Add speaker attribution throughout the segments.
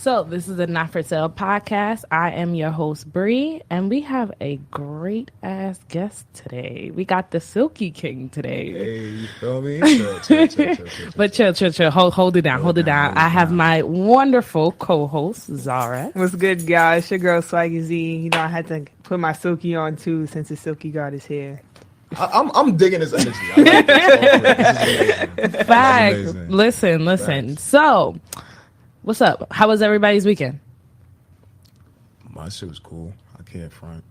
Speaker 1: So this is the Not For Sale podcast. I am your host, Bri, and we have a great ass guest today. We got the Silky King today.
Speaker 2: Hey, you feel me? Chill.
Speaker 1: But chill. Hold it down. I have my wonderful co-host, Zara.
Speaker 3: What's good, guys? It's your girl, Swaggy Zee. You know, I had to put my Silky on, too, since the Silky God is here.
Speaker 2: I'm digging this energy. I like this. This is amazing.
Speaker 1: Fact. Listen.
Speaker 2: Facts.
Speaker 1: So, what's up? How was everybody's weekend?
Speaker 2: My shit was cool. I can't front.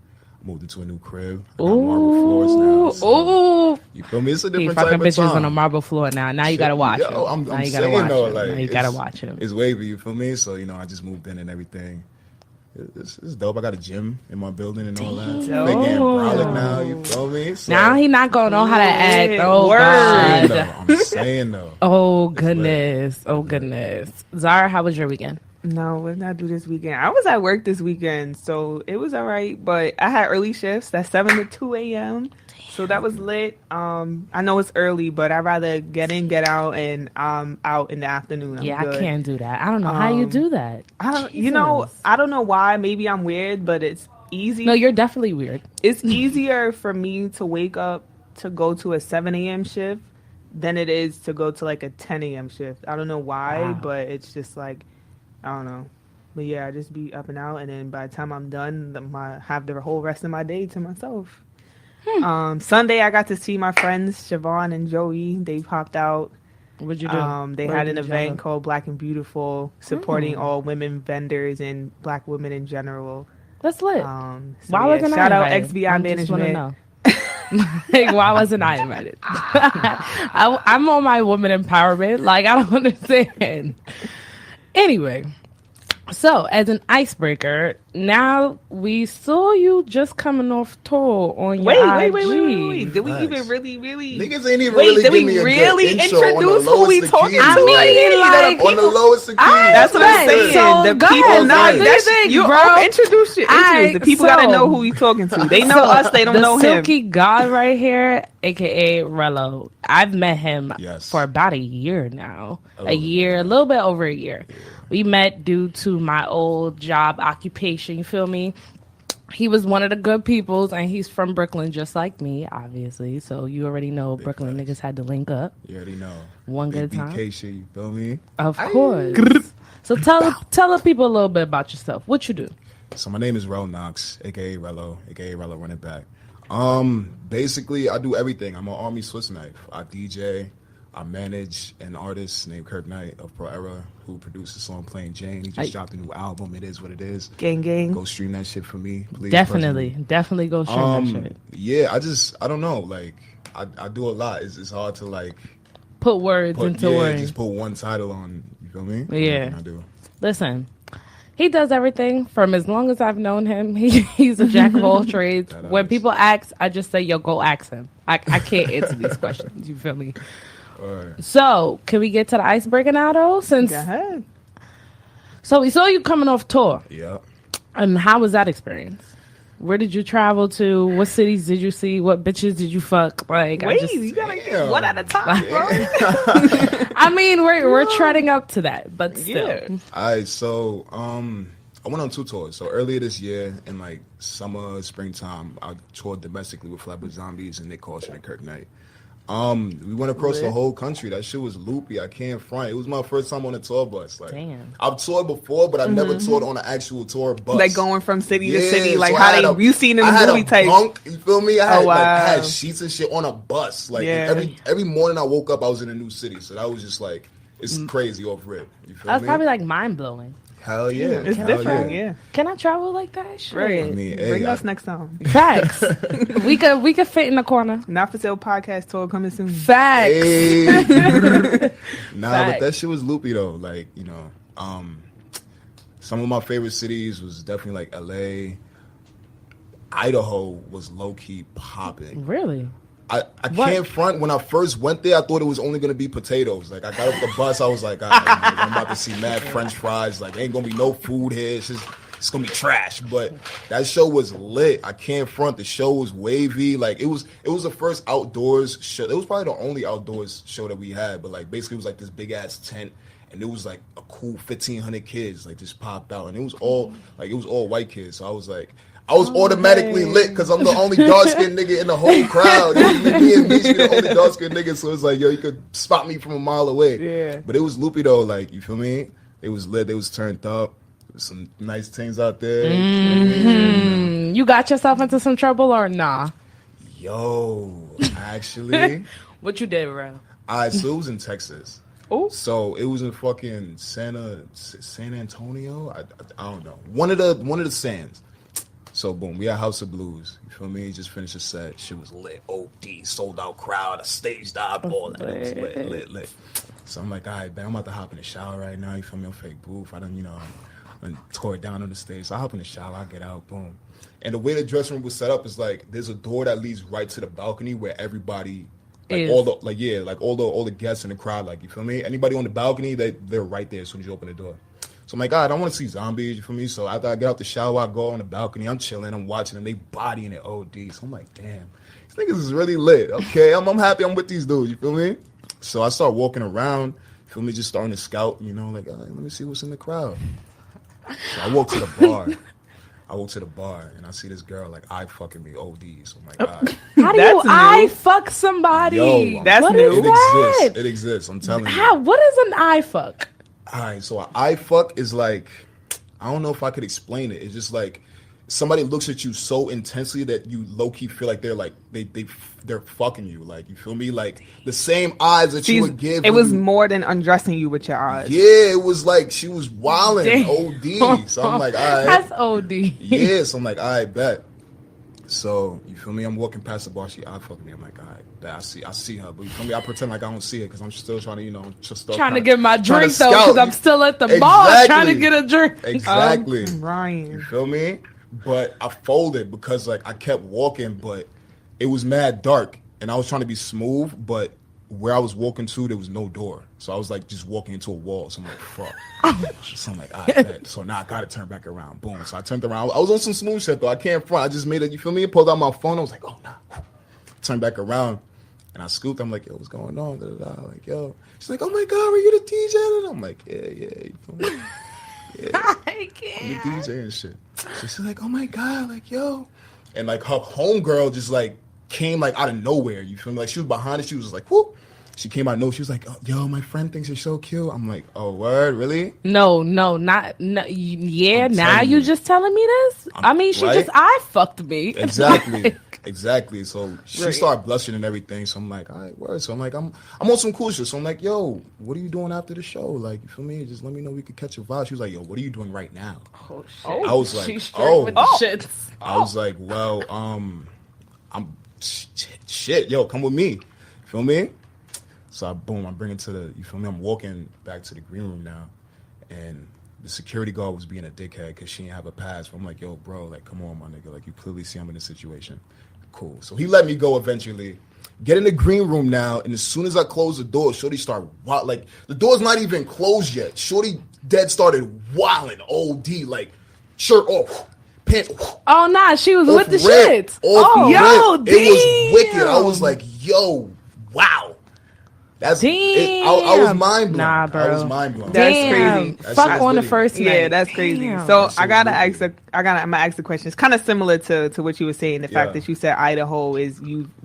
Speaker 2: I moved into a new crib. I got marble floors now.
Speaker 1: So,
Speaker 2: you feel me? It's a
Speaker 1: he
Speaker 2: different
Speaker 1: fucking
Speaker 2: type of
Speaker 1: bitches
Speaker 2: time.
Speaker 1: on a marble floor now. Now you gotta watch him.
Speaker 2: I'm
Speaker 1: now you
Speaker 2: saying though, like,
Speaker 1: now you gotta watch him.
Speaker 2: It's wavy, you feel me? So, I just moved in and everything. It's dope. I got a gym in my building and all that. Big and brolic now, you feel me? So,
Speaker 1: now he not gonna know how to act. Oh,
Speaker 3: Word.
Speaker 1: God.
Speaker 2: I'm saying though.
Speaker 1: Oh, goodness. Zara, how was your weekend?
Speaker 3: No, what did I do this weekend? I was at work this weekend, so it was all right. But I had early shifts. That's 7 to 2 a.m. So that was lit. I know it's early, but I'd rather get in, get out, and out in the afternoon. I'm good.
Speaker 1: I can't do that. I don't know how you do that.
Speaker 3: I don't know why. Maybe I'm weird, but it's easy.
Speaker 1: No, you're definitely weird.
Speaker 3: It's easier for me to wake up to go to a 7 a.m. shift than it is to go to like a 10 a.m. shift. I don't know why, but it's just like, I don't know. But yeah, I just be up and out, and then by the time I'm done, I have the whole rest of my day to myself. Sunday, I got to see my friends Siobhan and Joey. They popped out.
Speaker 1: What'd you do?
Speaker 3: They had an event called Black and Beautiful, supporting all women vendors and Black women in general.
Speaker 1: That's lit.
Speaker 3: Why wasn't shout out XBI Management.
Speaker 1: Like, why wasn't I invited? I'm on my woman empowerment. Like, I don't understand. Anyway, so as an icebreaker, now we saw you just coming off tour on your IG.
Speaker 3: Wait. Did we even really?
Speaker 2: Niggas ain't even really
Speaker 3: did
Speaker 2: give
Speaker 3: we
Speaker 2: me a
Speaker 3: really
Speaker 2: good intro
Speaker 3: introduce
Speaker 2: on the
Speaker 3: who we
Speaker 2: lowest
Speaker 3: talking
Speaker 2: of
Speaker 3: to?
Speaker 2: keys.
Speaker 1: like,
Speaker 2: On the lowest of keys.
Speaker 3: That's what I'm saying.
Speaker 1: So
Speaker 3: the
Speaker 1: go
Speaker 3: people
Speaker 1: ahead,
Speaker 3: not
Speaker 1: do
Speaker 3: that's
Speaker 1: your thing,
Speaker 3: you
Speaker 1: bro.
Speaker 3: introduce your
Speaker 1: Alright,
Speaker 3: The people gotta know who we talking to. They know us. They don't know
Speaker 1: the
Speaker 3: him.
Speaker 1: Silky God right here, aka Rello. I've met him for about a year now. A little bit over a year. We met due to my old job occupation. You feel me? He was one of the good peoples, and he's from Brooklyn, just like me, obviously. So you already know Big Brooklyn niggas had to link up.
Speaker 2: You already know.
Speaker 1: One good time.
Speaker 2: BK shit, you feel me?
Speaker 1: Of course. So tell the people a little bit about yourself. What you do?
Speaker 2: So my name is Rell Knoxx, aka Rello, aka Rello running back. Basically, I do everything. I'm an Army Swiss knife. I DJ. I manage an artist named Kirk Knight of Pro Era who produced the song Plain Jane. He just dropped a new album. It is what it is.
Speaker 3: Gang.
Speaker 2: Go stream that shit for me, please.
Speaker 1: Definitely go stream that shit.
Speaker 2: Yeah, I don't know. Like, I do a lot. It's hard to like
Speaker 1: put words into words.
Speaker 2: Just put one title on. You feel me?
Speaker 1: Yeah.
Speaker 2: I do.
Speaker 1: Listen, he does everything from as long as I've known him. He's a jack of all trades. When people ask, I just say, yo, go ask him. I can't answer these questions. You feel me?
Speaker 2: Right.
Speaker 1: So, can we get to the icebreaker now, though?
Speaker 3: Go ahead.
Speaker 1: So, we saw you coming off tour.
Speaker 2: Yeah.
Speaker 1: And how was that experience? Where did you travel to? What cities did you see? What bitches did you fuck? Like,
Speaker 3: you gotta get one at a time, bro.
Speaker 1: I mean, we're treading up to that, but still.
Speaker 3: Yeah.
Speaker 2: All right, so I went on 2 tours. So earlier this year, in like summer, springtime, I toured domestically with Flatbush Zombies and Nick Caution and Kirk Knight. We went across the whole country. That shit was loopy. I can't front. It was my first time on a tour bus. Like,
Speaker 1: damn.
Speaker 2: I've toured before, but I never toured on an actual tour bus.
Speaker 3: Like going from city to city, like
Speaker 2: so
Speaker 3: you seen in the movie type.
Speaker 2: Bunk, you feel me? I had sheets and shit on a bus. Like every morning I woke up, I was in a new city. So that was just like, it's crazy off rip. You feel me?
Speaker 1: That's probably like mind blowing.
Speaker 2: Hell yeah.
Speaker 3: It's different, yeah.
Speaker 1: Can I travel like that? Shit.
Speaker 3: Right.
Speaker 2: I mean,
Speaker 3: Bring us next time.
Speaker 1: Facts. we could fit in the corner.
Speaker 3: Not for sale podcast tour coming soon.
Speaker 1: Facts.
Speaker 2: Hey.
Speaker 1: Facts.
Speaker 2: But that shit was loopy though. Like, some of my favorite cities was definitely like LA. Idaho was low key popping.
Speaker 1: Really?
Speaker 2: I can't front. When I first went there, I thought it was only gonna be potatoes. Like, I got off the bus, I was like, I'm about to see mad French fries. Like, ain't gonna be no food here. It's gonna be trash. But that show was lit. I can't front. The show was wavy. Like, it was the first outdoors show. It was probably the only outdoors show that we had. But like, basically, it was like this big ass tent, and it was like a cool 1,500 kids like just popped out, and it was all white kids. So I was like, I was automatically lit because I'm the only dark skinned nigga in the whole crowd. Me and Mitch be the only dark skinned nigga, so it's like, yo, you could spot me from a mile away.
Speaker 3: Yeah.
Speaker 2: But it was loopy though, like, you feel me? It was lit. They was turned up. There was some nice things out there.
Speaker 1: Mm-hmm. You got yourself into some trouble or nah?
Speaker 2: Yo, actually.
Speaker 1: What you did, Rell?
Speaker 2: Alright, so it was in Texas.
Speaker 3: Oh.
Speaker 2: So it was in fucking San Antonio. I don't know. One of the sands. So boom, we had House of Blues. You feel me? Just finished a set. Shit was lit. OD, sold out crowd, a stage dive, all that. It was lit. So I'm like, all right, man, I'm about to hop in the shower right now. You feel me? I'm fake booth. I tore it down on the stage. So I hop in the shower, I get out, boom. And the way the dressing room was set up is like there's a door that leads right to the balcony where everybody, like all the guests in the crowd, like, you feel me? Anybody on the balcony, they're right there as soon as you open the door. So I'm like, God, I don't want to see zombies, you feel me? So after I get out the shower, I go on the balcony, I'm chilling, I'm watching them, they bodying it OD. So I'm like, damn, these niggas is really lit. Okay, I'm happy I'm with these dudes, you feel me? So I start walking around, you feel me, just starting to scout, you know, like, all right, let me see what's in the crowd. So I walk to the bar. And I see this girl like eye fucking me OD. So I'm like, all right.
Speaker 1: How do you eye fuck somebody?
Speaker 2: Yo,
Speaker 3: that's new.
Speaker 2: It exists. I'm telling you.
Speaker 1: What is an eye fuck?
Speaker 2: All right, so an eye fuck is like, I don't know if I could explain it. It's just like somebody looks at you so intensely that you low key feel like they're fucking you. Like, you feel me? Like the same eyes that you would give.
Speaker 3: It was more than undressing you with your eyes.
Speaker 2: Yeah, it was like she was wilding OD. So I'm like, all right.
Speaker 1: That's OD.
Speaker 2: Yeah, so I'm like, all right, bet. So, you feel me? I'm walking past the bar. She eye fucking me. I'm like, all right, bet. I see her. But you feel me? I pretend like I don't see her because I'm still trying to,
Speaker 1: get my drink though because I'm still at the bar trying to get a drink.
Speaker 2: Exactly.
Speaker 3: Ryan.
Speaker 2: You feel me? But I folded because like I kept walking, but it was mad dark and I was trying to be smooth, but where I was walking to, there was no door. So I was like just walking into a wall. So I'm like, fuck. So I'm like, all right, man. So now I got to turn back around. Boom. So I turned around. I was on some smooth shit though. I can't front. I just made it, you feel me? Pulled out my phone. I was like, oh, nah. Turned back around and I scooped. I'm like, yo, what's going on? Like, yo. She's like, oh my God, were you the DJ? And I'm like, yeah. You feel me? Yeah.
Speaker 1: I can't.
Speaker 2: I'm the DJ and shit. So she's like, oh my God, like, yo. And like her homegirl just like came like out of nowhere. You feel me? Like she was behind it. She was like, whoop. She came out of nowhere. She was like, oh, yo, my friend thinks you're so cute. I'm like, oh, word? Really?
Speaker 1: No. Yeah, now you just telling me this? I mean, she just eye fucked me.
Speaker 2: Exactly. So she started blushing and everything. So I'm like, all right, word. So I'm like, I'm on some cool shit. So I'm like, yo, what are you doing after the show? Like, you feel me? Just let me know we could catch a vibe. She was like, yo, what are you doing right now?
Speaker 1: Oh, shit.
Speaker 2: I was like,
Speaker 1: with the shits.
Speaker 2: I was like, well, I'm shit. Yo, come with me. You feel me? So I'm bringing to the, you feel me? I'm walking back to the green room now, and the security guard was being a dickhead because she didn't have a pass. So I'm like, yo, bro, like, come on, my nigga. Like, you clearly see I'm in this situation. Cool. So he let me go eventually. Get in the green room now, and as soon as I close the door, Shorty started like, the door's not even closed yet. Shorty dead started wilding OD, like, shirt off, pants.
Speaker 1: Oh, nah, she was with the shit.
Speaker 2: Yo, damn. It was wicked. I was like, yo, wow. That's it. I was mind blown.
Speaker 1: Nah, bro.
Speaker 2: I was mind blown.
Speaker 3: That's crazy.
Speaker 1: Fuck on the first night.
Speaker 3: Yeah, that's crazy.
Speaker 1: Damn.
Speaker 3: So I'm gonna ask the question. It's kind of similar to what you were saying. The fact that you said Idaho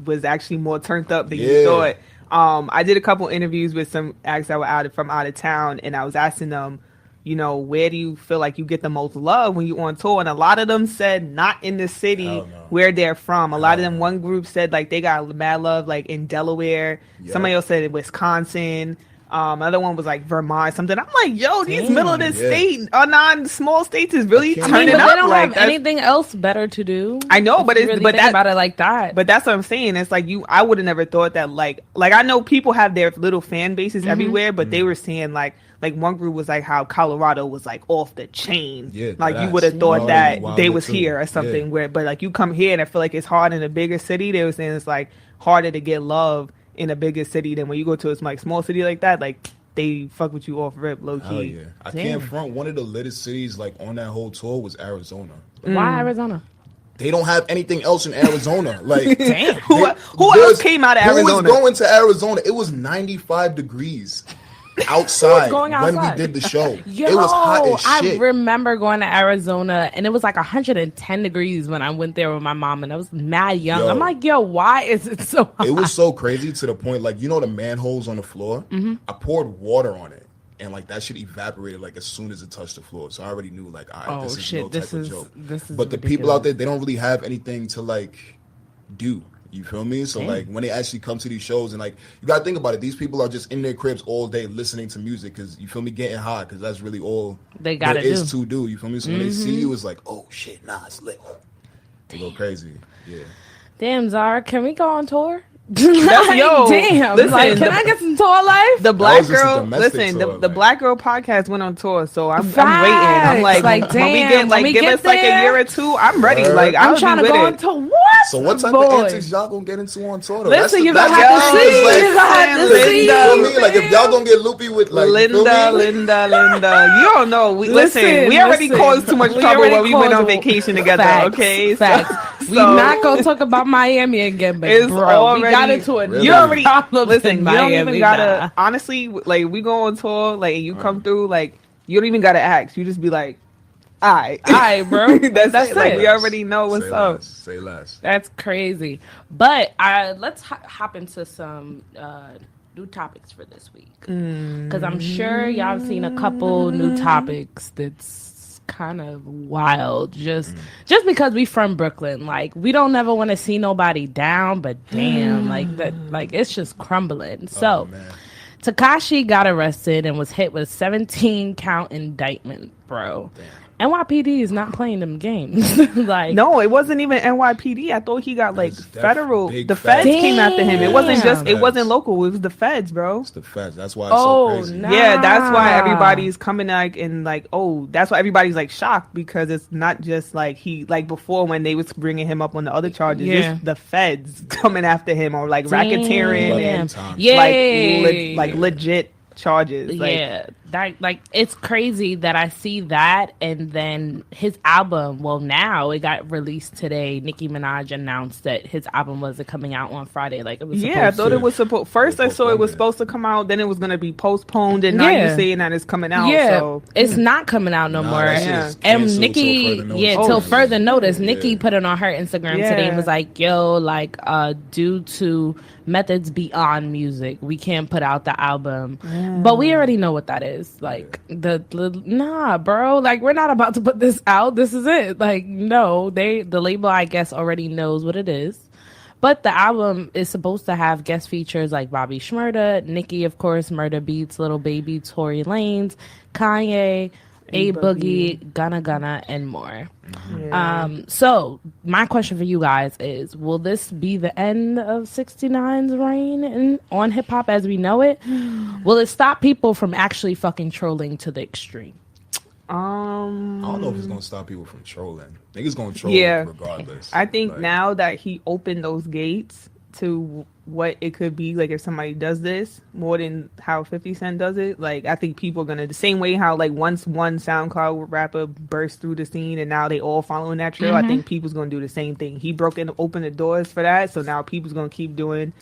Speaker 3: was actually more turned up than you thought. I did a couple interviews with some acts that were out of town, and I was asking them, you know, where do you feel like you get the most love when you on tour? And a lot of them said not in the city where they're from. A lot of them, one group said like they got mad love like in Delaware. Yep. Somebody else said in Wisconsin. Another one was like Vermont, something. I'm like, yo, these middle of the state, small states is really turning up.
Speaker 1: They don't have anything else better to do.
Speaker 3: I know, but it's
Speaker 1: really think about it like that.
Speaker 3: But that's what I'm saying. It's like I would have never thought that like I know people have their little fan bases everywhere, but they were saying like one group was like how Colorado was like off the chain. Yeah, like you would have thought that they was here or something but like you come here and I feel like it's hard in a bigger city. They were saying it's like harder to get love in a bigger city than when you go to a like small city like that. Like they fuck with you off rip, low key.
Speaker 2: Hell yeah. I can't front. One of the latest cities like on that whole tour was Arizona.
Speaker 1: Why Arizona?
Speaker 2: They don't have anything else in Arizona. Like,
Speaker 1: damn.
Speaker 3: Who else came out of Arizona?
Speaker 2: Who was going to Arizona? It was 95 degrees. outside,
Speaker 1: going outside
Speaker 2: when we did the show.
Speaker 1: Yo,
Speaker 2: it was hot as shit.
Speaker 1: I remember going to Arizona and it was like 110 degrees when I went there with my mom, and I was mad young. I'm like, yo, why is it so hot?
Speaker 2: It was so crazy to the point, like, you know the manholes on the floor?
Speaker 1: Mm-hmm.
Speaker 2: I poured water on it, and like that shit evaporated like as soon as it touched the floor. So I already knew, like, all right, this is no type of joke. But the people out there, they don't really have anything to like do. You feel me? So like when they actually come to these shows, and like you gotta think about it, these people are just in their cribs all day listening to music, because you feel me, getting high, because that's really all
Speaker 1: they gotta do.
Speaker 2: Is to do. You feel me? So when they see you, it's like, oh shit, nah, it's lit. They go crazy. Yeah.
Speaker 1: Damn, Zara, can we go on tour?
Speaker 3: Yo,
Speaker 1: damn!
Speaker 3: Listen,
Speaker 1: like, can I get some tour life?
Speaker 3: The black girl, listen. The black girl podcast went on tour, so I'm waiting. I'm like damn, when we get like give us like a year or two, I'm ready. Like I'm trying to go on tour. What?
Speaker 2: So what type of antics y'all gonna get into on tour? Though?
Speaker 1: Listen, you gonna have to see. You gonna have to see.
Speaker 2: You feel me? Like if y'all gonna get loopy with like
Speaker 3: Linda, you don't know. Listen, we already caused too much trouble when we went on vacation together. Okay,
Speaker 1: facts. We not gonna talk about Miami again, but
Speaker 3: it's
Speaker 1: bro, got into it.
Speaker 3: You already listen. You don't even gotta. Honestly, like we go on tour, like you come through, like you don't even gotta ask. You just be like, "All right, bro." that's it. Like we already know what's up.
Speaker 2: Say less.
Speaker 1: That's crazy. But let's hop into some new topics for this week, because I'm sure y'all have seen a couple new topics that's kind of wild, just because we from Brooklyn. Like we don't never want to see nobody down, but damn, like that, like it's just crumbling. So Tekashi got arrested and was hit with a 17 count indictment, bro. Damn. NYPD is not playing them games. Like,
Speaker 3: no, it wasn't even NYPD. I thought he got like federal. The feds came after him. It wasn't just. It wasn't local. It was the feds, bro.
Speaker 2: It's the feds. That's why. It's so crazy.
Speaker 1: Nah.
Speaker 3: Yeah, that's why everybody's coming like and like, oh, that's why everybody's like shocked, because it's not just like he like before when they was bringing him up on the other charges. It's the feds coming after him, or like racketeering and like legit charges.
Speaker 1: Like, that, like, it's crazy that I see that, and then his album, well, now it got released today. Nicki Minaj announced that his album wasn't coming out on Friday. Like it was
Speaker 3: I thought it was supposed. First I saw it was supposed to come out, then it was going to be postponed, and now you're saying that it's coming out. So
Speaker 1: it's not coming out no more. And Nicki, till further notice, Nicki put it on her Instagram today and was like, yo, like due to methods beyond music, we can't put out the album. But we already know what that is. Like nah, bro, like we're not about to put this out. This is it. Like, no, the label, I guess, already knows what it is. But the album is supposed to have guest features like Bobby Shmurda, Nicki, of course, Murda Beats, Lil Baby, Tory Lanez, Kanye, A Boogie, Gunna, and more. So my question for you guys is, will this be the end of 69's reign on hip hop as we know it? Will it stop people from actually fucking trolling to the extreme?
Speaker 2: I don't know if it's gonna stop people from trolling. Niggas gonna troll regardless.
Speaker 3: I think now that he opened those gates to what it could be, like if somebody does this more than how 50 Cent does it, like I think people are gonna, the same way how like once one SoundCloud rapper burst through the scene and now they all following that trail, I think people's gonna do the same thing. He opened the doors for that, so now people's gonna keep doing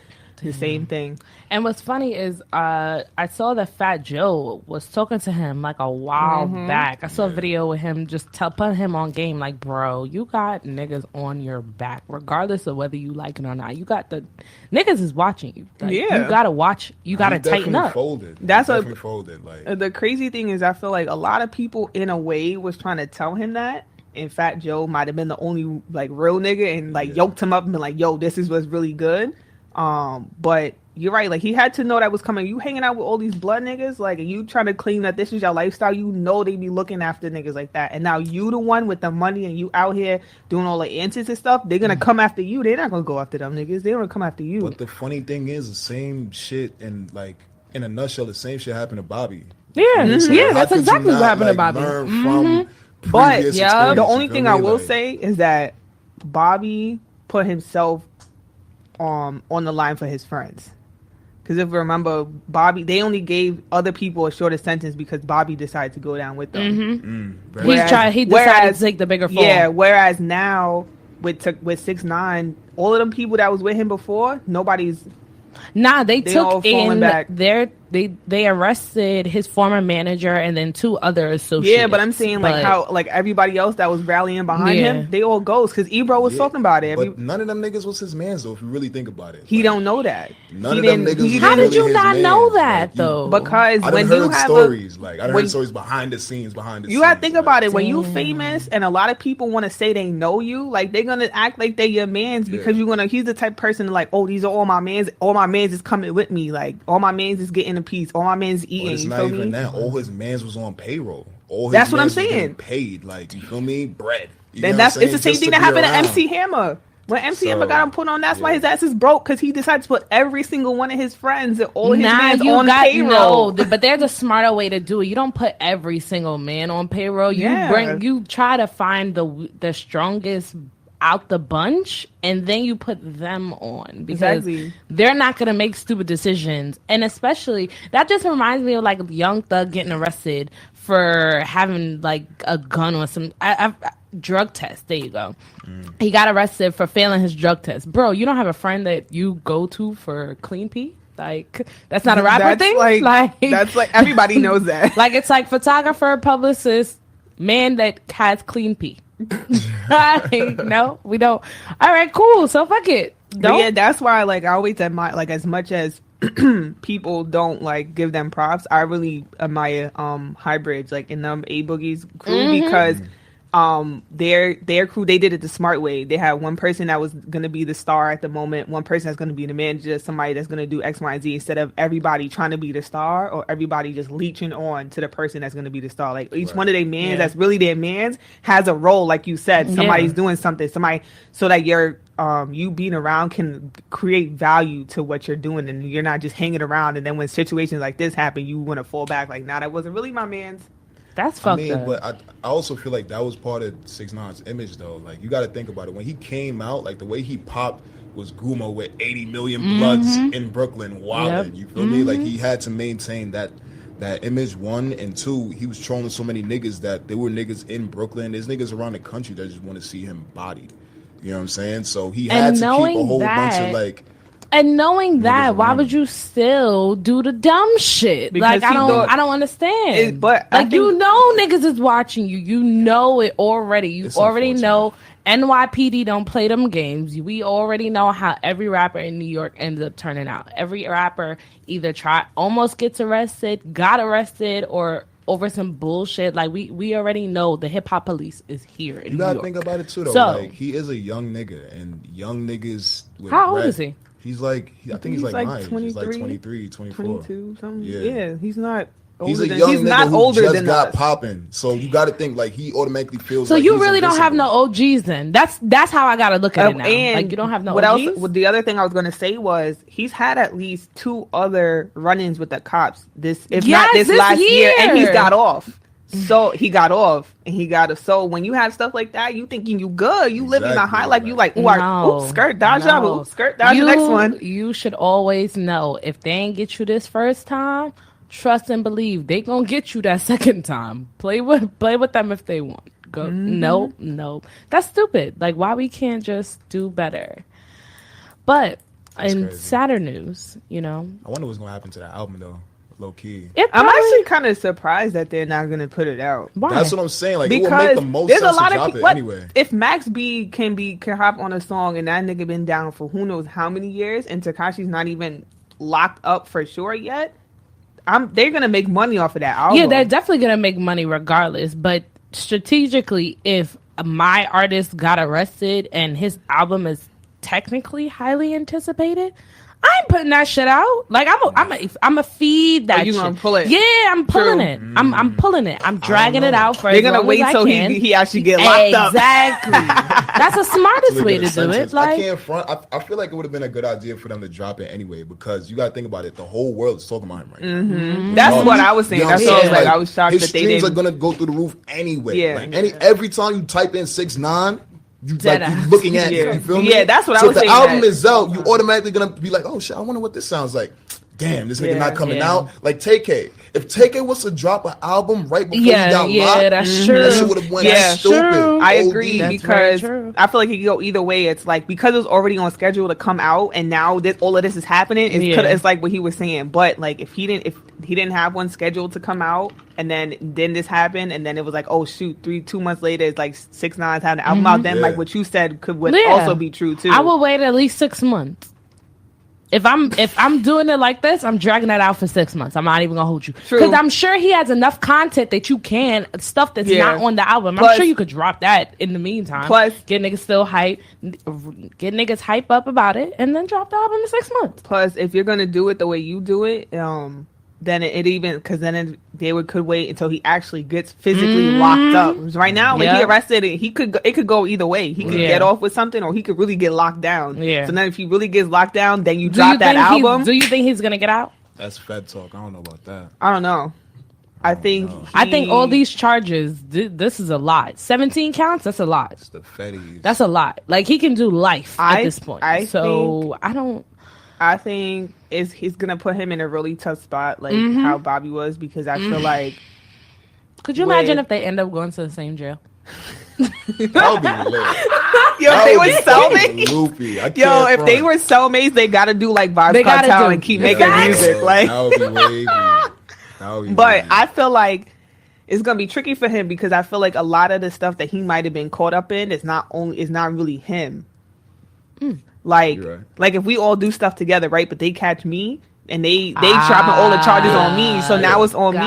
Speaker 3: the same thing.
Speaker 1: And what's funny is I saw that Fat Joe was talking to him like a while back. I saw a video with him just putting him on game, like, bro, you got niggas on your back regardless of whether you like it or not. You got the niggas is watching you. Like, you gotta watch, you gotta tighten up.
Speaker 3: That's what folded. Like, the crazy thing is, I feel like a lot of people in a way was trying to tell him that, and Fat Joe might have been the only like real nigga and like yoked him up and been like, yo, this is what's really good. But you're right, like he had to know that was coming. You hanging out with all these blood niggas, like, and you trying to claim that this is your lifestyle, you know they be looking after niggas like that, and now you the one with the money and you out here doing all the antics and stuff, they're gonna come after you. They're not gonna go after them niggas, they're gonna come after you.
Speaker 2: But the funny thing is, the same shit, and like in a nutshell, the same shit happened to Bobby.
Speaker 1: That's exactly what happened to Bobby.
Speaker 3: But the only thing I will say is that Bobby put himself on the line for his friends. Because if you remember, Bobby, they only gave other people a shorter sentence because Bobby decided to go down with them.
Speaker 1: He decided to take the bigger fall.
Speaker 3: Yeah, whereas now with 6ix9ine, all of them people that was with him before, nobody's...
Speaker 1: Nah, they took in they arrested his former manager and then 2 other associates.
Speaker 3: Yeah, but I'm saying like how like everybody else that was rallying behind him, they all ghost because Ebro was talking about it.
Speaker 2: But none of them niggas was his mans though. If you really think about it,
Speaker 3: he don't know that.
Speaker 2: None of them niggas.
Speaker 1: How did you not know that though?
Speaker 3: Because when you have
Speaker 2: stories, I heard stories behind the scenes.
Speaker 3: You gotta think about it. When you famous and a lot of people want to say they know you, like they're gonna act like they your mans because you're gonna. He's the type of person like, oh, these are all my mans. All my mans is coming with me. Like all my mans is getting a piece. All my mans eating.
Speaker 2: But it's not even that. All his mans was on payroll. All his
Speaker 3: that's what I'm
Speaker 2: mans
Speaker 3: saying.
Speaker 2: Paid, like you feel me, bread.
Speaker 3: And it's the same thing that happened to MC Hammer. When MC Hammer got him put on, that's why his ass is broke because he decided to put every single one of his friends and all his mans on payroll.
Speaker 1: No, but there's a smarter way to do it. You don't put every single man on payroll. You try to find the strongest out the bunch and then you put them on because they're not going to make stupid decisions. And especially that just reminds me of like Young Thug getting arrested for having like a gun or some drug test. There you go. He got arrested for failing his drug test. Bro, you don't have a friend that you go to for clean pee? Like that's not a rapper thing? Like
Speaker 3: that's like everybody knows that.
Speaker 1: Like it's like photographer, publicist, man that has clean pee. No, we don't. All right, cool. So fuck it.
Speaker 3: Yeah, that's why like I always admire like as much as people don't like give them props, I really admire Hybrids like in them A Boogie's crew because their crew, they did it the smart way. They had one person that was going to be the star at the moment, one person that's going to be the manager, somebody that's going to do X, Y, and Z instead of everybody trying to be the star or everybody just leeching on to the person that's going to be the star. Like each one of their mans that's really their mans has a role, like you said. Somebody's doing something, so that you're you being around can create value to what you're doing and you're not just hanging around and then when situations like this happen, you want to fall back like, nah, that wasn't really my man's.
Speaker 1: That's fucked up.
Speaker 2: But I also feel like that was part of 6ix9ine's image, though. Like, you got to think about it. When he came out, like, the way he popped was Gumo with 80 million bloods in Brooklyn, wildin'. You feel me? Like, he had to maintain that image, 1. And 2, he was trolling so many niggas that there were niggas in Brooklyn. There's niggas around the country that just want to see him bodied. You know what I'm saying? So he had to keep a whole bunch of, like...
Speaker 1: And knowing that, why would you still do the dumb shit? Because like I don't understand.
Speaker 3: But
Speaker 1: like you know niggas is watching you. You know it already. You already know NYPD don't play them games. We already know how every rapper in New York ends up turning out. Every rapper either almost gets arrested, got arrested, or over some bullshit. Like we already know the hip hop police is here in New York.
Speaker 2: You gotta think about it too though. So, like he is a young nigga and young niggas with
Speaker 1: how old is he?
Speaker 2: He's like, I think he's like mine.
Speaker 3: 23,
Speaker 2: he's like 23, 24.
Speaker 3: 22, something. Yeah, he's not older
Speaker 2: he's a
Speaker 3: than,
Speaker 2: young
Speaker 3: he's
Speaker 2: nigga
Speaker 3: not
Speaker 2: who
Speaker 3: older
Speaker 2: just
Speaker 3: than
Speaker 2: got
Speaker 3: us.
Speaker 2: popping. So you got to think like he automatically feels
Speaker 1: so
Speaker 2: like
Speaker 1: you really don't have no OGs then. That's how I got to look at it now.
Speaker 3: And
Speaker 1: like you don't have no
Speaker 3: what
Speaker 1: OGs?
Speaker 3: Else, well, the other thing I was going to say was he's had at least 2 other run-ins with the cops not this last year, and he's got off. So he got off and he got so when you have stuff like that, you thinking you good, you living a high life, you like, ooh, skirt, dodge the next one.
Speaker 1: You should always know if they ain't get you this first time, trust and believe they gonna get you that second time. Play with them if they want. Go no. That's stupid. Like why we can't just do better. But in sadder news, you know.
Speaker 2: I wonder what's gonna happen to that album though. Low key.
Speaker 3: I'm actually kind of surprised that they're not going to put it out.
Speaker 1: Why?
Speaker 2: That's what I'm saying. Like,
Speaker 3: because
Speaker 2: it will make the most
Speaker 3: there's
Speaker 2: sense
Speaker 3: a lot
Speaker 2: to
Speaker 3: of
Speaker 2: drop it anyway.
Speaker 3: If Max B can hop on a song and that nigga been down for who knows how many years, and Tekashi's not even locked up for sure yet, they're going to make money off of that album.
Speaker 1: Yeah, they're definitely going to make money regardless. But strategically, if my artist got arrested and his album is technically highly anticipated, I ain't putting that shit out. Like I'm a feed that.
Speaker 3: You
Speaker 1: shit.
Speaker 3: gonna pull it?
Speaker 1: Yeah, I'm pulling it. I'm pulling it. I'm dragging it out for.
Speaker 3: They're gonna wait till he actually get locked up.
Speaker 1: Exactly. That's the smartest way to do it. Like
Speaker 2: I can't front. I feel like it would have been a good idea for them to drop it anyway because you got to think about it. The whole world is talking about him right now.
Speaker 3: That's what I was saying. That's what I was like. I was shocked
Speaker 2: his
Speaker 3: that they
Speaker 2: streams
Speaker 3: didn't.
Speaker 2: are gonna go through the roof anyway.
Speaker 3: Yeah.
Speaker 2: Like every time you type in 6ix9ine. You looking at it, you feel me?
Speaker 3: Yeah, that's what
Speaker 2: I
Speaker 3: was saying.
Speaker 2: So if the album is out, you automatically gonna be like, oh shit, I wonder what this sounds like. damn, this nigga not coming out. Like TK. If TK was to drop an album right before he got locked,
Speaker 1: that's true.
Speaker 2: That shit would have went stupid.
Speaker 3: True. I agree because
Speaker 1: I
Speaker 3: feel like it could go either way. It's like because it was already on schedule to come out, and now all of this is happening. It's like what he was saying. But like if he didn't have one scheduled to come out, and then this happened, and then it was like, oh shoot, 2 months later, it's like 6ix9ine had an album out. Then like what you said would also be true too.
Speaker 1: I will wait at least 6 months. If I'm doing it like this, I'm dragging that out for 6 months. I'm not even gonna hold you because I'm sure he has enough content that you can stuff that's not on the album. I'm sure you could drop that in the meantime. Plus, get niggas still hype, get niggas hype up about it, and then drop the album in 6 months.
Speaker 3: Plus, if you're gonna do it the way you do it, then it even because then they could wait until he actually gets physically locked up. Right now, when he arrested, it could go either way. He could get off with something, or he could really get locked down. Yeah. So then, if he really gets locked down, then you drop that album.
Speaker 1: Do you think he's gonna get out?
Speaker 2: That's Fed talk. I don't know about that.
Speaker 3: I don't know. I think
Speaker 1: all these charges. This is a lot. 17 counts. That's a lot.
Speaker 2: It's the Fetties.
Speaker 1: That's a lot. Like he can do life at this point. I
Speaker 3: think he's gonna put him in a really tough spot, like how Bobby was, because I feel like.
Speaker 1: Could you imagine if they end up going to the same jail?
Speaker 2: That would be lit.
Speaker 3: Yo, if they were cellmates. Yo, if they were cellmates, they gotta do like Vibes Cartel and keep making music. Like
Speaker 2: that would be wavy.
Speaker 3: But I feel like it's gonna be tricky for him because I feel like a lot of the stuff that he might have been caught up in is not really him. Like if we all do stuff together, right? But they catch me and they dropping all the charges on me. So now it's on me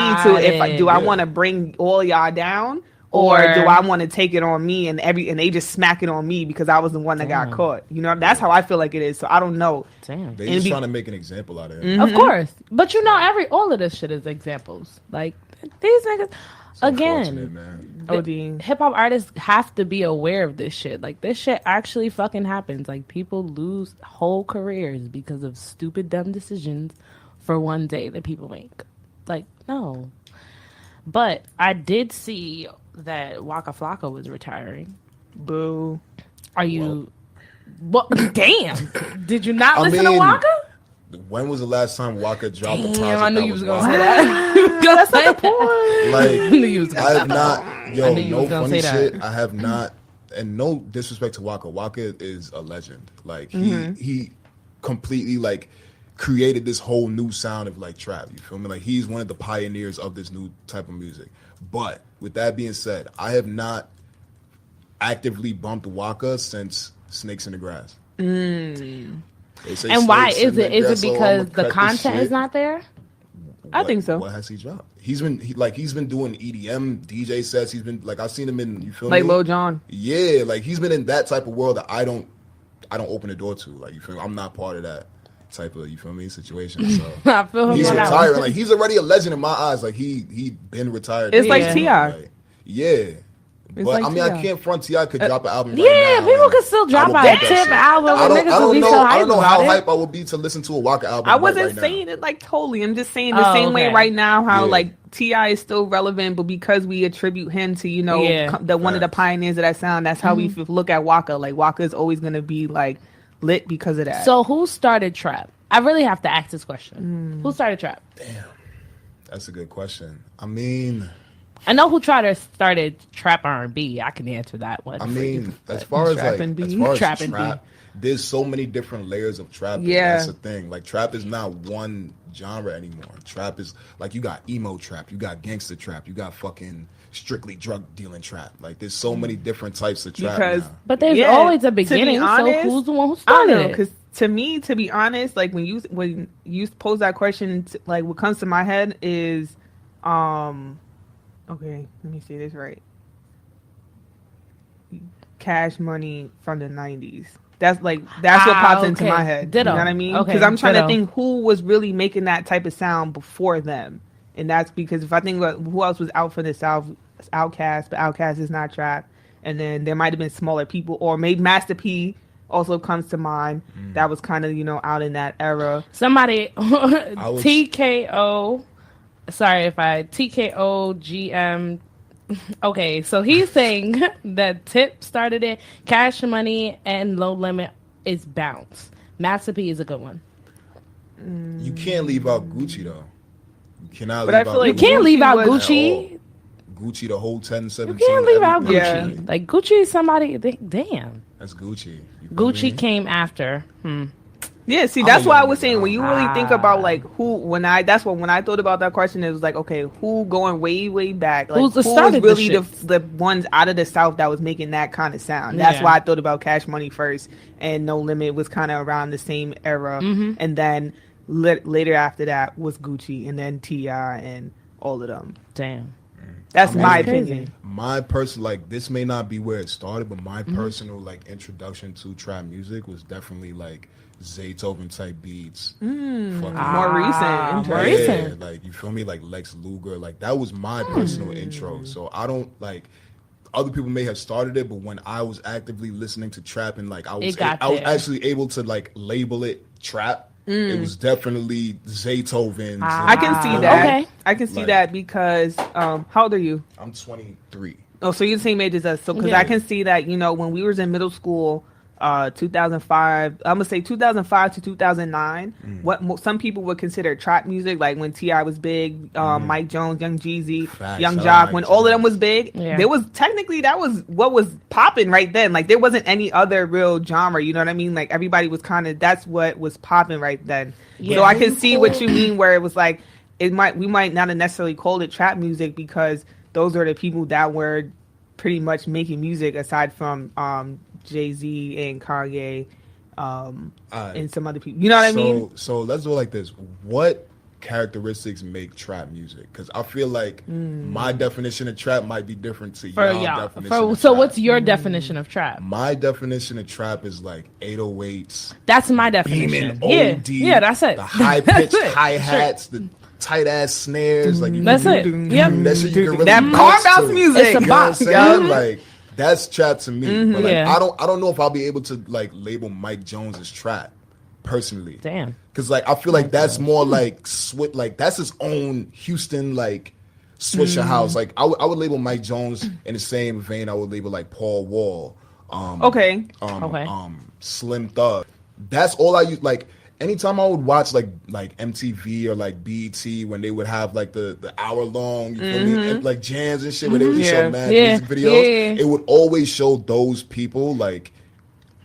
Speaker 3: to I want to bring all y'all down, or do I want to take it on me and they just smack it on me because I was the one that got caught. You know, that's how I feel like it is. So I don't know.
Speaker 2: Damn. They just trying to make an example out of it.
Speaker 1: Of course. But you know, all of this shit is examples. Like these niggas hip hop artists have to be aware of this shit. Like this shit actually fucking happens. Like people lose whole careers because of stupid dumb decisions for one day that people make. Like no. But I did see that Waka Flocka was retiring.
Speaker 3: Boo.
Speaker 1: Are you damn. Did you not listen to Waka?
Speaker 2: When was the last time Waka dropped a project?
Speaker 1: I knew you was gonna say that. That's not the point.
Speaker 2: Like I knew you was gonna say that. Yo, no funny shit. I have not, and no disrespect to Waka. Waka is a legend. Like he completely like created this whole new sound of like trap. You feel me? Like he's one of the pioneers of this new type of music. But with that being said, I have not actively bumped Waka since Snakes in the Grass.
Speaker 1: And why is it? Is it because the content is not there?
Speaker 3: I think so.
Speaker 2: What has he dropped? He's been doing EDM DJ sets. He's been like I've seen him in. You feel
Speaker 3: me?
Speaker 2: Like
Speaker 3: Lil Jon.
Speaker 2: Yeah, like he's been in that type of world that I don't open the door to. Like you feel me? I'm not part of that type of situation. So
Speaker 1: I feel
Speaker 2: he's retired. Like he's already a legend in my eyes. Like he been retired.
Speaker 3: It's like T.I.
Speaker 2: Like, yeah. But like I mean, I can't front T.I. could drop an album.
Speaker 1: Yeah, people could still drop a tip album.
Speaker 2: I don't know how hype I would be to listen to a Waka album.
Speaker 3: I wasn't saying it like totally. I'm just saying the same way right now. How like T.I. is still relevant, but because we attribute him to one of the pioneers of that sound, that's how we look at Waka. Like Waka is always gonna be like lit because of that.
Speaker 1: So who started trap? I really have to ask this question. Who started trap?
Speaker 2: Damn, that's a good question. I mean,
Speaker 1: I know who started trap R&B. I can answer that one.
Speaker 2: I mean, as far as trap, there's so many different layers of trap. Yeah, that's the thing. Like trap is not one genre anymore. Trap is like you got emo trap, you got gangster trap, you got fucking strictly drug dealing trap. Like there's so many different types of trap now.
Speaker 1: But there's always a beginning. So who's the one who started it?
Speaker 3: Because to me, to be honest, like when you pose that question, like what comes to my head is, okay, let me say this right. Cash Money from the 90s. That's what pops into my head.
Speaker 1: Ditto.
Speaker 3: You know what I mean? Because I'm trying to think who was really making that type of sound before them. And that's because if I think about who else was out for the South, Outkast, but Outkast is not trap. And then there might have been smaller people, or maybe Master P also comes to mind. That was kind of, out in that era.
Speaker 1: Somebody, TKO, sorry if I, TKO, GM. Okay, so he's saying that Tip started it, Cash Money and Low Limit is Bounce. Master P is a good one.
Speaker 2: You can't leave out Gucci though. You cannot.
Speaker 3: But I feel like
Speaker 1: you can't leave out Gucci.
Speaker 2: Gucci, the whole 10, 17.
Speaker 1: You can't leave out Gucci.
Speaker 3: Yeah.
Speaker 1: Like Gucci is somebody. Damn.
Speaker 2: That's Gucci.
Speaker 1: Gucci came after.
Speaker 3: Yeah, see, that's why I was saying when you really think about like when I thought about that question, it was like, okay, who going way back? Like, who was really the ones out of the South that was making that kind of sound? That's why I thought about Cash Money first, and No Limit was kind of around the same era, and then later after that was Gucci, and then T.I. and all of them.
Speaker 1: Damn.
Speaker 3: That's my opinion.
Speaker 2: My personal, like, this may not be where it started, but my personal, like, introduction to trap music was definitely, like, Zaytoven type beats.
Speaker 3: More recent.
Speaker 2: Like, you feel me? Like, Lex Luger. Like, that was my personal intro. So, I don't, like, other people may have started it, but when I was actively listening to trap and, like, I was actually able to, like, label it trap. It was definitely Zaytoven's.
Speaker 3: I can see that. Okay. I can see that because, how old are you?
Speaker 2: I'm 23.
Speaker 3: Oh, so you're the same age as us. So, because I can see that, you know, when we was in middle school, 2005, I'm gonna say 2005 to 2009. What some people would consider trap music, like when T.I. was big, Mike Jones, Young Jeezy, Young Jock, when all of them was big, there was technically that was what was popping right then. Like there wasn't any other real genre, you know what I mean? Like everybody was kind of that's what was popping right then. So I can see what you mean, where it was like we might not have necessarily called it trap music because those are the people that were pretty much making music aside from Jay-Z and Kanye and some other people. You know what I mean?
Speaker 2: So let's do it like this. What characteristics make trap music? Because I feel like my definition of trap might be different to your definition of
Speaker 1: so
Speaker 2: trap.
Speaker 1: what's your definition of trap?
Speaker 2: My definition of trap is like 808s.
Speaker 1: That's my definition.
Speaker 2: OD,
Speaker 1: yeah, that's it.
Speaker 2: The high-pitched hi-hats, the tight-ass snares. Like
Speaker 1: that's it. Yep.
Speaker 2: That shit you can really
Speaker 3: that car bounce music.
Speaker 1: It's a box.
Speaker 2: Like, that's trap to me. But like, I don't know if I'll be able to like label Mike Jones as trap personally.
Speaker 1: Damn.
Speaker 2: Because like I feel like that's more like like that's his own Houston like Swisher House. Like I would label Mike Jones in the same vein I would label like Paul Wall. Slim Thug. That's all I use. Like anytime I would watch like MTV or like BET when they would have like the hour long, you feel me, and, like jams and shit where they would show mad music videos, it would always show those people like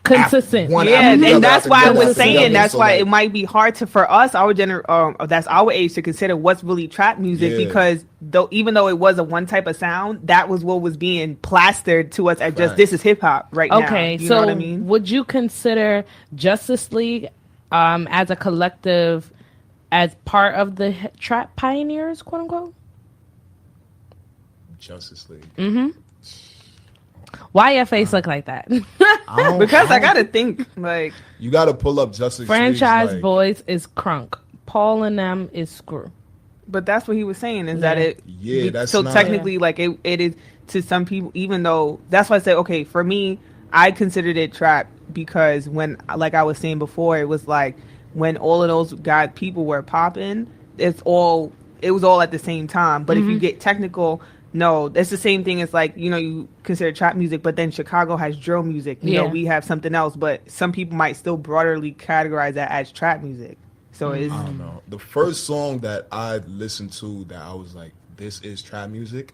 Speaker 1: consistent.
Speaker 3: And that's why I was saying that's why it might be hard for us, our that's our age, to consider what's really trap music because even though it was a one type of sound, that was what was being plastered to us as just this is hip hop right now.
Speaker 1: Okay,
Speaker 3: you know what I mean?
Speaker 1: Would you consider Justice League as a collective, as part of the trap pioneers, quote unquote?
Speaker 2: Justice League.
Speaker 1: Why your face look like that?
Speaker 3: Because I gotta think like
Speaker 2: you gotta pull up Justice
Speaker 1: Franchise
Speaker 2: League.
Speaker 1: Boys is Crunk. Paul and them is Screw.
Speaker 3: But that's what he was saying is that it.
Speaker 2: Yeah, that's
Speaker 3: so
Speaker 2: not,
Speaker 3: technically like it is to some people. Even though that's why I said okay for me, I considered it trap because when like I was saying before, it was like when all of those people were popping, it was all at the same time. But if you get technical. No, it's the same thing as like, you know, you consider trap music, but then Chicago has drill music. You know, we have something else, but some people might still broadly categorize that as trap music. So it's...
Speaker 2: I don't know. The first song that I listened to that I was like, this is trap music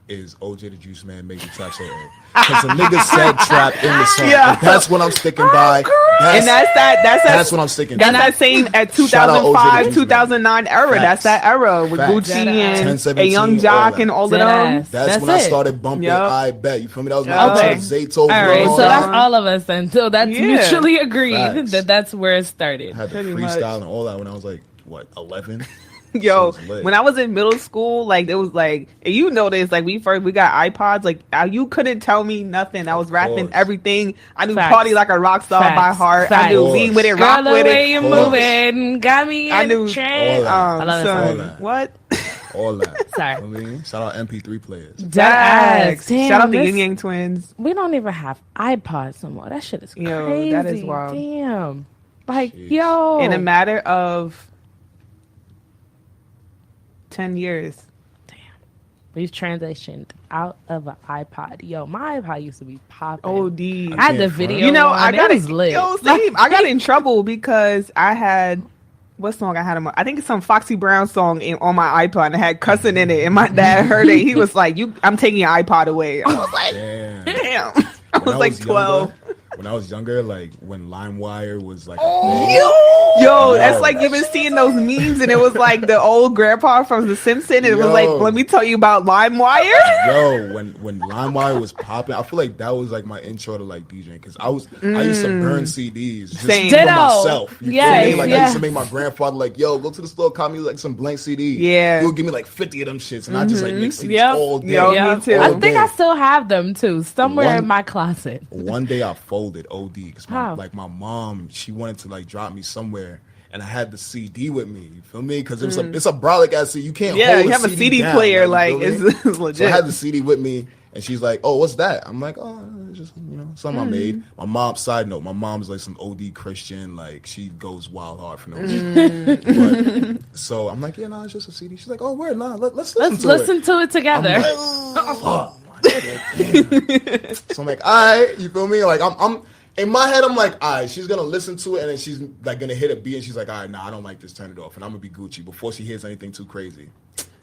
Speaker 2: is OJ the Juice Man Make the Trap Say because the nigga said trap in the song. Yeah. That's what I'm sticking by. That's what I'm sticking
Speaker 3: by. That's that same at 2005, 2009 era. Facts. That's that era with Gucci and Young Jock and all of them.
Speaker 2: That's when I started bumping I Bet. You feel me? That was my Zaytoven.
Speaker 1: All right, so that's all of us then. So that's mutually agreed that's where it started.
Speaker 2: I had the freestyle and all that when I was like, what, 11?
Speaker 3: Yo, when I was in middle school, like it was like, and you know this, like we got iPods, like you couldn't tell me nothing. I was rapping everything. I knew Party Like a Rock Star by heart. I knew Lean With It, Rock With It.
Speaker 1: The way you moving got me in the train.
Speaker 3: I love that. What?
Speaker 2: All that.
Speaker 1: Sorry.
Speaker 2: I mean, shout out MP3 players.
Speaker 3: Shout out the Yin Yang Twins.
Speaker 1: We don't even have iPods no more. That shit is crazy.
Speaker 3: Yo, that is wild.
Speaker 1: Damn. Like, yo.
Speaker 3: In a matter of 10 years.
Speaker 1: Damn. We've transitioned out of an iPod. Yo, my iPod used to be popping.
Speaker 3: OD.
Speaker 1: I had the video.
Speaker 3: You know,
Speaker 1: I got in trouble because
Speaker 3: what song I had I think it's some Foxy Brown song on my iPod and it had cussing in it, and my dad heard it. He was like, I'm taking your iPod away. I was like, damn. I was like 12.
Speaker 2: When I was younger, like when LimeWire was like,
Speaker 3: yo, that's like you've been seeing those memes, and it was like the old grandpa from The Simpsons. It was like, let me tell you about LimeWire.
Speaker 2: Yo, when LimeWire was popping, I feel like that was like my intro to like DJing, because I used to burn CDs just for myself. I used to make my grandfather like, yo, go to the store, call me like some blank CD.
Speaker 3: Yeah,
Speaker 2: he would give me like 50 of them shits, and I just like make CDs all day.
Speaker 3: Me too.
Speaker 1: I think I still have them too, somewhere in my closet.
Speaker 2: One day I folded OD because my mom, she wanted to like drop me somewhere, and I had the CD with me. You feel me? Because it's a brolic ass CD. You can't hold
Speaker 3: you have a CD
Speaker 2: down,
Speaker 3: player, like it's legit.
Speaker 2: So I had the CD with me, and she's like, "Oh, what's that?" I'm like, "Oh, it's just something I made." My mom. Side note: my mom's like some OD Christian. Like she goes wild hard for no reason. So I'm like, "Yeah, no, it's just a CD." She's like, "Oh, word, nah, let's listen
Speaker 1: to it together."
Speaker 2: I'm like, fuck. So I'm like, all right, you feel me? Like I'm in my head, I'm like, all right, she's gonna listen to it, and then she's like gonna hit a beat, and she's like, all right, nah, I don't like this, turn it off, and I'm gonna be Gucci before she hears anything too crazy.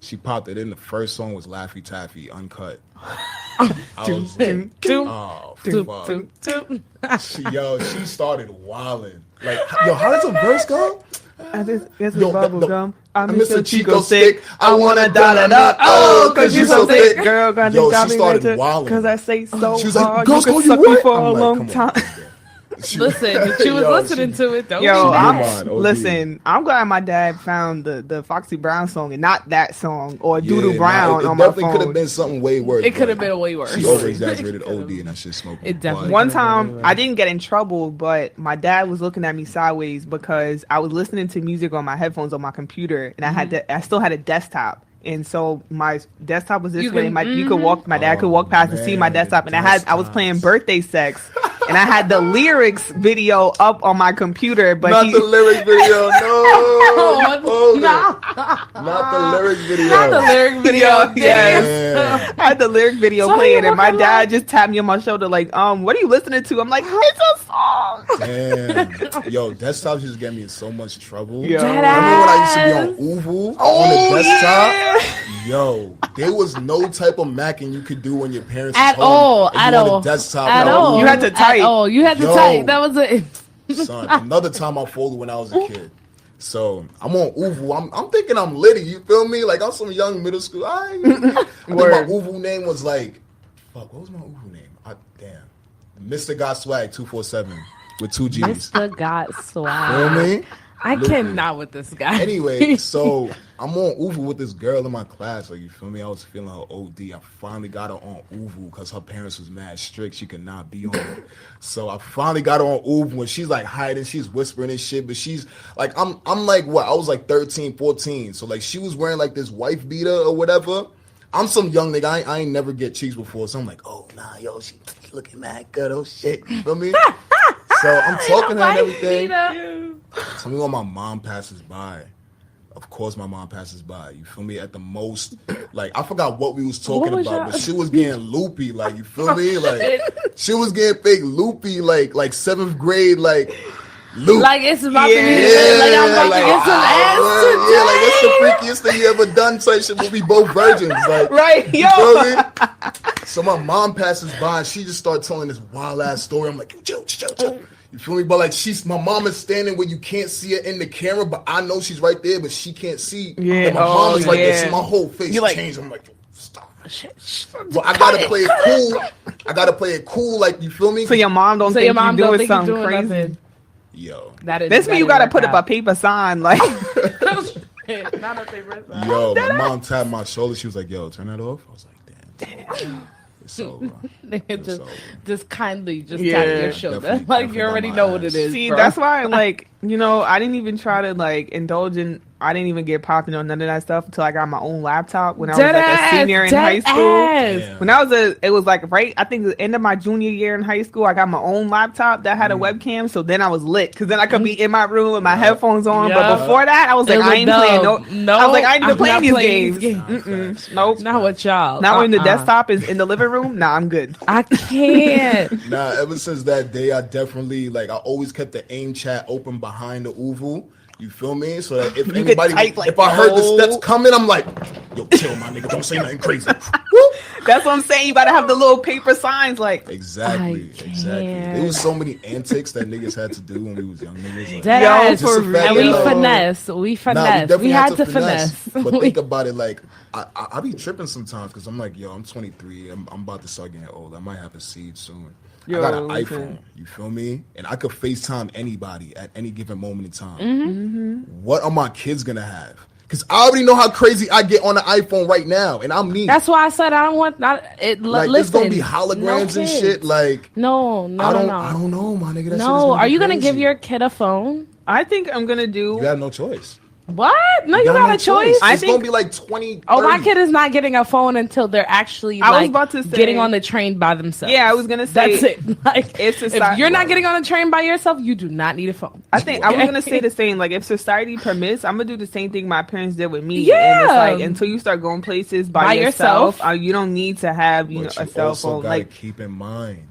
Speaker 2: She popped it in. The first song was Laffy Taffy, uncut. I was like, oh, fuck. She started wilding. Like, yo, how does a verse go?
Speaker 3: It's bubble gum.
Speaker 2: I'm Mr. Chico Stick. I wanna da. Oh, cause you so thick.
Speaker 3: Girl,
Speaker 2: yo, she started wilding.
Speaker 3: Cause I say so
Speaker 2: she was
Speaker 3: hard.
Speaker 2: Like,
Speaker 3: you can suck me for a long time.
Speaker 1: Listen, she was listening to it.
Speaker 3: Listen, I'm glad my dad found the Foxy Brown song and not that song or Doodle Brown on my phone.
Speaker 2: It definitely could have been something way worse.
Speaker 1: It could have been way worse.
Speaker 2: She over exaggerated OD and that shit smoking.
Speaker 1: It definitely.
Speaker 3: One time I didn't get in trouble, but my dad was looking at me sideways because I was listening to music on my headphones on my computer, and I still had a desktop. And so my desktop was this way. My dad could walk past and see my desktop, and I was playing Birthday Sex, and I had the lyrics video up on my computer, but
Speaker 2: not the lyrics video. Not the lyric video.
Speaker 1: Not the lyric video.
Speaker 3: Yes. I had the lyric video playing, and my dad just tapped me on my shoulder like, what are you listening to? I'm like, it's a song.
Speaker 2: Damn. Yo, desktops used to get me in so much trouble.
Speaker 1: Yo.
Speaker 2: Remember when I used to be on Uvu on the desktop? Yeah. Yo, there was no type of macking you could do when your parents
Speaker 1: at all.
Speaker 2: Desktop.
Speaker 3: At all. You had to type.
Speaker 1: You had to type. That was it.
Speaker 2: Son, another time I folded when I was a kid. So I'm on Uvu. I'm thinking I'm litty. You feel me? Like I'm some young middle school. I think my Uvu name was like, fuck. What was my Uvu name? Damn, Mr. Got Swag 247 with 2 G's.
Speaker 1: Mr. Got Swag.
Speaker 2: Feel me?
Speaker 1: I cannot with this guy.
Speaker 2: Anyway, so I'm on Uvu with this girl in my class. Like, you feel me? I was feeling her OD. I finally got her on Uvu because her parents was mad strict. She could not be on it. So I finally got her on Uvu, and she's like hiding. She's whispering and shit. But she's like, I'm like, what? I was like 13, 14. So like, she was wearing like this wife beater or whatever. I'm some young nigga. I ain't never get cheeks before. So I'm like, oh, nah, yo, she looking mad good. Oh, shit. You feel me? So I'm talking to her and everything. So when my mom passes by, of course my mom passes by. You feel me? At the most, like I forgot what we was talking about, but she was getting loopy. Like you feel me? Like she was getting fake loopy. Like 7th grade. Like loop.
Speaker 1: Like it's about to be. Like I'm about to get some ass today.
Speaker 2: Yeah, like what's the freakiest thing you ever done? Type shit. We'll be both virgins. Like
Speaker 3: right,
Speaker 2: you feel me? So my mom passes by and she just started telling this wild ass story. I'm like, chill. You feel me? But like my mom is standing where you can't see her in the camera, but I know she's right there, but she can't see.
Speaker 3: Yeah.
Speaker 2: And my mom is like this, so my whole face changed. I'm like, stop. Well, I gotta play it cool. Like you feel me?
Speaker 3: So your mom don't think you're doing something crazy.
Speaker 1: Nothing.
Speaker 2: Yo,
Speaker 3: this mean you gotta put up a paper sign, like.
Speaker 2: Yo, my mom tapped my shoulder. She was like, "Yo, turn that off." I was like, "Damn." So
Speaker 1: just kindly tap your shoulder, like you already know what it is.
Speaker 3: See,
Speaker 1: bro.
Speaker 3: that's why, like, I didn't even try to like indulge in. I didn't even get popping on none of that stuff until I got my own laptop when I was like a senior in high school. When it was like I think the end of my junior year in high school, I got my own laptop that had a webcam. So then I was lit because then I could be in my room with my headphones on. But before that, I was like, I ain't playing no. I was like, I ain't even playing these games. Nope.
Speaker 1: Not with y'all.
Speaker 3: Not when the desktop is in the living room. Nah, I'm good.
Speaker 1: I can't.
Speaker 2: Nah, ever since that day, I definitely I always kept the AIM chat open behind the Uvu. You feel me? So that if anybody, if I heard the steps coming, I'm like, yo, chill, my nigga, don't say nothing crazy.
Speaker 3: That's what I'm saying. You gotta have the little paper signs, like.
Speaker 2: Exactly. There was so many antics that niggas had to do when we was young niggas. Like,
Speaker 1: and we finesse. We had to finesse.
Speaker 2: But think about it, like I be tripping sometimes because I'm like, yo, I'm 23. I'm about to start getting old. I might have a seed soon. I got an iPhone, you feel me? And I could FaceTime anybody at any given moment in time.
Speaker 1: Mm-hmm.
Speaker 2: What are my kids gonna have? Because I already know how crazy I get on the iPhone right now, and I'm me.
Speaker 1: That's why I said I don't want it.
Speaker 2: Like,
Speaker 1: listen,
Speaker 2: there's gonna be holograms and shit. Like,
Speaker 1: no. I
Speaker 2: don't know, my nigga.
Speaker 1: No, are you gonna give your kid a phone?
Speaker 3: I think I'm gonna do.
Speaker 2: You have no choice.
Speaker 1: What? No, you got a choice.
Speaker 2: It's gonna be like 20. 30.
Speaker 1: Oh, my kid is not getting a phone until they're actually getting on the train by themselves.
Speaker 3: Yeah, I was gonna say
Speaker 1: that's it. Like, if you're not getting on the train by yourself, you do not need a phone.
Speaker 3: I think I was gonna say the same. Like, if society permits, I'm gonna do the same thing my parents did with me.
Speaker 1: Yeah.
Speaker 3: And it's like, until you start going places by yourself, you don't need to have a cell phone.
Speaker 2: Like, keep in mind,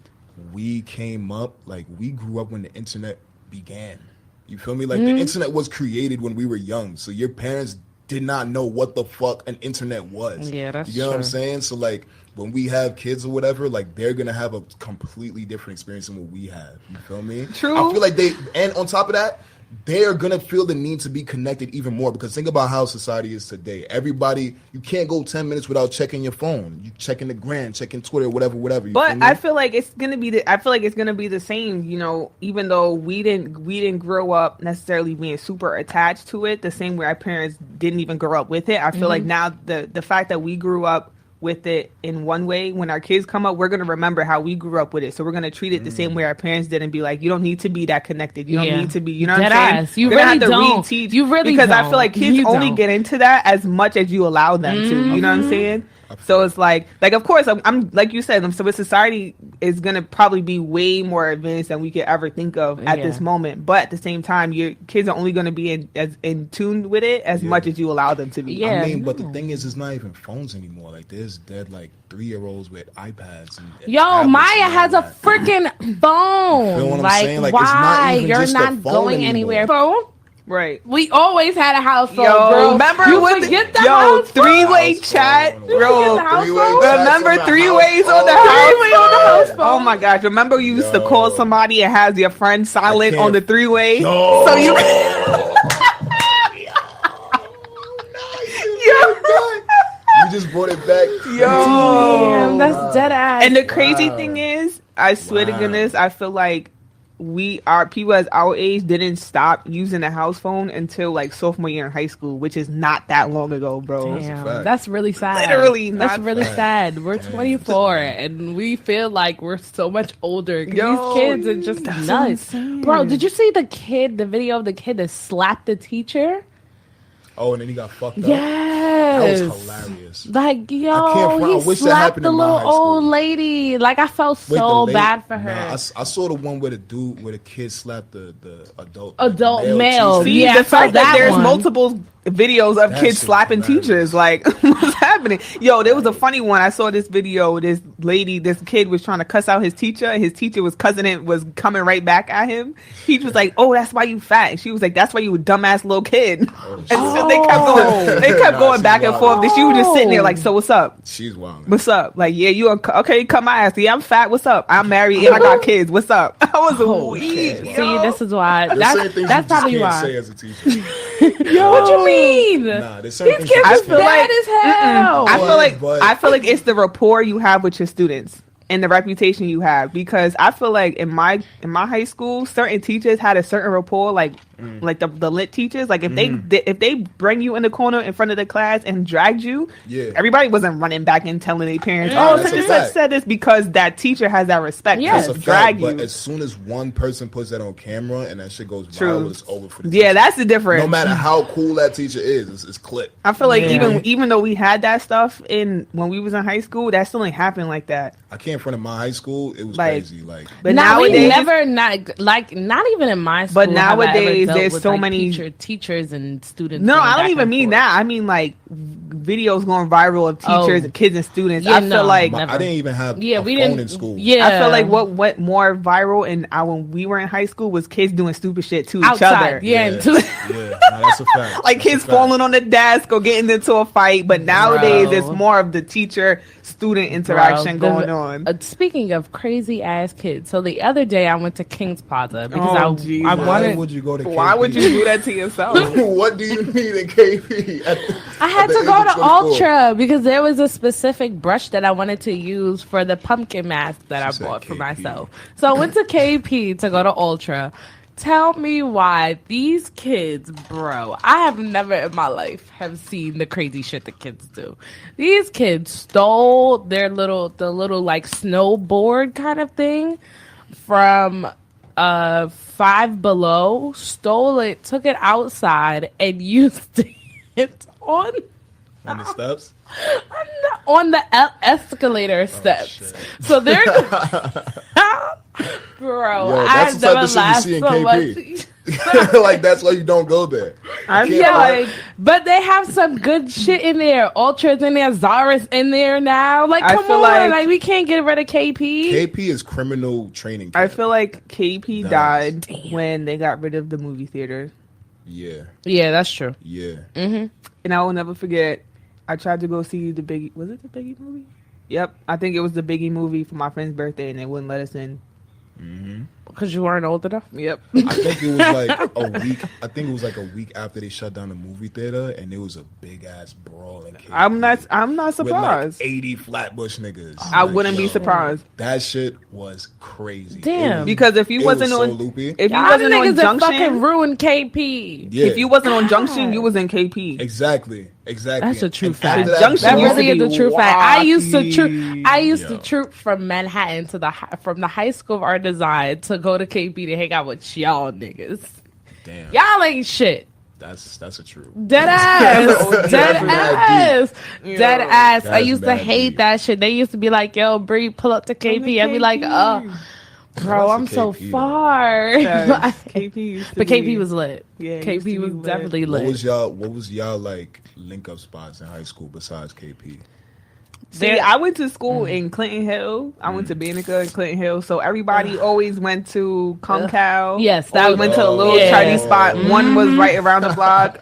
Speaker 2: we came up, like, we grew up when the internet began. You feel me? Like, the internet was created when we were young. So your parents did not know what the fuck an internet was.
Speaker 1: Yeah, that's true.
Speaker 2: You know what I'm saying? So, like, when we have kids or whatever, like, they're going to have a completely different experience than what we have. You feel me?
Speaker 3: True.
Speaker 2: I feel like and on top of that, they are going to feel the need to be connected even more, because think about how society is today. Everybody, you can't go 10 minutes without checking your phone. You checking the gram, checking Twitter, whatever.
Speaker 3: But I feel like it's going to be the same, even though we didn't grow up necessarily being super attached to it the same way our parents didn't even grow up with it. I feel like now the fact that we grew up with it in one way, when our kids come up, we're going to remember how we grew up with it. So we're going to treat it the same way our parents did and be like, you don't need to be that connected. You don't need to be, you know what I'm saying?
Speaker 1: You really don't. You really
Speaker 3: because
Speaker 1: don't.
Speaker 3: I feel like kids only get into that as much as you allow them to. You know what I'm saying? So it's like of course, I'm like you said, so society is going to probably be way more advanced than we could ever think of at this moment. But at the same time, your kids are only going to be in tune with it as much as you allow them to be.
Speaker 1: Yeah.
Speaker 2: I mean, but the thing is, it's not even phones anymore. Like, there's dead, like, 3-year-olds with iPads.
Speaker 1: Yo, Maya has a freaking phone.
Speaker 2: You know what I'm
Speaker 1: like,
Speaker 2: saying? Like,
Speaker 1: why?
Speaker 2: it's not even
Speaker 1: You're
Speaker 2: just
Speaker 1: not going anywhere. Phone?
Speaker 3: Right.
Speaker 1: We always had a house phone,
Speaker 3: yo,
Speaker 1: bro.
Speaker 3: Remember
Speaker 1: you
Speaker 3: when
Speaker 1: forget the house
Speaker 3: three-way chat, bro. Remember 3 ways on the house phone? Oh my gosh. Remember you used to call somebody and have your friend silent on the 3-way? So you
Speaker 2: You just brought it back.
Speaker 1: Damn, that's dead ass.
Speaker 3: And the crazy thing is, I swear to goodness, I feel like people as our age didn't stop using the house phone until like sophomore year in high school, which is not that long ago, bro.
Speaker 1: Damn, that's really sad.
Speaker 3: Literally,
Speaker 1: that's really sad. We're 24 and we feel like we're so much older. These kids are just nuts, bro. Did you see the video of the kid that slapped the teacher?
Speaker 2: Oh, and then he got fucked up.
Speaker 1: Yes,
Speaker 2: that was hilarious.
Speaker 1: Like, yo, he slapped the little old lady. Like, I felt so bad for her.
Speaker 2: I saw the one where the kid slapped the adult
Speaker 1: male.
Speaker 3: See, the fact that there's multiple videos of kids slapping teachers, like, what's happening? Yo, there was a funny one. I saw this video. This kid was trying to cuss out his teacher, and his teacher was coming right back at him. He was like, "Oh, that's why you fat." And she was like, "That's why you a dumbass little kid." And so they kept going back and forth. And she was just sitting there like, "So what's up?"
Speaker 2: She's wild.
Speaker 3: What's up? Like, yeah, you okay? Cut my ass. Yeah, I'm fat. What's up? I'm married and I got kids. What's up? I was weak.
Speaker 1: See, this is why. That's probably why.
Speaker 2: Say as a teacher.
Speaker 1: Yo, what you mean?
Speaker 2: Nah,
Speaker 1: these kids are bad as hell.
Speaker 3: I feel like it's the rapport you have with your students and the reputation you have, because I feel like in my high school, certain teachers had a certain rapport, like the lit teachers. Like, if they bring you in the corner in front of the class and dragged you, everybody wasn't running back and telling their parents, such and such said this, because that teacher has that respect to drag you.
Speaker 2: But as soon as one person puts that on camera and that shit goes viral, it's over for the teacher.
Speaker 3: Yeah, that's the difference.
Speaker 2: No matter how cool that teacher is, it's clipped.
Speaker 3: I feel like even though we had that stuff when we was in high school, that still ain't happened like that.
Speaker 2: I came in front of my high school, it was crazy. Like,
Speaker 3: but nowadays,
Speaker 1: not even in my school.
Speaker 3: But nowadays, there's so many
Speaker 1: teachers and students.
Speaker 3: No, I don't even mean that. I mean, like, videos going viral of teachers and kids and students. I feel like
Speaker 2: I didn't even have a phone in school.
Speaker 3: Yeah, I feel like what went more viral and when we were in high school was kids doing stupid shit to each other.
Speaker 1: Yeah,
Speaker 2: that's a fact.
Speaker 3: Like kids falling on the desk or getting into a fight. But nowadays it's more of the teacher student interaction going on.
Speaker 1: Speaking of crazy ass kids, so the other day I went to King's Plaza because I wanted.
Speaker 2: Why would you go to KP?
Speaker 3: Why would you do that to yourself?
Speaker 2: What do you need in KP?
Speaker 1: I had to go to Ultra because there was a specific brush that I wanted to use for the pumpkin mask that I bought for myself. So I went to KP to go to Ultra. Tell me why these kids, bro. I have never in my life have seen the crazy shit that kids do. These kids stole the little like snowboard kind of thing from Five Below, stole it, took it outside, and used it on
Speaker 2: the steps?
Speaker 1: On the escalator steps. So they're bro,
Speaker 2: that's the type of shit you see in KP. Like that's why you don't go there.
Speaker 1: But they have some good shit in there. Ultra's in there, Zara's in there now. Like, come on, like we can't get rid of KP.
Speaker 2: KP is criminal training camp.
Speaker 3: I feel like KP died when they got rid of the movie theater.
Speaker 2: Yeah,
Speaker 1: that's true.
Speaker 2: Yeah,
Speaker 3: and I will never forget. I tried to go see the Biggie. Was it the Biggie movie? Yep, I think it was the Biggie movie for my friend's birthday, and they wouldn't let us in.
Speaker 1: Because you weren't old enough.
Speaker 3: Yep.
Speaker 2: I think it was like a week. I think it was like a week after they shut down the movie theater, and it was a big ass brawl in KP.
Speaker 3: I'm not surprised.
Speaker 2: With like 80 Flatbush niggas.
Speaker 3: I wouldn't be surprised.
Speaker 2: That shit was crazy.
Speaker 1: Damn.
Speaker 3: Because if you wasn't on, if you wasn't on Junction,
Speaker 1: fucking ruined KP.
Speaker 2: Yeah.
Speaker 3: If you wasn't on Junction, you was in KP.
Speaker 2: Exactly.
Speaker 1: That's a true fact.
Speaker 3: Junction
Speaker 1: really is a true fact. I used to troop from Manhattan from the High School of Art Design to go to KP to hang out with y'all niggas.
Speaker 2: Damn.
Speaker 1: Y'all ain't shit.
Speaker 2: That's a true.
Speaker 1: Dead ass. Dead ass. I used to hate that shit. They used to be like, yo, Bri, pull up to KP. I'd be like, bro, I'm so far. But KP was lit. Yeah, KP was definitely lit.
Speaker 2: What was y'all like link up spots in high school besides KP?
Speaker 3: See, I went to school in Clinton Hill. I went to Banneker in Clinton Hill. So everybody always went to Kung Kao.
Speaker 1: Yes, that
Speaker 3: went to a little Chinese spot. One was right around the block.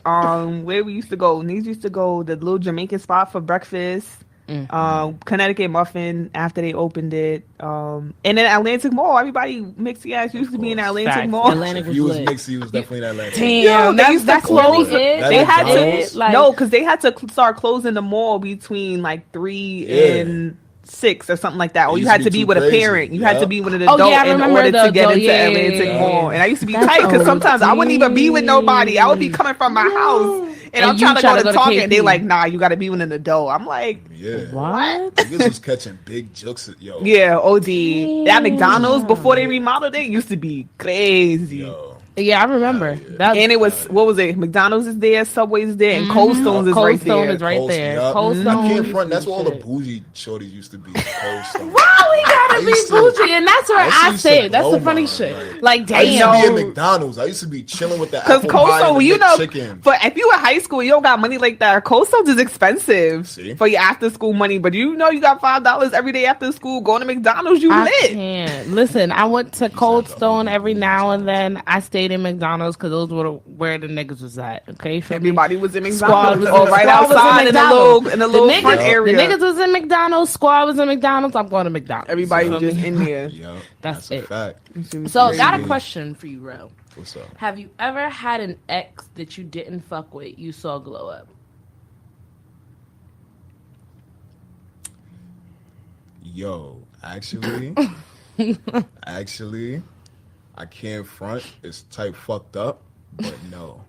Speaker 3: Where we used to go. Niggas used to go the little Jamaican spot for breakfast. Connecticut Muffin after they opened it. And then Atlantic Mall. Everybody mixy ass used to be in Atlantic Mall.
Speaker 1: Atlantic was
Speaker 2: lit. Mixy was definitely in Atlantic.
Speaker 1: Damn, that's close.
Speaker 3: They had to no, because they had to start closing the mall between like 3 and 6 or something like that. Or you had to be with a parent. You had to be with an adult in order to get into Atlantic Mall. And I used to be tight because sometimes I wouldn't even be with nobody. I would be coming from my house. And I'm trying to go to Target, and they like, nah, you got to be with an adult. I'm like,
Speaker 1: what?
Speaker 2: Niggas was catching big jokes at yo.
Speaker 3: Yeah, OD. That McDonald's before they remodeled it used to be crazy.
Speaker 2: Yo.
Speaker 1: Yeah, I remember.
Speaker 3: And it was, what was it? McDonald's is there, Subway's is there, and Cold Stone's is right there.
Speaker 1: Cold Stone is right there. Cold Stone.
Speaker 2: I can't front. That's where all the bougie shorties used to be. Cold Stone.
Speaker 1: Why we gotta be bougie? And that's where I say that's the funny shit. Like, damn.
Speaker 2: I used to be at McDonald's. I used to be chilling with the apple
Speaker 3: Cold
Speaker 2: pie
Speaker 3: Stone,
Speaker 2: and
Speaker 3: you
Speaker 2: the
Speaker 3: know,
Speaker 2: chicken.
Speaker 3: but if you in high school, you don't got money like that. Cold Stone's is expensive for your after school money. But you know, you got $5 every day after school going to McDonald's. You lit.
Speaker 1: Can't. Listen, I went to Cold Stone every now and then. I stayed in McDonald's because those were where the niggas was at. Okay,
Speaker 3: everybody was in McDonald's. Right outside in the little front area.
Speaker 1: The niggas was in McDonald's. Squad was in McDonald's. I'm going to McDonald's.
Speaker 3: Everybody was just in there.
Speaker 2: Yo,
Speaker 1: that's it.
Speaker 2: A fact.
Speaker 1: So, got a question for you, Rell.
Speaker 2: What's up?
Speaker 1: Have you ever had an ex that you didn't fuck with, you saw glow up?
Speaker 2: Yo, actually, I can't front. It's type fucked up, but no.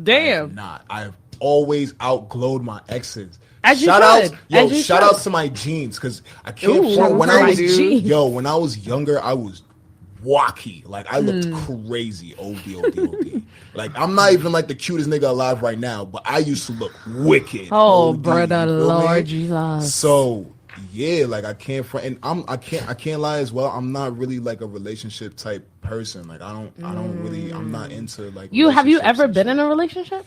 Speaker 1: Damn.
Speaker 2: I've always outglowed my exes.
Speaker 1: Shout
Speaker 2: out to my jeans, because I can't front. When I was younger, I was wacky. Like, I looked crazy. OD. Like, I'm not even like the cutest nigga alive right now, but I used to look wicked.
Speaker 1: Oh, brother, Lord Jesus.
Speaker 2: So yeah, like I can't front, and I can't lie as well. I'm not really like a relationship type person. Like I'm not into like.
Speaker 1: Have you ever been in a relationship?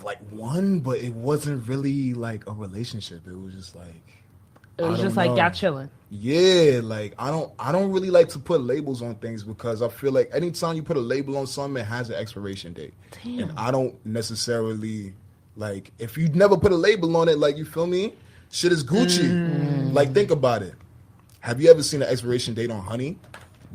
Speaker 2: like one, but it wasn't really like a relationship. It was just like
Speaker 1: y'all chilling.
Speaker 2: Yeah, like I don't really like to put labels on things because I feel like anytime you put a label on something, it has an expiration date. Damn. And I don't necessarily like if you never put a label on it, like you feel me? Shit is Gucci. Like think about it. Have you ever seen an expiration date on honey?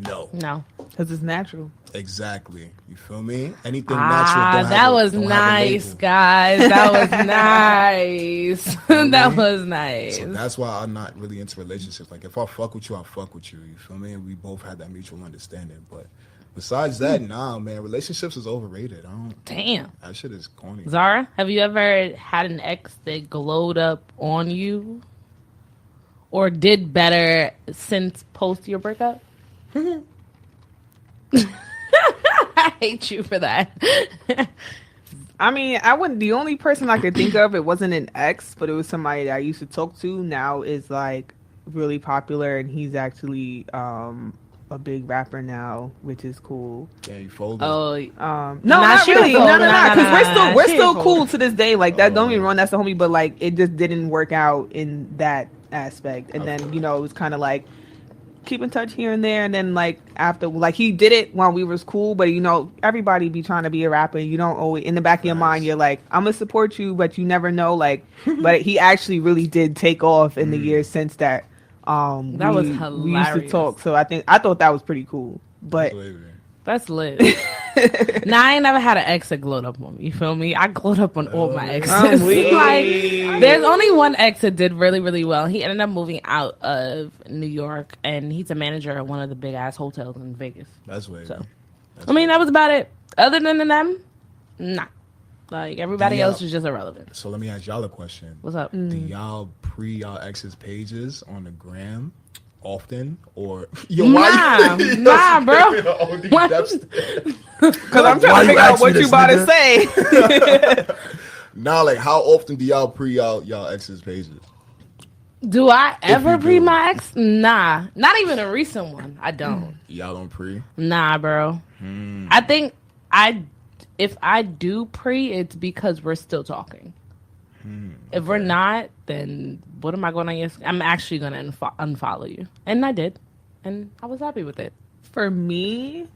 Speaker 2: No.
Speaker 3: Because it's natural.
Speaker 2: Exactly. You feel me? Anything natural.
Speaker 1: That was nice, guys. That was nice. That was nice.
Speaker 2: So that's why I'm not really into relationships. Like if I fuck with you, I fuck with you. You feel me? And we both had that mutual understanding. But besides that, nah, man, relationships is overrated.
Speaker 1: Damn.
Speaker 2: That shit is corny.
Speaker 1: Zara, have you ever had an ex that glowed up on you? Or did better since post your breakup? I hate you for that.
Speaker 3: I mean, the only person I could think of, it wasn't an ex, but it was somebody that I used to talk to, now is like really popular, and he's actually a big rapper now, which is cool.
Speaker 2: Yeah, you folded.
Speaker 3: Oh, no, not really. No, because we're still cool to this day. Like that, don't get me wrong, that's the homie, but like it just didn't work out in that aspect. And then it was kind of like keep in touch here and there, and then like after, like he did it while we was cool, but everybody be trying to be a rapper. You don't always, in the back of your mind, you're like, I'm gonna support you, but you never know. Like, but he actually really did take off in the years since that.
Speaker 1: That was hilarious.
Speaker 3: We used to talk, so I thought that was pretty cool. But
Speaker 1: that's lit. Now I ain't never had an ex that glowed up on me. You feel me? I glowed up on all my exes. Like, there's only one ex that did really, really well. He ended up moving out of New York, and he's a manager at one of the big ass hotels in Vegas.
Speaker 2: That's weird.
Speaker 1: So, that was about it. Other than them, nah. Like everybody else is just irrelevant.
Speaker 2: So let me ask y'all a question.
Speaker 1: What's up?
Speaker 2: Do y'all pre y'all exes pages on the gram often, or
Speaker 1: nah, bro?
Speaker 3: Because I'm trying to figure out what you about to say.
Speaker 2: Nah, like how often do y'all pre y'all exes pages?
Speaker 1: Do I ever pre my ex? Nah, not even a recent one. I don't.
Speaker 2: Y'all don't pre?
Speaker 1: Nah, bro. I think if I do pre, it's because we're still talking. If we're not, then what am I going to? I'm actually going to unfollow you, and I did, and I was happy with it.
Speaker 3: For me,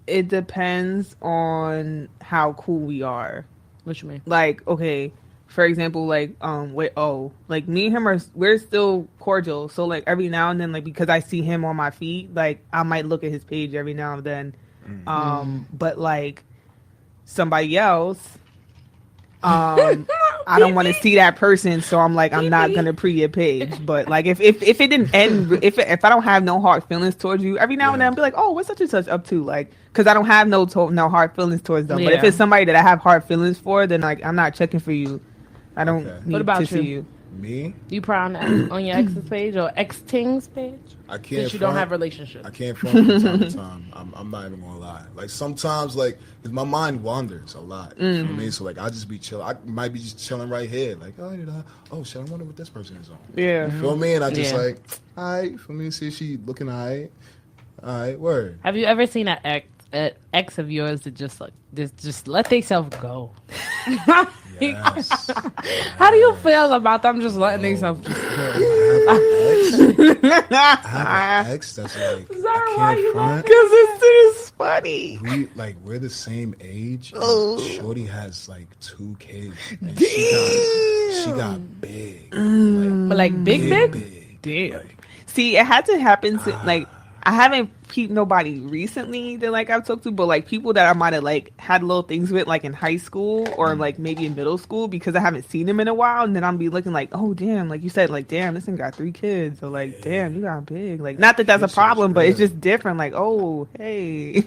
Speaker 3: it depends on how cool we are.
Speaker 1: What you mean?
Speaker 3: Like, okay, for example, like like me and him we're still cordial. So like every now and then, like because I see him on my feed, like I might look at his page every now and then. But like somebody else, I don't want to see that person, so I'm like, I'm not gonna pre your page. But like if it didn't end, if I don't have no hard feelings towards you, every now and then I'll be like, oh, what's such and such up to? Like, because I don't have no hard feelings towards them. But if it's somebody that I have hard feelings for, then like I'm not checking for you. I don't need to see you.
Speaker 2: Me?
Speaker 1: You proud on your ex's page or ex-ting's page?
Speaker 2: I can't.
Speaker 1: Since you don't have relationships.
Speaker 2: I can't front from time to time. I'm not even gonna lie. Like sometimes, like, cause my mind wanders a lot. You know what I mean? So like, I just be chilling. I might be just chilling right here. Like, oh shit, I wonder what this person is on.
Speaker 3: Yeah.
Speaker 2: You feel me? And I just like, all right, for me, see if she looking all right. All right, word.
Speaker 1: Have you ever seen an ex of yours that just let themselves go?
Speaker 2: Yes.
Speaker 1: How do you feel about them just letting themselves go?
Speaker 2: I have an ex that's like,
Speaker 1: Zara, why you
Speaker 3: because it's funny.
Speaker 2: We're the same age. Shorty has like 2 kids. And
Speaker 3: Damn.
Speaker 2: she got big.
Speaker 1: But like big?
Speaker 2: Damn.
Speaker 3: See, it had to happen to like I haven't peeped nobody recently that like I've talked to, but like people that I might have like had little things with like in high school or like maybe in middle school because I haven't seen them in a while, and then I'll be looking like, oh damn, like you said, like damn, this thing got 3 kids, or like damn, you got big. Like not that that's a problem, but it's just different. Like oh hey,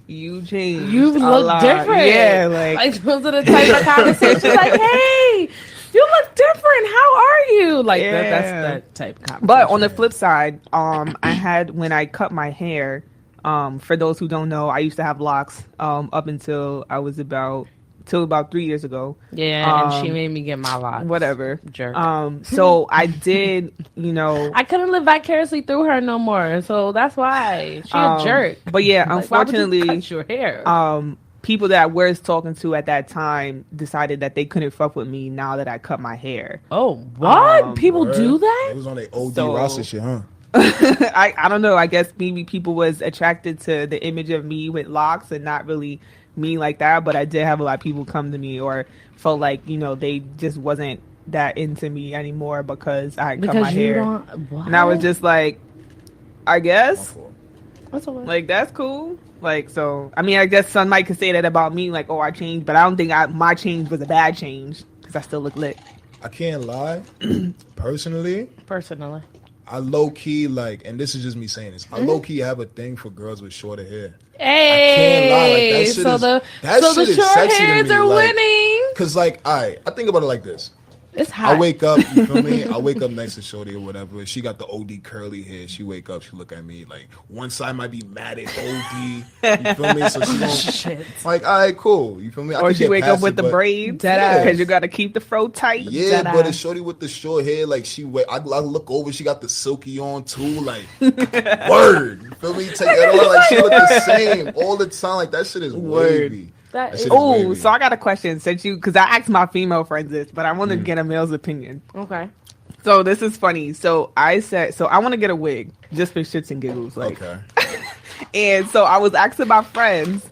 Speaker 3: you changed.
Speaker 1: You look different.
Speaker 3: Yeah, like
Speaker 1: those are the type of conversations. Like hey, you look different. How are you? Like that's that type of conversation.
Speaker 3: But on the flip side, I had when I cut my hair. For those who don't know, I used to have locks up until I was about 3 years ago.
Speaker 1: Yeah, and she made me get my locks.
Speaker 3: Whatever.
Speaker 1: Jerk.
Speaker 3: So I did,
Speaker 1: I couldn't live vicariously through her no more. So that's why. She a jerk.
Speaker 3: But yeah, unfortunately,
Speaker 1: why would you cut your hair?
Speaker 3: people that I was talking to at that time decided that they couldn't fuck with me now that I cut my hair.
Speaker 1: Oh, what? People do that?
Speaker 2: It was on a OD roster shit, huh?
Speaker 3: I don't know. I guess maybe people was attracted to the image of me with locks and not really me like that. But I did have a lot of people come to me or felt like, you know, they just wasn't that into me anymore because I cut my hair. And I was just like, I guess. Like, that's cool. Like, so, I mean, I guess somebody could say that about me, like, oh, I changed, but I don't think my change was a bad change because I still look lit.
Speaker 2: I can't lie. Personally, I low-key, like, and this is just me saying this, I low-key have a thing for girls with shorter hair.
Speaker 1: Hey, I can't lie. Like, the short hairs are winning.
Speaker 2: Because, like, I think about it like this.
Speaker 1: It's hot.
Speaker 2: I wake up, you feel me? I wake up next to Shorty or whatever. She got the OD curly hair. She wake up, she look at me like one side might be matted OD. You feel me? So she don't, like, all right, cool. You feel me?
Speaker 3: Or she wake up with the braids because you got to keep the fro tight.
Speaker 2: Yeah, but it's Shorty with the short hair. Like I look over, she got the silky on too. Like word. You feel me? Take that on. Like she look the same all the time. Like that shit is wavy.
Speaker 3: Oh, so I got a question because I asked my female friends this, but I want to get a male's opinion.
Speaker 1: Okay.
Speaker 3: So this is funny. So I said, I want to get a wig just for shits and giggles. Like, okay. And so I was asking my friends,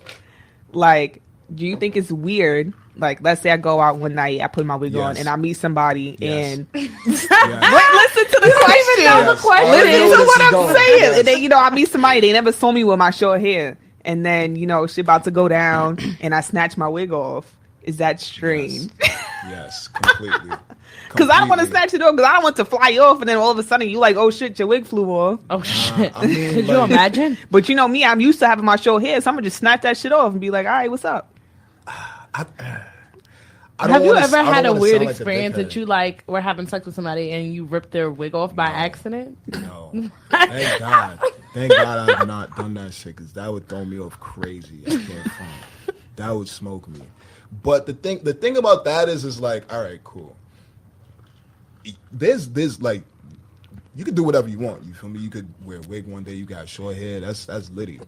Speaker 3: like, do you think it's weird? Like, let's say I go out one night, I put my wig on, and I meet somebody, and wait, listen to the question. Listen to what I'm saying. And then, you know, I meet somebody, they never saw me with my short hair. And then, you know, shit about to go down and I snatch my wig off. Is that strange?
Speaker 2: Yes, completely.
Speaker 3: Because I don't want to snatch it off because I don't want to fly you off and then all of a sudden you like, oh shit, your wig flew off.
Speaker 1: Oh shit. I mean, could you imagine?
Speaker 3: But you know me, I'm used to having my short hair, so I'm going to just snatch that shit off and be like, all right, what's up?
Speaker 1: Have you ever had a weird experience that you like were having sex with somebody and you ripped their wig off by accident?
Speaker 2: No. Thank God. Thank God I've not done that shit because that would throw me off crazy. I can't find. That would smoke me. But the thing about that is like, all right, cool. There's like, you could do whatever you want. You feel me? You could wear a wig one day. You got short hair. That's litty.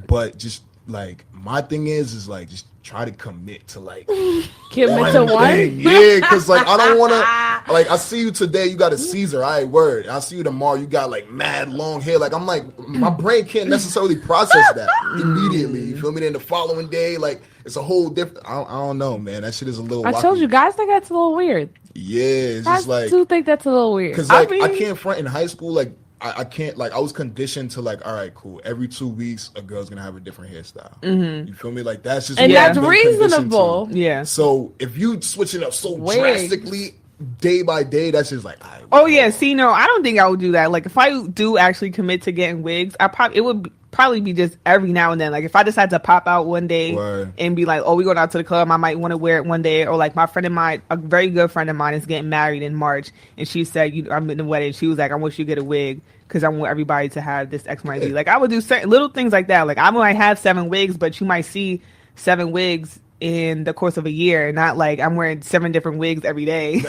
Speaker 2: But just like my thing is like just try to commit to like
Speaker 1: commit to one.
Speaker 2: Yeah, because like I don't want to like I see you today, you got a Caesar, all right, word. I see you tomorrow, you got like mad long hair. Like I'm like my brain can't necessarily process that immediately. You feel me? Then the following day, like it's a whole different. I don't know, man. That shit is a little.
Speaker 1: I told you guys think that's a little weird.
Speaker 2: Yeah, it's just like
Speaker 1: I do think that's a little weird.
Speaker 2: Because like I can't front in high school like. I can't, like, I was conditioned to, like, all right, cool. Every 2 weeks, a girl's going to have a different hairstyle. Mm-hmm. You feel me? Like, that's just...
Speaker 1: And that's reasonable.
Speaker 3: Yeah.
Speaker 2: So, if you switch it up so drastically day by day, that's just like... Right,
Speaker 3: oh, yeah. See, no, I don't think I would do that. Like, if I do actually commit to getting wigs, it would probably be just every now and then. Like, if I decide to pop out one day and be like, oh, we going out to the club, I might want to wear it one day. Or, like, my friend of mine, a very good friend of mine is getting married in March. And she said, I'm in the wedding. She was like, I wish you get a wig. Because I want everybody to have this X, Y, Z. Like, I would do certain little things like that. Like, I might have 7 wigs, but you might see 7 wigs in the course of a year. Not like I'm wearing 7 different wigs every day.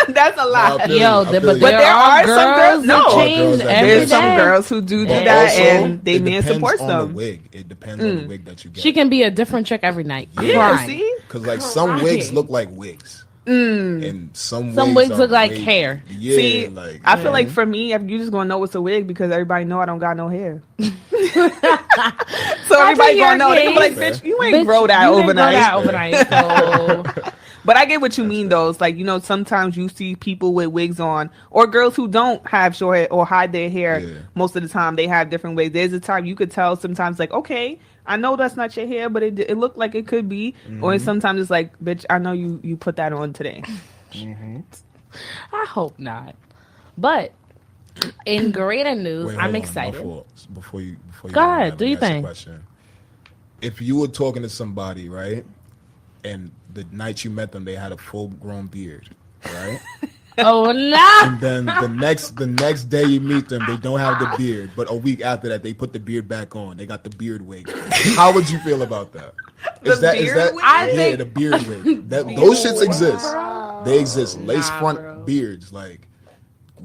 Speaker 3: That's a lot.
Speaker 1: Yo, but there are some girls who change every day.
Speaker 3: There's some girls who do that, and they man supports them.
Speaker 2: The wig. It depends on the wig that you get.
Speaker 1: She can be a different chick every night.
Speaker 3: Yeah, see?
Speaker 2: Because, like, some wigs look like wigs. And some
Speaker 1: wigs look like hair.
Speaker 2: Yeah,
Speaker 3: see,
Speaker 2: like,
Speaker 3: I feel like for me, you just gonna know it's a wig because everybody know I don't got no hair. So everybody gonna know. They gonna be like, bitch, you ain't grow that overnight. So. But I get what you mean, though. It's like, you know, sometimes you see people with wigs on, or girls who don't have short hair or hide their hair. Yeah. Most of the time, they have different wigs. There's a time you could tell sometimes, like, okay, I know that's not your hair, but it looked like it could be. Mm-hmm. Or sometimes it's like, bitch, I know you put that on today.
Speaker 1: Mm-hmm. I hope not. But in greater news, I'm excited.
Speaker 2: Before you
Speaker 1: go ahead, do you think?
Speaker 2: If you were talking to somebody, right, and the night you met them, they had a full-grown beard, right?
Speaker 1: Oh no!
Speaker 2: And then the next day you meet them, they don't have the beard. But a week after that, they put the beard back on. They got the beard wig. How would you feel about that? The beard wig. Those shits exist. They exist. Lace front beards, like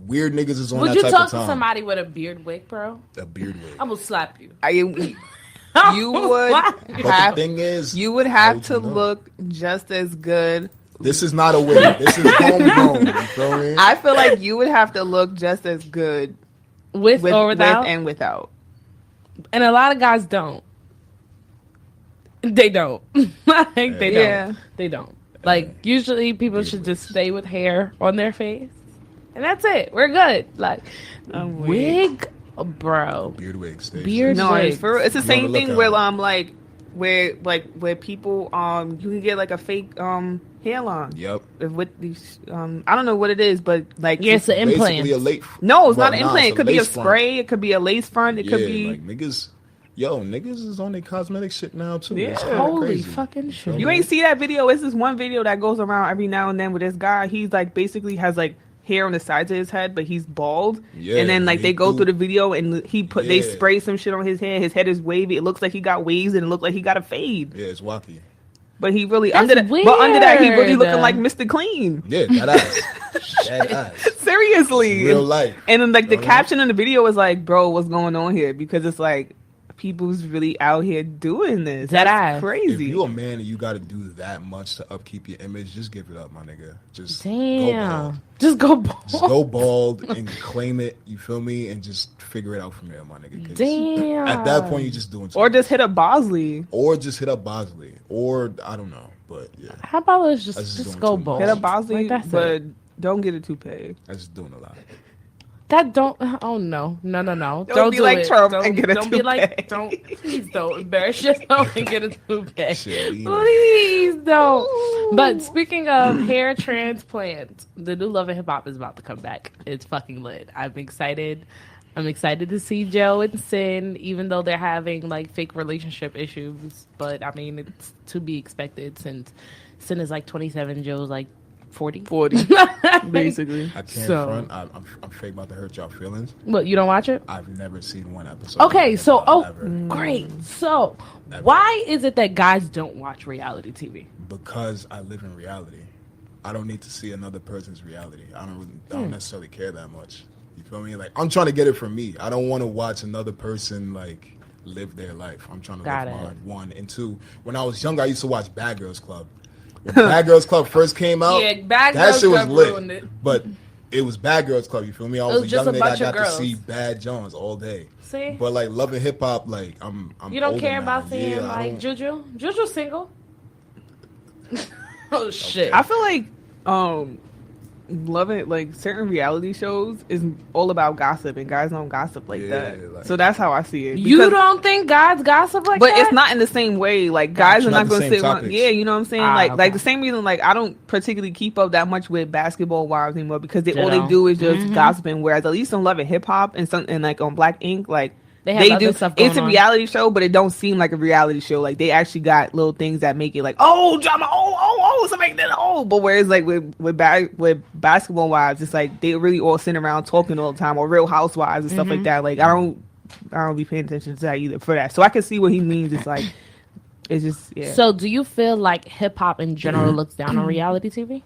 Speaker 2: weird niggas is on that type of time.
Speaker 1: Would you talk to somebody with a beard wig, bro?
Speaker 2: A beard wig.
Speaker 1: I'm gonna slap you.
Speaker 3: you would
Speaker 2: But the thing is,
Speaker 3: you would have to look just as good.
Speaker 2: This is not a wig. This is homegrown. You feel me?
Speaker 3: I feel like you would have to look just as good
Speaker 1: with or without,
Speaker 3: with and without.
Speaker 1: And a lot of guys don't. They don't. Like they don't.
Speaker 3: Yeah.
Speaker 1: They don't. Like usually people should just stay with hair on their face, and that's it. We're good. Like wig, bro.
Speaker 2: Beard wig.
Speaker 1: Beard wig.
Speaker 3: It's the same thing where where people you can get like a fake hairline.
Speaker 2: Yep.
Speaker 3: With these I don't know what it is, but like
Speaker 1: it's an implant.
Speaker 3: No, it's not an implant. It could be a spray. It could be a lace front. It could be
Speaker 2: like niggas. Yo, niggas is on their cosmetic shit now too.
Speaker 3: Yeah.
Speaker 1: Holy
Speaker 2: crazy.
Speaker 1: fucking shit.
Speaker 3: You ain't see that video? It's this one video that goes around every now and then with this guy. He's like basically has like hair on the sides of his head, but he's bald. Yeah, and then like they go through the video and they spray some shit on his hair. His head is wavy. It looks like he got waves and it looks like he got a fade.
Speaker 2: Yeah, it's wacky.
Speaker 3: But he really under that he really looking like Mr. Clean.
Speaker 2: Yeah, that ass. That ass.
Speaker 3: Seriously.
Speaker 2: It's real life.
Speaker 3: And then like the caption in the video is like, bro, what's going on here? Because it's like people's really out here doing this. That's crazy.
Speaker 2: If you a man and you got to do that much to upkeep your image, just give it up, my nigga. Just
Speaker 1: go bald.
Speaker 2: Just go bald and claim it. You feel me? And just figure it out from there, my nigga.
Speaker 1: Damn.
Speaker 2: At that point, you're just doing something.
Speaker 3: Or just hit up Bosley.
Speaker 2: Or I don't know, but yeah.
Speaker 1: How about let's just go bald?
Speaker 3: Hit up Bosley, like but don't get a toupee.
Speaker 2: That's just doing a lot.
Speaker 1: That don't. Oh no.
Speaker 3: Don't be like Trump and get a toupee.
Speaker 1: Please don't embarrass yourself and get a toupee. Please don't. But speaking of hair transplants, the new Love and Hip Hop is about to come back. It's fucking lit. I'm excited to see Joe and Sin, even though they're having like fake relationship issues. But I mean, it's to be expected since Sin is like 27, Joe's like 40
Speaker 3: basically.
Speaker 2: I can't front. I'm fake about to hurt y'all feelings.
Speaker 1: What, you don't watch it?
Speaker 2: I've never seen one episode.
Speaker 1: Okay, great. So why is it that guys don't watch reality TV?
Speaker 2: Because I live in reality. I don't need to see another person's reality. I don't necessarily care that much. You feel me? Like, I'm trying to get it from me. I don't want to watch another person like live their life. I'm trying to live mine. One and two. When I was younger, I used to watch Bad Girls Club. When Bad Girls Club first came out, that shit was lit. But it was Bad Girls Club, you feel me? I was a young nigga, I got to see Bad Jones all day.
Speaker 1: See?
Speaker 2: But like Love and Hip Hop, like I'm
Speaker 1: you don't care
Speaker 2: now.
Speaker 1: about seeing like Juju? Juju single? Oh shit.
Speaker 3: I feel like loving like certain reality shows is all about gossip, and guys don't gossip like that. Like, so that's how I see it.
Speaker 1: You don't think guys gossip like
Speaker 3: that?
Speaker 1: But
Speaker 3: it's not in the same way. Like guys are not going to sit around. Yeah, you know what I'm saying? Like the same reason. Like I don't particularly keep up that much with Basketball Wives anymore because all they do is just gossiping. Whereas at least on Love and Hip Hop and like on Black Ink, like. They do stuff going on. It's a reality show, but it don't seem like a reality show. Like they actually got little things that make it like, oh, drama, somebody did But whereas like with Basketball Wives, it's like they really all sitting around talking all the time, or Real Housewives and stuff like that. Like I don't be paying attention to that either for that. So I can see what he means. It's like it's just
Speaker 1: So do you feel like hip hop in general looks down on reality TV?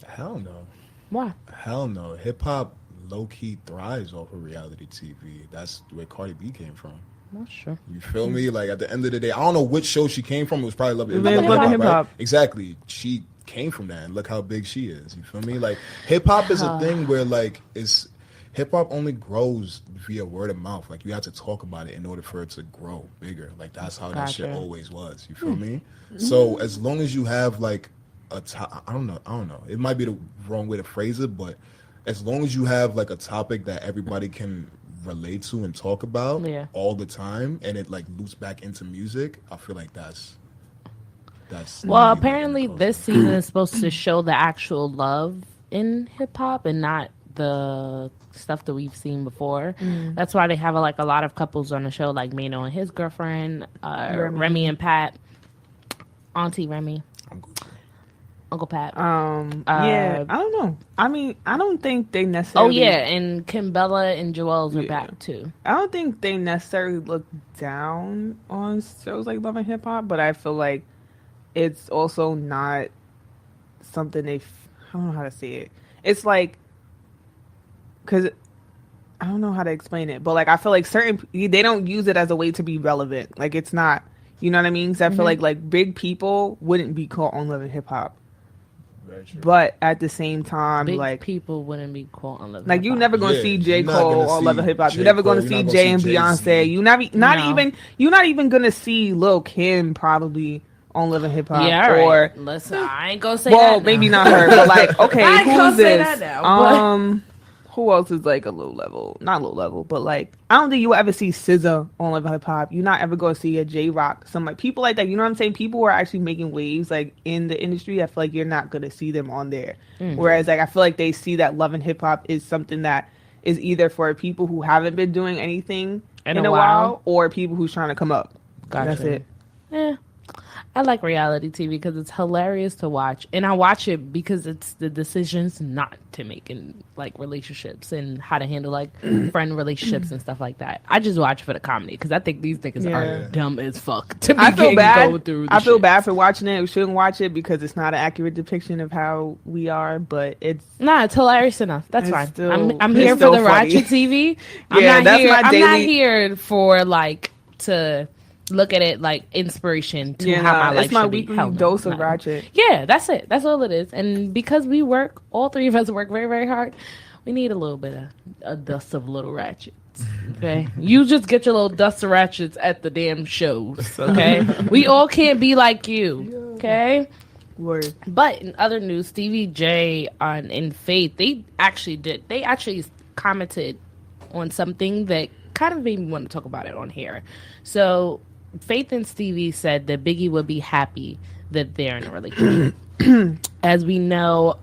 Speaker 2: Hell no.
Speaker 1: Why?
Speaker 2: Hell no. Hip hop low-key thrives off of reality TV. That's where Cardi B came from.
Speaker 1: Not sure.
Speaker 2: You feel me? Like at the end of the day, I don't know which show she came from. It was probably Love and
Speaker 3: Hip Hop.
Speaker 2: Right? Exactly. She came from that, and look how big she is. You feel me? Like hip hop is a thing where like hip hop only grows via word of mouth. Like you have to talk about it in order for it to grow bigger. Like that's how that shit always was. You feel me? So as long as you have like I don't know. It might be the wrong way to phrase it, but as long as you have like a topic that everybody can relate to and talk about all the time, and it like loops back into music, I feel like that's
Speaker 1: well, apparently this season is supposed to show the actual love in hip hop and not the stuff that we've seen before. That's why they have like a lot of couples on the show, like Mano and his girlfriend, Remy and Pat, Auntie Remy, Uncle Pat.
Speaker 3: I don't know. I mean, I don't think they necessarily.
Speaker 1: Oh yeah, and Kimbella and Joel's are back too.
Speaker 3: I don't think they necessarily look down on shows like Love and Hip Hop, but I feel like it's also not something I don't know how to say it. It's like, because I don't know how to explain it, but like I feel like they don't use it as a way to be relevant. Like it's not, you know what I mean? Because I feel like big people wouldn't be caught on Love and Hip Hop. But at the same time,
Speaker 1: big
Speaker 3: like
Speaker 1: people wouldn't be caught on Love.
Speaker 3: Like you're never gonna see J. Cole on Love and Hip Hop. You're never gonna see Jay and Beyonce. You're not even gonna see Lil Kim probably on Love and Hip Hop.
Speaker 1: Yeah,
Speaker 3: right. Or
Speaker 1: listen, I ain't gonna say
Speaker 3: well,
Speaker 1: that.
Speaker 3: Maybe not her, but like okay, who's this?
Speaker 1: Now,
Speaker 3: who else is like a low level? Not low level, but like I don't think you will ever see SZA on Love and Hip Hop. You're not ever gonna see a J Rock. Some like people like that. You know what I'm saying? People who are actually making waves like in the industry. I feel like you're not gonna see them on there. Whereas like I feel like they see that Love and Hip Hop is something that is either for people who haven't been doing anything in a while or people who's trying to come up.
Speaker 1: Gotcha.
Speaker 3: That's it.
Speaker 1: Yeah. I like reality TV because it's hilarious to watch, and I watch it because it's the decisions not to make in like relationships and how to handle like friend relationships and stuff like that. I just watch for the comedy because I think these niggas are dumb as fuck. To be
Speaker 3: I feel bad. I feel
Speaker 1: shit.
Speaker 3: bad for watching it. We shouldn't watch it because it's not an accurate depiction of how we are. But it's
Speaker 1: it's hilarious enough. That's fine.
Speaker 3: Still,
Speaker 1: I'm here for the ratchet TV. I'm not here for like to look at it like inspiration to how my life
Speaker 3: it's my
Speaker 1: should
Speaker 3: weekly
Speaker 1: be.
Speaker 3: dose of ratchet.
Speaker 1: Yeah, that's it. That's all it is. And because we work, all three of us work very, very hard, we need a little bit of a dust of little ratchets. Okay, you just get your little dust of ratchets at the damn shows. Okay, we all can't be like you. Okay.
Speaker 3: Word.
Speaker 1: But in other news, Stevie J and Faith, they actually commented on something that kind of made me want to talk about it on here. So Faith and Stevie said that Biggie would be happy that they're in a relationship. As we know,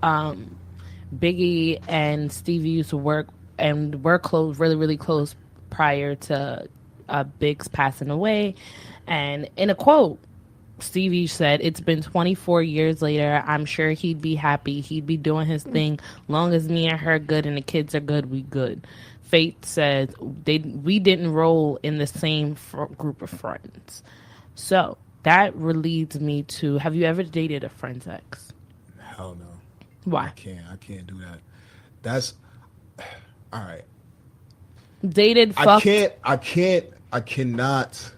Speaker 1: Biggie and Stevie used to work and were close, really, really close prior to Biggs passing away. And in a quote, Stevie said, "It's been 24 years later. I'm sure he'd be happy. He'd be doing his thing. Long as me and her good and the kids are good, we good." Faith said we didn't roll in the same group of friends. So that leads me to, have you ever dated a friend's ex?
Speaker 2: Hell no.
Speaker 1: Why?
Speaker 2: I can't do that. That's all right.
Speaker 1: Dated, fucked.
Speaker 2: I cannot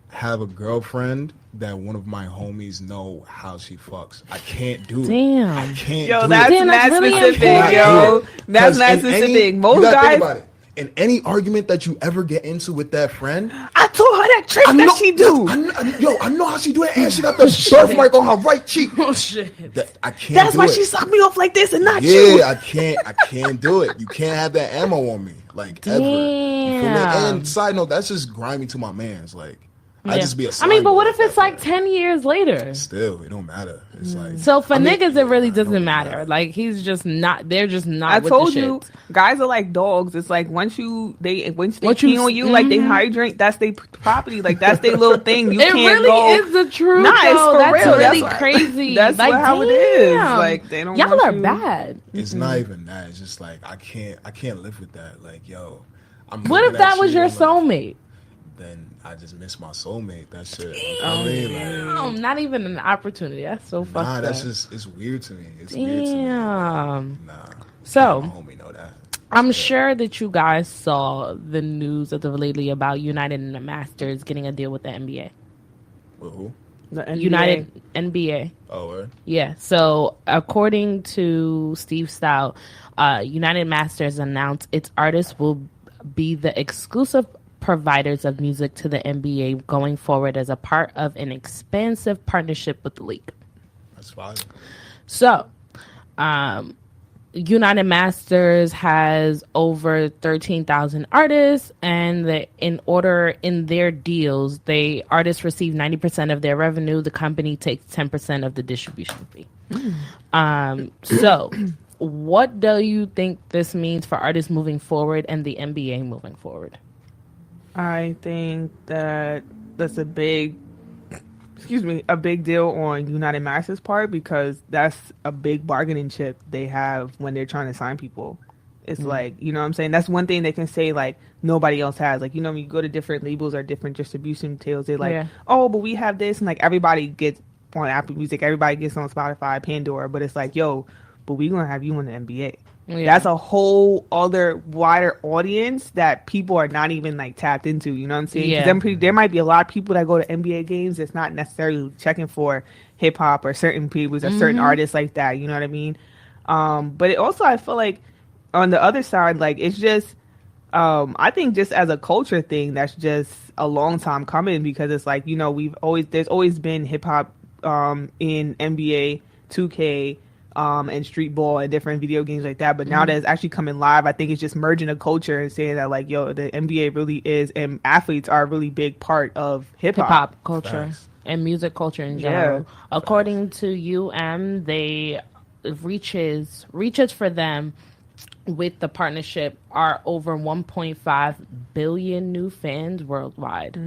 Speaker 2: have a girlfriend that one of my homies know how she fucks. I can't do it.
Speaker 1: Damn.
Speaker 2: I can't
Speaker 3: yo,
Speaker 2: do
Speaker 3: that's
Speaker 2: it.
Speaker 3: not
Speaker 1: really
Speaker 3: specific, yo. That's not specific. Most guys.
Speaker 2: Think about it. In any argument that you ever get into with that friend,
Speaker 3: I told her that trick that she do.
Speaker 2: I know how she do it, and she got the birthmark on her right cheek.
Speaker 1: Oh shit!
Speaker 2: I can't.
Speaker 3: That's why she sucked me off like this and not you.
Speaker 2: Yeah, I can't do it. You can't have that ammo on me, like ever. You feel me? And side note, that's just grimy to my man's. Like, I just be a.
Speaker 1: But what if it's like 10 years later?
Speaker 2: Still, it don't matter. It's like,
Speaker 1: so for niggas, it really doesn't matter. Like, he's just not. They're just not.
Speaker 3: I told you, guys are like dogs. It's like once they pee on you, like they hydrant. That's their property. Like that's their little thing. You
Speaker 1: it
Speaker 3: can't
Speaker 1: really
Speaker 3: go.
Speaker 1: is the truth.
Speaker 3: Nah, it's for
Speaker 1: that's
Speaker 3: real.
Speaker 1: really
Speaker 3: That's
Speaker 1: crazy.
Speaker 3: That's
Speaker 1: like,
Speaker 3: how it is. Like they don't.
Speaker 1: Y'all are
Speaker 3: you.
Speaker 1: bad.
Speaker 2: It's not even that. It's just like I can't live with that. Like, yo,
Speaker 1: what if that was your soulmate?
Speaker 2: Then I just miss my soulmate. That shit.
Speaker 1: Not even an opportunity. That's so fucked up.
Speaker 2: Nah, that's just, it's weird to me. It's
Speaker 1: Damn.
Speaker 2: weird to me. Nah.
Speaker 1: So,
Speaker 2: my homie know that.
Speaker 1: I'm sure that you guys saw the news of the lately about United and the Masters getting a deal with the NBA.
Speaker 2: With who?
Speaker 3: The NBA.
Speaker 1: United NBA.
Speaker 2: Oh, word?
Speaker 1: Yeah. So, according to Steve Stout, United Masters announced its artists will be the exclusive providers of music to the NBA going forward as a part of an expansive partnership with the league.
Speaker 2: That's fine.
Speaker 1: So, United Masters has over 13,000 artists, and in their deals, artists receive 90% of their revenue. The company takes 10% of the distribution fee. So, what do you think this means for artists moving forward and the NBA moving forward?
Speaker 3: I think that's a big deal on United Masters' part because that's a big bargaining chip they have when they're trying to sign people. It's like, you know what I'm saying? That's one thing they can say like nobody else has. Like, you know, when you go to different labels or different distribution deals, they're like, oh, but we have this, and like everybody gets on Apple Music, everybody gets on Spotify, Pandora, but it's like, yo, but we gonna have you on the NBA. That's a whole other wider audience that people are not even like tapped into. You know what I'm saying? Because there might be a lot of people that go to NBA games that's not necessarily checking for hip hop or certain people or certain artists like that. You know what I mean? But it also, I feel like on the other side, like it's just, I think just as a culture thing, that's just a long time coming, because it's like, you know, there's always been hip hop in NBA, 2K, and street ball and different video games like that. But now that it's actually coming live, I think it's just merging a culture and saying that like, yo, the NBA really is, and athletes are a really big part of hip hop
Speaker 1: culture. Facts. And music culture in general. Yeah. According to they reaches for them with the partnership are over 1.5 billion new fans worldwide.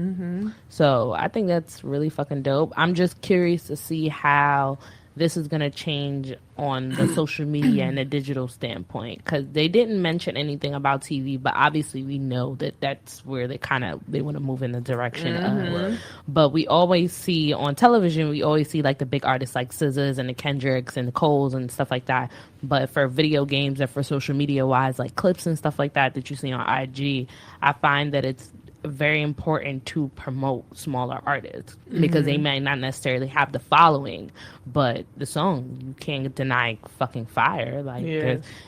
Speaker 1: So I think that's really fucking dope. I'm just curious to see how this is going to change on the social media and the digital standpoint, because they didn't mention anything about TV, but obviously we know that that's where they want to move in the direction of. Right. But we always see on television, like the big artists like SZAs and the Kendricks and the Coles and stuff like that. But for video games and for social media wise, like clips and stuff like that you see on IG, I find that it's very important to promote smaller artists, because they may not necessarily have the following, but the song, you can't deny fucking fire. Like,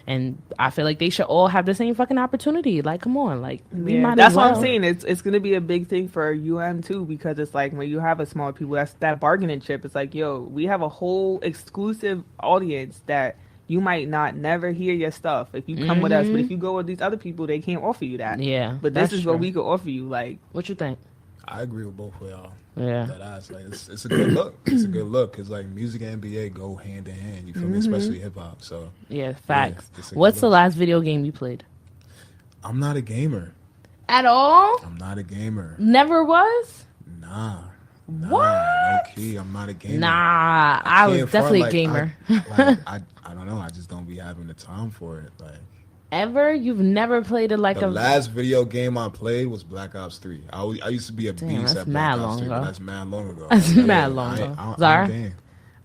Speaker 1: and I feel like they should all have the same fucking opportunity. Like, come on, like we might.
Speaker 3: That's
Speaker 1: as well.
Speaker 3: what I'm saying. It's gonna be a big thing for too, because it's like when you have a smaller people, that's that bargaining chip. It's like, yo, we have a whole exclusive audience that you might not never hear your stuff if you come with us, but if you go with these other people, they can't offer you that.
Speaker 1: Yeah,
Speaker 3: but this is true. What we could offer you. Like,
Speaker 1: what you think?
Speaker 2: I agree with both of y'all.
Speaker 1: Yeah,
Speaker 2: like it's a good look. It's a good look, because like music and NBA go hand in hand. You feel me? Especially hip hop. So
Speaker 1: yeah, facts. What's the last video game you played?
Speaker 2: I'm not a gamer
Speaker 1: at all.
Speaker 2: I'm not a gamer.
Speaker 1: Never was.
Speaker 2: Nah.
Speaker 1: What?
Speaker 2: No key, I'm not a gamer.
Speaker 1: Nah, I was definitely a gamer.
Speaker 2: I don't know. I just don't be having the time for it. Like,
Speaker 1: ever? You've never played it like
Speaker 2: the last video game I played was Black Ops 3. I used to be a beast at Black Ops 3, but that's mad long ago.
Speaker 1: That's mad long ago. Zara?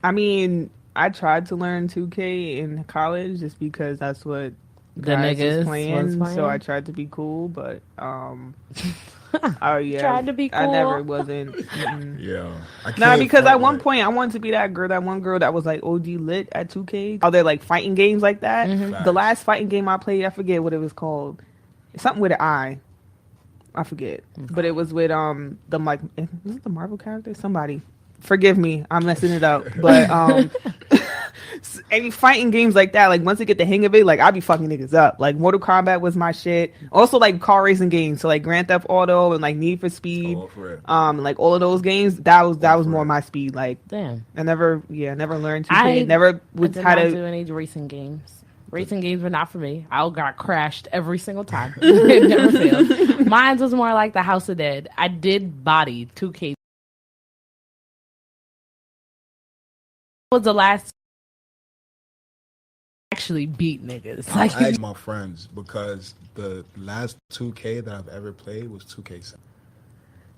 Speaker 3: I mean, I tried to learn 2K in college just because that's what
Speaker 1: the niggas was playing.
Speaker 3: So I tried to be cool, but
Speaker 1: tried to be cool.
Speaker 3: I never wasn't.
Speaker 2: Because
Speaker 3: at one point I wanted to be that one girl that was like OG lit at 2K. Are there like fighting games like that? The last fighting game I played, I forget what it was called. Something with an I. I forget, but it was with was it the Marvel character? Somebody, forgive me, I'm messing it up, but any fighting games like that, like once I get the hang of it, like I'll be fucking niggas up. Like Mortal Kombat was my shit. Also like car racing games, so like Grand Theft Auto and like Need for Speed, like all of those games. That was more my speed. Like, damn, I never learned to play. Never would
Speaker 1: how to do any racing games. Racing games were not for me. I got crashed every single time. It never failed. Mine was more like the House of Dead. I did body 2K. Was the last actually beat niggas.
Speaker 2: Like, I asked my friends, because the last 2K that I've ever played was 2K7.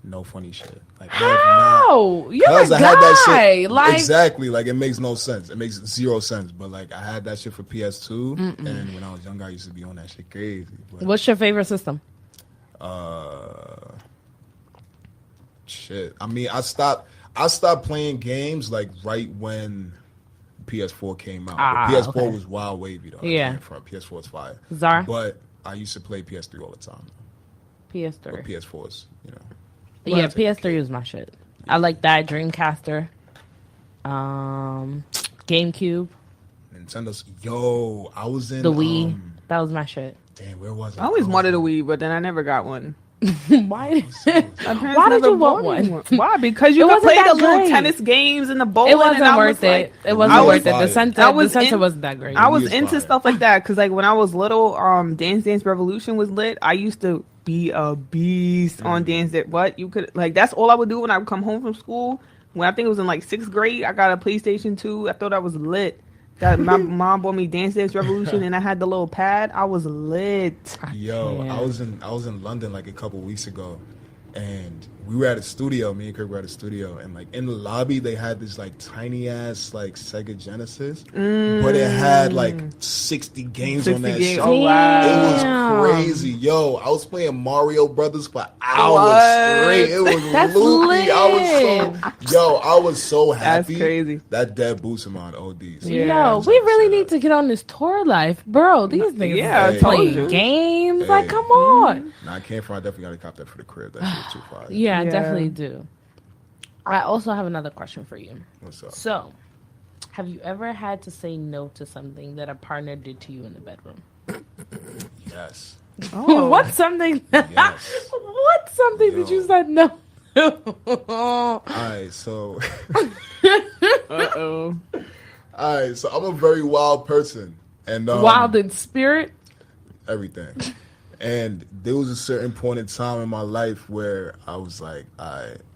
Speaker 2: No funny shit. Like,
Speaker 1: how? You're a guy. Had that shit,
Speaker 2: like, exactly. Like, it makes no sense. It makes zero sense. But like, I had that shit for PS2, and when I was younger, I used to be on that shit crazy. But,
Speaker 1: what's your favorite system?
Speaker 2: Shit. I mean, I stopped playing games like right when PS4 came out. PS4 was wild wavy though.
Speaker 1: Yeah.
Speaker 2: PS4 is fire.
Speaker 1: Zara?
Speaker 2: But I used to play PS3 all the time.
Speaker 1: PS3.
Speaker 2: But PS4's, you know.
Speaker 1: Yeah, PS3 was my shit. I like that. Dreamcaster. GameCube.
Speaker 2: Nintendo's. Yo, I was in
Speaker 1: the Wii. That was my shit.
Speaker 2: Damn, where was I?
Speaker 3: I always wanted a Wii, but then I never got one.
Speaker 1: Why did you want one?
Speaker 3: Why? Because you could play the little tennis games and the bowling.
Speaker 1: It wasn't worth it. It wasn't worth it. The center wasn't that great.
Speaker 3: I was into stuff like that because, like, when I was little, Dance Dance Revolution was lit. I used to be a beast on Dance Dance. What you could like? That's all I would do when I would come home from school. When I think it was in like 6th grade, I got a PlayStation 2. I thought I was lit. That my mom bought me Dance Dance Revolution, and I had the little pad. I was lit.
Speaker 2: Yo, I was in London like a couple weeks ago, and we were at a studio. Me and Kirk were at a studio, and like in the lobby, they had this like tiny ass like Sega Genesis, but it had like 60 games on that shit.
Speaker 3: Oh wow,
Speaker 2: it was crazy, yo! I was playing Mario Brothers for hours straight. It was loopy. I was so happy.
Speaker 3: That's crazy.
Speaker 2: That dead boosted my OD. So
Speaker 1: Yo, we really need to get on this tour life, bro. These niggas play games. Like, come on.
Speaker 2: Nah, I can't front. I definitely got to cop that for the crib. That shit's too fire.
Speaker 1: Yeah, I definitely do. I also have another question for you.
Speaker 2: What's up?
Speaker 1: So, have you ever had to say no to something that a partner did to you in the bedroom?
Speaker 2: Yes.
Speaker 1: Oh. What's something? Yes. What's something that you said no?
Speaker 2: All right, so. All right, so I'm a very wild person, and
Speaker 1: wild in spirit.
Speaker 2: Everything. And there was a certain point in time in my life where I was like,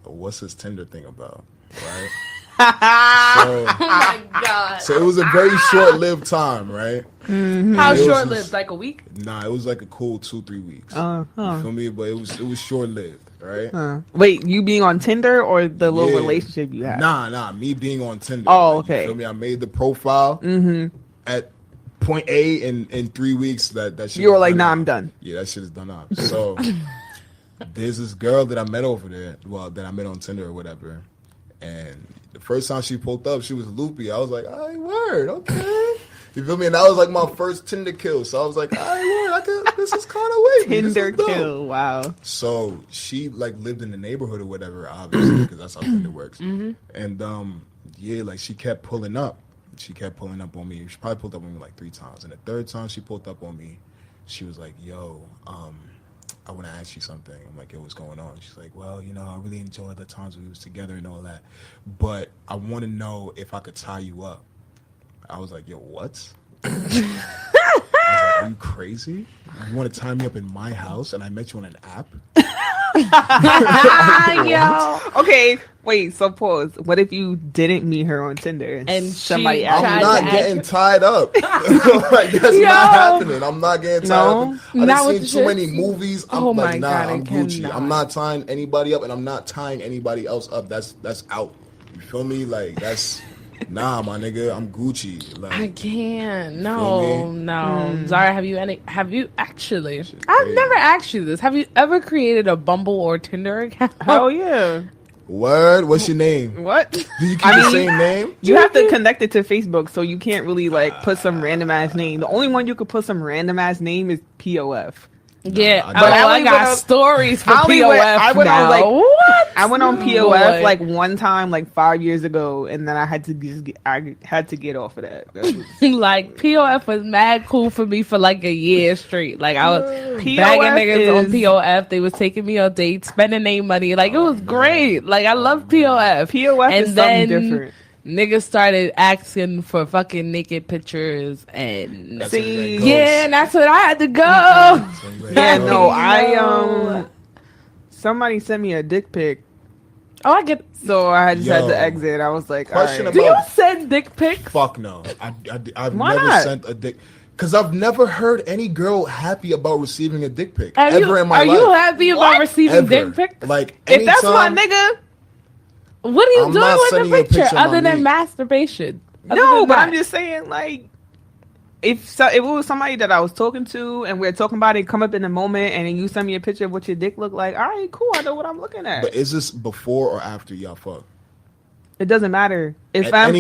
Speaker 2: what's this Tinder thing about? Right?
Speaker 1: Oh my God.
Speaker 2: So it was a very short-lived time, right?
Speaker 1: Mm-hmm. How short-lived? Like a week?
Speaker 2: Nah, it was like a cool 2-3 weeks. You feel me? But it was short-lived, right?
Speaker 3: Wait, you being on Tinder or the little relationship you had?
Speaker 2: Nah, me being on Tinder.
Speaker 3: Oh, okay.
Speaker 2: You feel me? I made the profile at point A in 3 weeks. That shit.
Speaker 3: You were like, nah, I'm done.
Speaker 2: Yeah, that shit is done up. So there's this girl that I met over there. Well, that I met on Tinder or whatever. And the first time she pulled up, she was loopy. I was like, all right, word, okay. You feel me? And that was like my first Tinder kill. So I was like, all right, word, this is kind of wavy.
Speaker 3: Tinder kill, wow.
Speaker 2: So she like lived in the neighborhood or whatever, obviously, because that's how Tinder works. And like she kept pulling up. She kept pulling up on me. She probably pulled up on me like 3 times. And the third time she pulled up on me, she was like, yo, I want to ask you something. I'm like, yo, what's going on? She's like, well, you know, I really enjoyed the times we was together and all that, but I want to know if I could tie you up. I was like, yo, what? I was like, are you crazy? You want to tie me up in my house and I met you on an app?
Speaker 1: Yo.
Speaker 3: Okay, wait, so pause. What if you didn't meet her on Tinder and somebody
Speaker 2: asked? I'm not getting tied up. Like, that's not happening. I'm not getting tied up. I've seen too many movies. I'm like, nah, I'm Gucci. I'm not tying anybody up and I'm not tying anybody else up. That's out. You feel me? Like, that's... Nah, my nigga, I'm Gucci. Like,
Speaker 1: I can't. No. Zara, have you actually? I've never asked you this. Have you ever created a Bumble or Tinder account?
Speaker 3: Oh yeah.
Speaker 2: Word? What's your name?
Speaker 3: What?
Speaker 2: Do you keep the same name?
Speaker 3: You have to connect it to Facebook, so you can't really like put some random ass name. The only one you could put some random ass name is POF.
Speaker 1: Yeah, but I got stories for POF I went
Speaker 3: now.
Speaker 1: What?
Speaker 3: I went on POF like one time, like 5 years ago, and then I had to get off of that.
Speaker 1: Like POF was mad cool for me for like a year straight. Like I was bagging niggas on POF. They was taking me on dates, spending their money. Like it was great. Like I love POF.
Speaker 3: POF is something different.
Speaker 1: Niggas started asking for fucking naked pictures and
Speaker 2: and
Speaker 1: that's what I had to go.
Speaker 3: Yeah, no, somebody sent me a dick pic.
Speaker 1: Oh, I get.
Speaker 3: So I just had to exit. I was like, all right.
Speaker 1: Do you send dick pics?
Speaker 2: Fuck no. I've never sent a dick. Because I've never heard any girl happy about receiving a dick pic ever in my life.
Speaker 1: Are you happy about receiving dick pics?
Speaker 2: Like,
Speaker 3: if that's my nigga.
Speaker 1: What are you doing with the picture other than masturbation?
Speaker 3: No, but I'm just saying, like, if it was somebody that I was talking to and we're talking about it, come up in the moment, and then you send me a picture of what your dick look like, all right, cool, I know what I'm looking at.
Speaker 2: But is this before or after y'all fuck?
Speaker 3: It doesn't matter. If I'm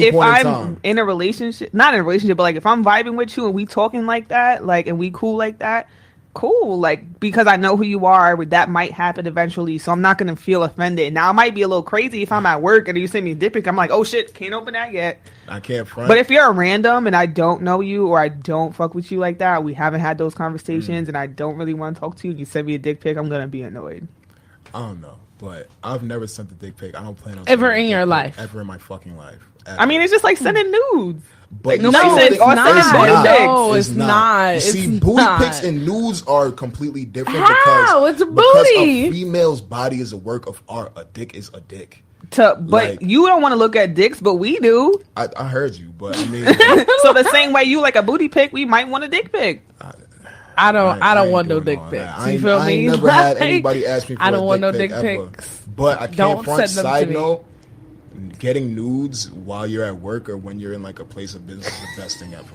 Speaker 3: in a relationship, not in a relationship, but like if I'm vibing with you and we talking like that, like, and we cool like that, cool, like, because I know who you are, that might happen eventually, so I'm not gonna feel offended. Now, it might be a little crazy if I'm at work and you send me a dick pic, I'm like, oh shit, can't open that yet.
Speaker 2: I can't front.
Speaker 3: But if you're a random and I don't know you or I don't fuck with you like that, we haven't had those conversations and I don't really want to talk to you, you send me a dick pic, I'm gonna be annoyed.
Speaker 2: I don't know, but I've never sent a dick pic. I don't plan on
Speaker 1: ever in your life,
Speaker 2: ever in my fucking life. Ever.
Speaker 3: I mean, it's just like sending nudes.
Speaker 2: But
Speaker 3: like,
Speaker 2: it's not. You see, booty pics and nudes are completely different.
Speaker 1: It's a booty.
Speaker 2: Because a female's body is a work of art. A dick is a dick.
Speaker 3: But like, you don't want to look at dicks, but we do.
Speaker 2: I heard you, but I mean,
Speaker 3: so the same way you like a booty pic, we might want a dick pic.
Speaker 1: I don't want no dick pics. You feel me?
Speaker 2: I ain't never had anybody ask me for
Speaker 1: I don't want no dick
Speaker 2: ever.
Speaker 1: pics.
Speaker 2: But I can't front. Side note,
Speaker 1: me.
Speaker 2: Getting nudes while you're at work or when you're in like a place of business is the best thing ever.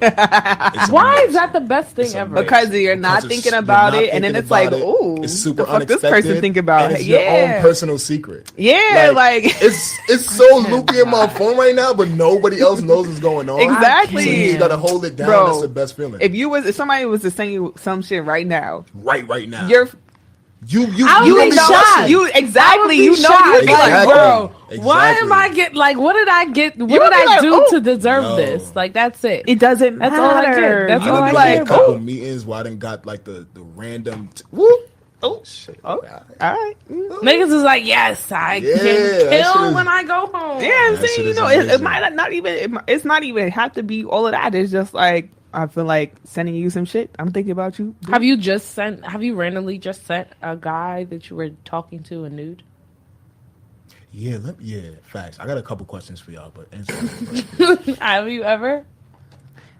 Speaker 1: Why is that the best thing ever?
Speaker 3: Because you're not thinking about it, and then it's like, ooh,
Speaker 2: it's super
Speaker 3: the fuck
Speaker 2: unexpected.
Speaker 3: This person think about
Speaker 2: it. It's your own personal secret.
Speaker 3: Yeah, like
Speaker 2: it's so loopy in my phone right now, but nobody else knows what's going on.
Speaker 3: Exactly.
Speaker 2: So you just gotta hold it down. Bro, that's the best feeling.
Speaker 3: If somebody was to send you some shit right now,
Speaker 2: right now,
Speaker 3: you
Speaker 1: be shocked.
Speaker 3: You exactly. You know,
Speaker 2: exactly.
Speaker 1: Like, bro, why am I get like? What did I get? What did I do to deserve this? Like, that's it.
Speaker 3: It doesn't matter.
Speaker 1: That's all I get. That's all I
Speaker 2: like.
Speaker 1: get.
Speaker 2: A couple meetings where I done got like the random. Whoop. Oh shit!
Speaker 3: Oh, all right.
Speaker 1: Niggas is like, yes, I can kill when I go home.
Speaker 3: Yeah, I'm saying, you know, it might not even. It's not even have to be all of that. It's just like, I feel like sending you some shit. I'm thinking about you.
Speaker 1: Have you randomly just sent a guy that you were talking to a nude?
Speaker 2: Yeah, facts. I got a couple questions for y'all, but answer.
Speaker 1: Have you ever?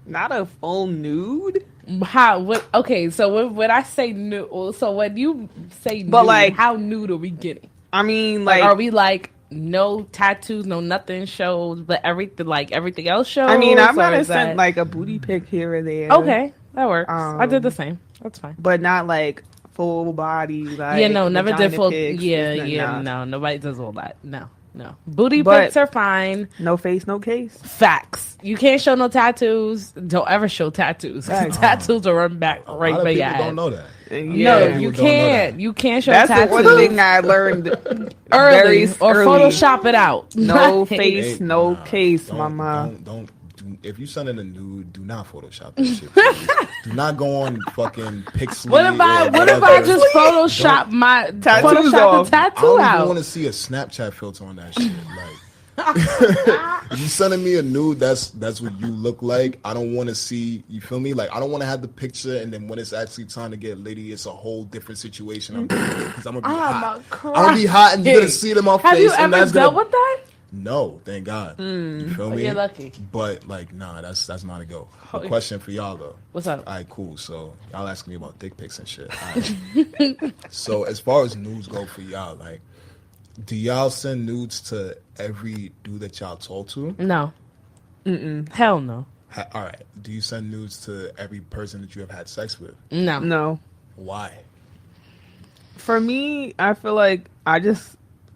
Speaker 3: Not a full nude.
Speaker 1: How? What? Okay, so when I say nude, so when you say nude, like, how nude are we getting?
Speaker 3: I mean, like
Speaker 1: are we like no tattoos, no nothing shows, but everything else shows?
Speaker 3: I mean, I might have sent like a booty pic here or there.
Speaker 1: Okay, that works. I did the same. That's fine,
Speaker 3: but not like full body. Like,
Speaker 1: never did full.
Speaker 3: Pics,
Speaker 1: no, nobody does all that. No. Booty pics are fine.
Speaker 3: No face, no case.
Speaker 1: Facts. You can't show no tattoos. Don't ever show tattoos. Tattoos will run back right by your ass.
Speaker 2: Don't know that.
Speaker 1: No, you can't. You can't show tattoos.
Speaker 3: That's the one thing I learned
Speaker 1: early. Photoshop it out.
Speaker 3: No face, no case, mama.
Speaker 2: Don't. If you send in a nude, do not Photoshop that shit. Please. Do not go on fucking Pixel.
Speaker 1: What if I just Photoshop my tattoos off? I don't
Speaker 2: even want to see a Snapchat filter on that shit. Like, if you sending me a nude, that's what you look like. I don't want to see. You feel me? Like, I don't want to have the picture, and then when it's actually time to get litty, it's a whole different situation. Because I'm gonna be hot. I'm gonna be hot, and you're gonna see it in my face.
Speaker 1: Have you ever dealt with that?
Speaker 2: No, thank God. You feel me?
Speaker 1: You're lucky.
Speaker 2: But like, nah, that's not a go. A question for y'all though.
Speaker 1: What's up?
Speaker 2: All right, cool. So y'all asking me about dick pics and shit. Right. So as far as nudes go for y'all, like, do y'all send nudes to every dude that y'all talk to?
Speaker 1: No. Hell no.
Speaker 2: All right. Do you send nudes to every person that you have had sex with?
Speaker 1: No.
Speaker 2: Why?
Speaker 3: For me, I feel like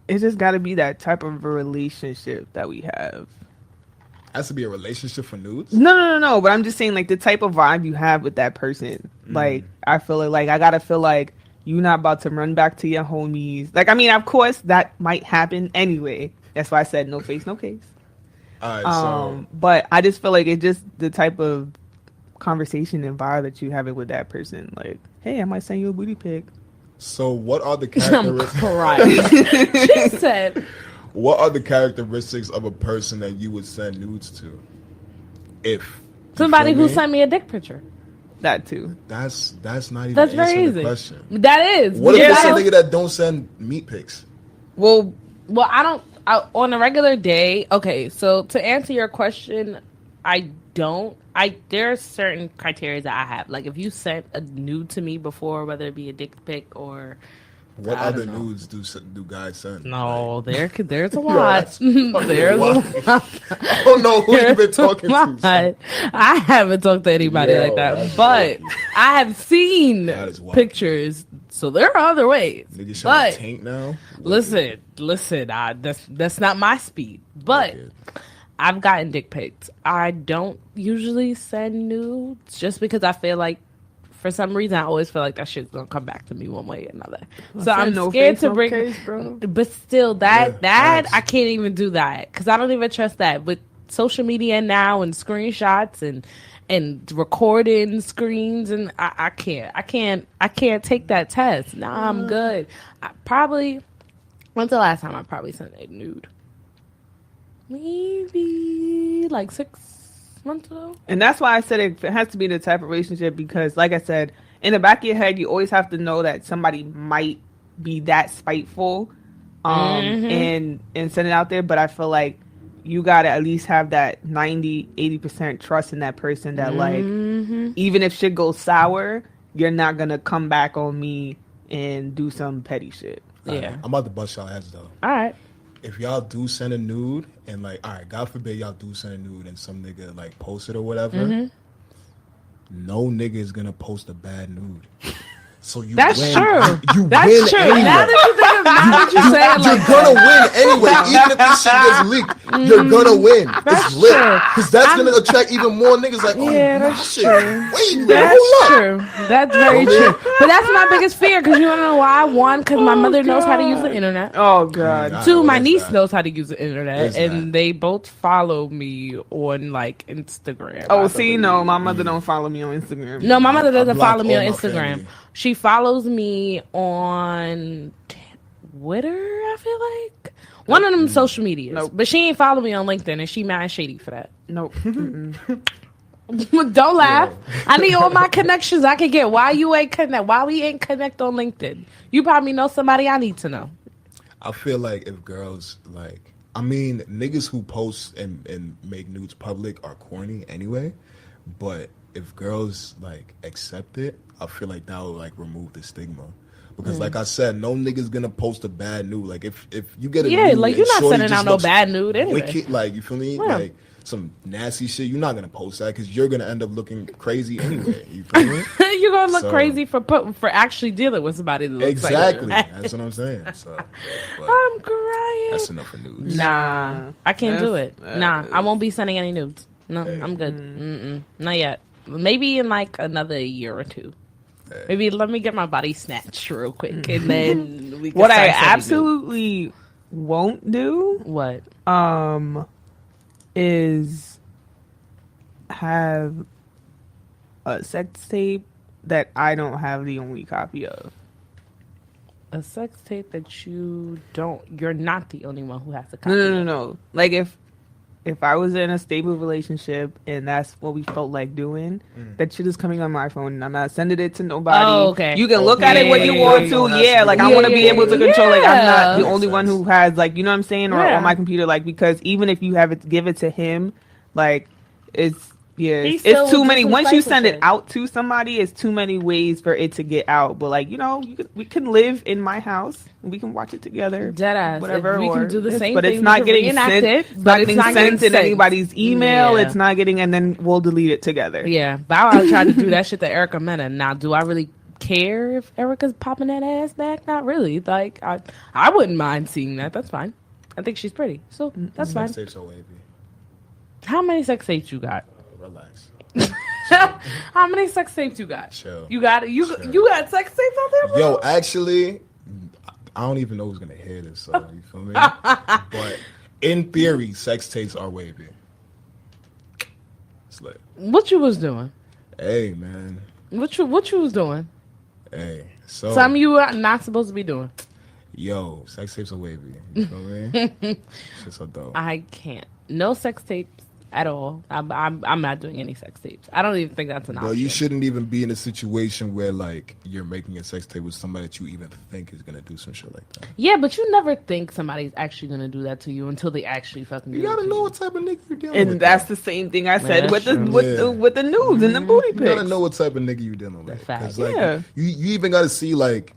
Speaker 3: it's just got to be that type of a relationship that we have.
Speaker 2: Has to be a relationship for nudes?
Speaker 3: No. But I'm just saying, like, the type of vibe you have with that person. Like, I feel like I gotta feel like you're not about to run back to your homies. Like, I mean, of course, that might happen anyway. That's why I said no face, no case.
Speaker 2: All right,
Speaker 3: but I just feel like it's just the type of conversation and vibe that you have it with that person. Like, hey, I might send you a booty pic.
Speaker 2: So what are the characteristics?
Speaker 1: I'm crying. She said,
Speaker 2: what are the characteristics of a person that you would send nudes to? If
Speaker 1: somebody who sent me a dick picture.
Speaker 3: That too.
Speaker 2: That's not even
Speaker 1: that's very easy.
Speaker 2: The question.
Speaker 1: That is.
Speaker 2: What if it's a nigga that don't send meat pics?
Speaker 1: Well, I don't. On a regular day. Okay, so to answer your question, I don't. There are certain criteria that I have. Like, if you sent a nude to me before, whether it be a dick pic or
Speaker 2: what other nudes do guys send?
Speaker 1: No, there's a lot. There's a lot.
Speaker 2: I don't know who you've been talking to.
Speaker 1: I haven't talked to anybody like that, but I have seen pictures. So there are other ways.
Speaker 2: Niggas trying to taint now.
Speaker 1: Listen. That's not my speed, but. I've gotten dick pics. I don't usually send nudes just because I feel like, for some reason, I always feel like that shit's gonna come back to me one way or another. So I'm scared to bring. Case, bro. But still, that I can't even do that because I don't even trust that with social media now and screenshots and recording screens, and I can't take that test. Nah, I'm good. When's the last time I probably sent a nude? Maybe like 6 months ago.
Speaker 3: And that's why I said it has to be the type of relationship because, like I said, in the back of your head, you always have to know that somebody might be that spiteful and send it out there. But I feel like you got to at least have that 90-80% trust in that person that, like, even if shit goes sour, you're not gonna come back on me and do some petty shit.
Speaker 1: Yeah.
Speaker 2: I'm about to bust y'all heads though.
Speaker 1: All right.
Speaker 2: If y'all do send a nude and like, all right, God forbid y'all do send a nude and some nigga like post it or whatever, no nigga is gonna post a bad nude. So you
Speaker 1: That's
Speaker 2: win.
Speaker 1: true.
Speaker 2: You
Speaker 1: That's
Speaker 2: win
Speaker 1: true.
Speaker 2: anyway.
Speaker 1: Now that you say it
Speaker 2: You're
Speaker 1: like
Speaker 2: gonna win anyway. Even if this shit gets leaked, you're gonna win. It's lit. Because that's gonna attract even more niggas like, oh,
Speaker 1: Yeah,
Speaker 2: my
Speaker 1: that's
Speaker 2: shit.
Speaker 1: true.
Speaker 2: Wait,
Speaker 1: That's
Speaker 2: hold up.
Speaker 1: true. That's very true. But that's my biggest fear because you don't know why. One, because my mother knows how to use the internet.
Speaker 3: Oh god.
Speaker 1: Two, my niece knows how to use the internet, and
Speaker 2: that?
Speaker 1: they both follow me on like Instagram.
Speaker 3: Oh, see, no, my mother don't follow me on Instagram.
Speaker 1: No, my mother doesn't
Speaker 2: blocked
Speaker 1: follow me on
Speaker 2: all my
Speaker 1: Instagram.
Speaker 2: family.
Speaker 1: She follows me on Twitter, I feel like. One of them social medias.
Speaker 3: Nope.
Speaker 1: But she ain't follow me on LinkedIn, and she mad shady for that.
Speaker 3: Nope.
Speaker 1: Don't laugh. I need all my connections I can get. Why we ain't connect on LinkedIn? You probably know somebody I need to know.
Speaker 2: I feel like if girls like, I mean, niggas who post and make nudes public are corny anyway, but if girls like accept it, I feel like that will like remove the stigma. Because like I said, no nigga's gonna post a bad nude. Like if you get a nude,
Speaker 1: like you're not
Speaker 2: shorty
Speaker 1: sending
Speaker 2: just
Speaker 1: out no
Speaker 2: looks
Speaker 1: bad nude anyway.
Speaker 2: wicked, like you feel me?
Speaker 1: Yeah.
Speaker 2: Like some nasty shit, you're not gonna post that because you're gonna end up looking crazy anyway. You feel me?
Speaker 1: You're gonna look crazy for actually dealing with somebody that looks
Speaker 2: exactly.
Speaker 1: like
Speaker 2: That's what I'm saying. So,
Speaker 1: I'm crying.
Speaker 2: that's enough for nudes.
Speaker 1: Nah, I can't do it. Nah, I won't be sending any nudes. No, I'm good. Not yet. Maybe in like another year or two. Maybe let me get my body snatched real quick, and then we can
Speaker 3: What I
Speaker 1: start sending
Speaker 3: absolutely won't do
Speaker 1: nudes. What?
Speaker 3: is have a sex tape that I don't have the only copy of.
Speaker 1: A sex tape that you're not the only one who has a copy.
Speaker 3: No. Like if I was in a stable relationship and that's what we felt like doing, that shit is coming on my phone and I'm not sending it to nobody.
Speaker 1: Oh, okay.
Speaker 3: You can look at it when you want to. Yeah, like I want to be able to control. Like I'm not the only one who has, like, you know what I'm saying, or on my computer. Like, because even if you have it, give it to him, like it's it's too many. Once you send it out to somebody, it's too many ways for it to get out. But like, you know, we can live in my house. We can watch it together.
Speaker 1: Deadass.
Speaker 3: Whatever.
Speaker 1: We can do the same
Speaker 3: but
Speaker 1: thing.
Speaker 3: It's not getting sent. It's not getting sent in anybody's email.
Speaker 1: Yeah.
Speaker 3: It's not getting, and then we'll delete it together.
Speaker 1: Yeah. Bow Wow tried to do that shit to Erica Mena. Now, do I really care if Erica's popping that ass back? Not really. Like, I wouldn't mind seeing that. That's fine. I think she's pretty. So that's fine.
Speaker 2: Sex tapes are wavy.
Speaker 1: How many sex tapes you got?
Speaker 2: Relax.
Speaker 1: How many sex tapes you got?
Speaker 2: Chill.
Speaker 1: You got you got sex tapes out there, bro?
Speaker 2: Yo, actually, I don't even know who's gonna hear this, so you feel me? But in theory, sex tapes are wavy. It's lit.
Speaker 1: What you was doing?
Speaker 2: Hey, man.
Speaker 1: What you was doing?
Speaker 2: Hey, so
Speaker 1: Something you were not supposed to be doing.
Speaker 2: Yo, sex tapes are wavy. You feel me? Shit's so dope.
Speaker 1: I can't. No sex tapes at all. I'm not doing any sex tapes. I don't even think that's an option.
Speaker 2: Well, you shouldn't even be in a situation where like you're making a sex tape with somebody that you even think is gonna do some shit like that.
Speaker 1: Yeah, but you never think somebody's actually gonna do that to you until they actually fucking do it.
Speaker 2: You gotta
Speaker 1: to
Speaker 2: know
Speaker 1: you.
Speaker 2: what type of nigga you're dealing with.
Speaker 3: And that's the same thing I said with the with the nudes and the booty pics.
Speaker 2: You gotta know what type of nigga you're dealing with.
Speaker 1: Fact.
Speaker 2: 'Cause, like,
Speaker 3: Yeah.
Speaker 2: you even gotta see like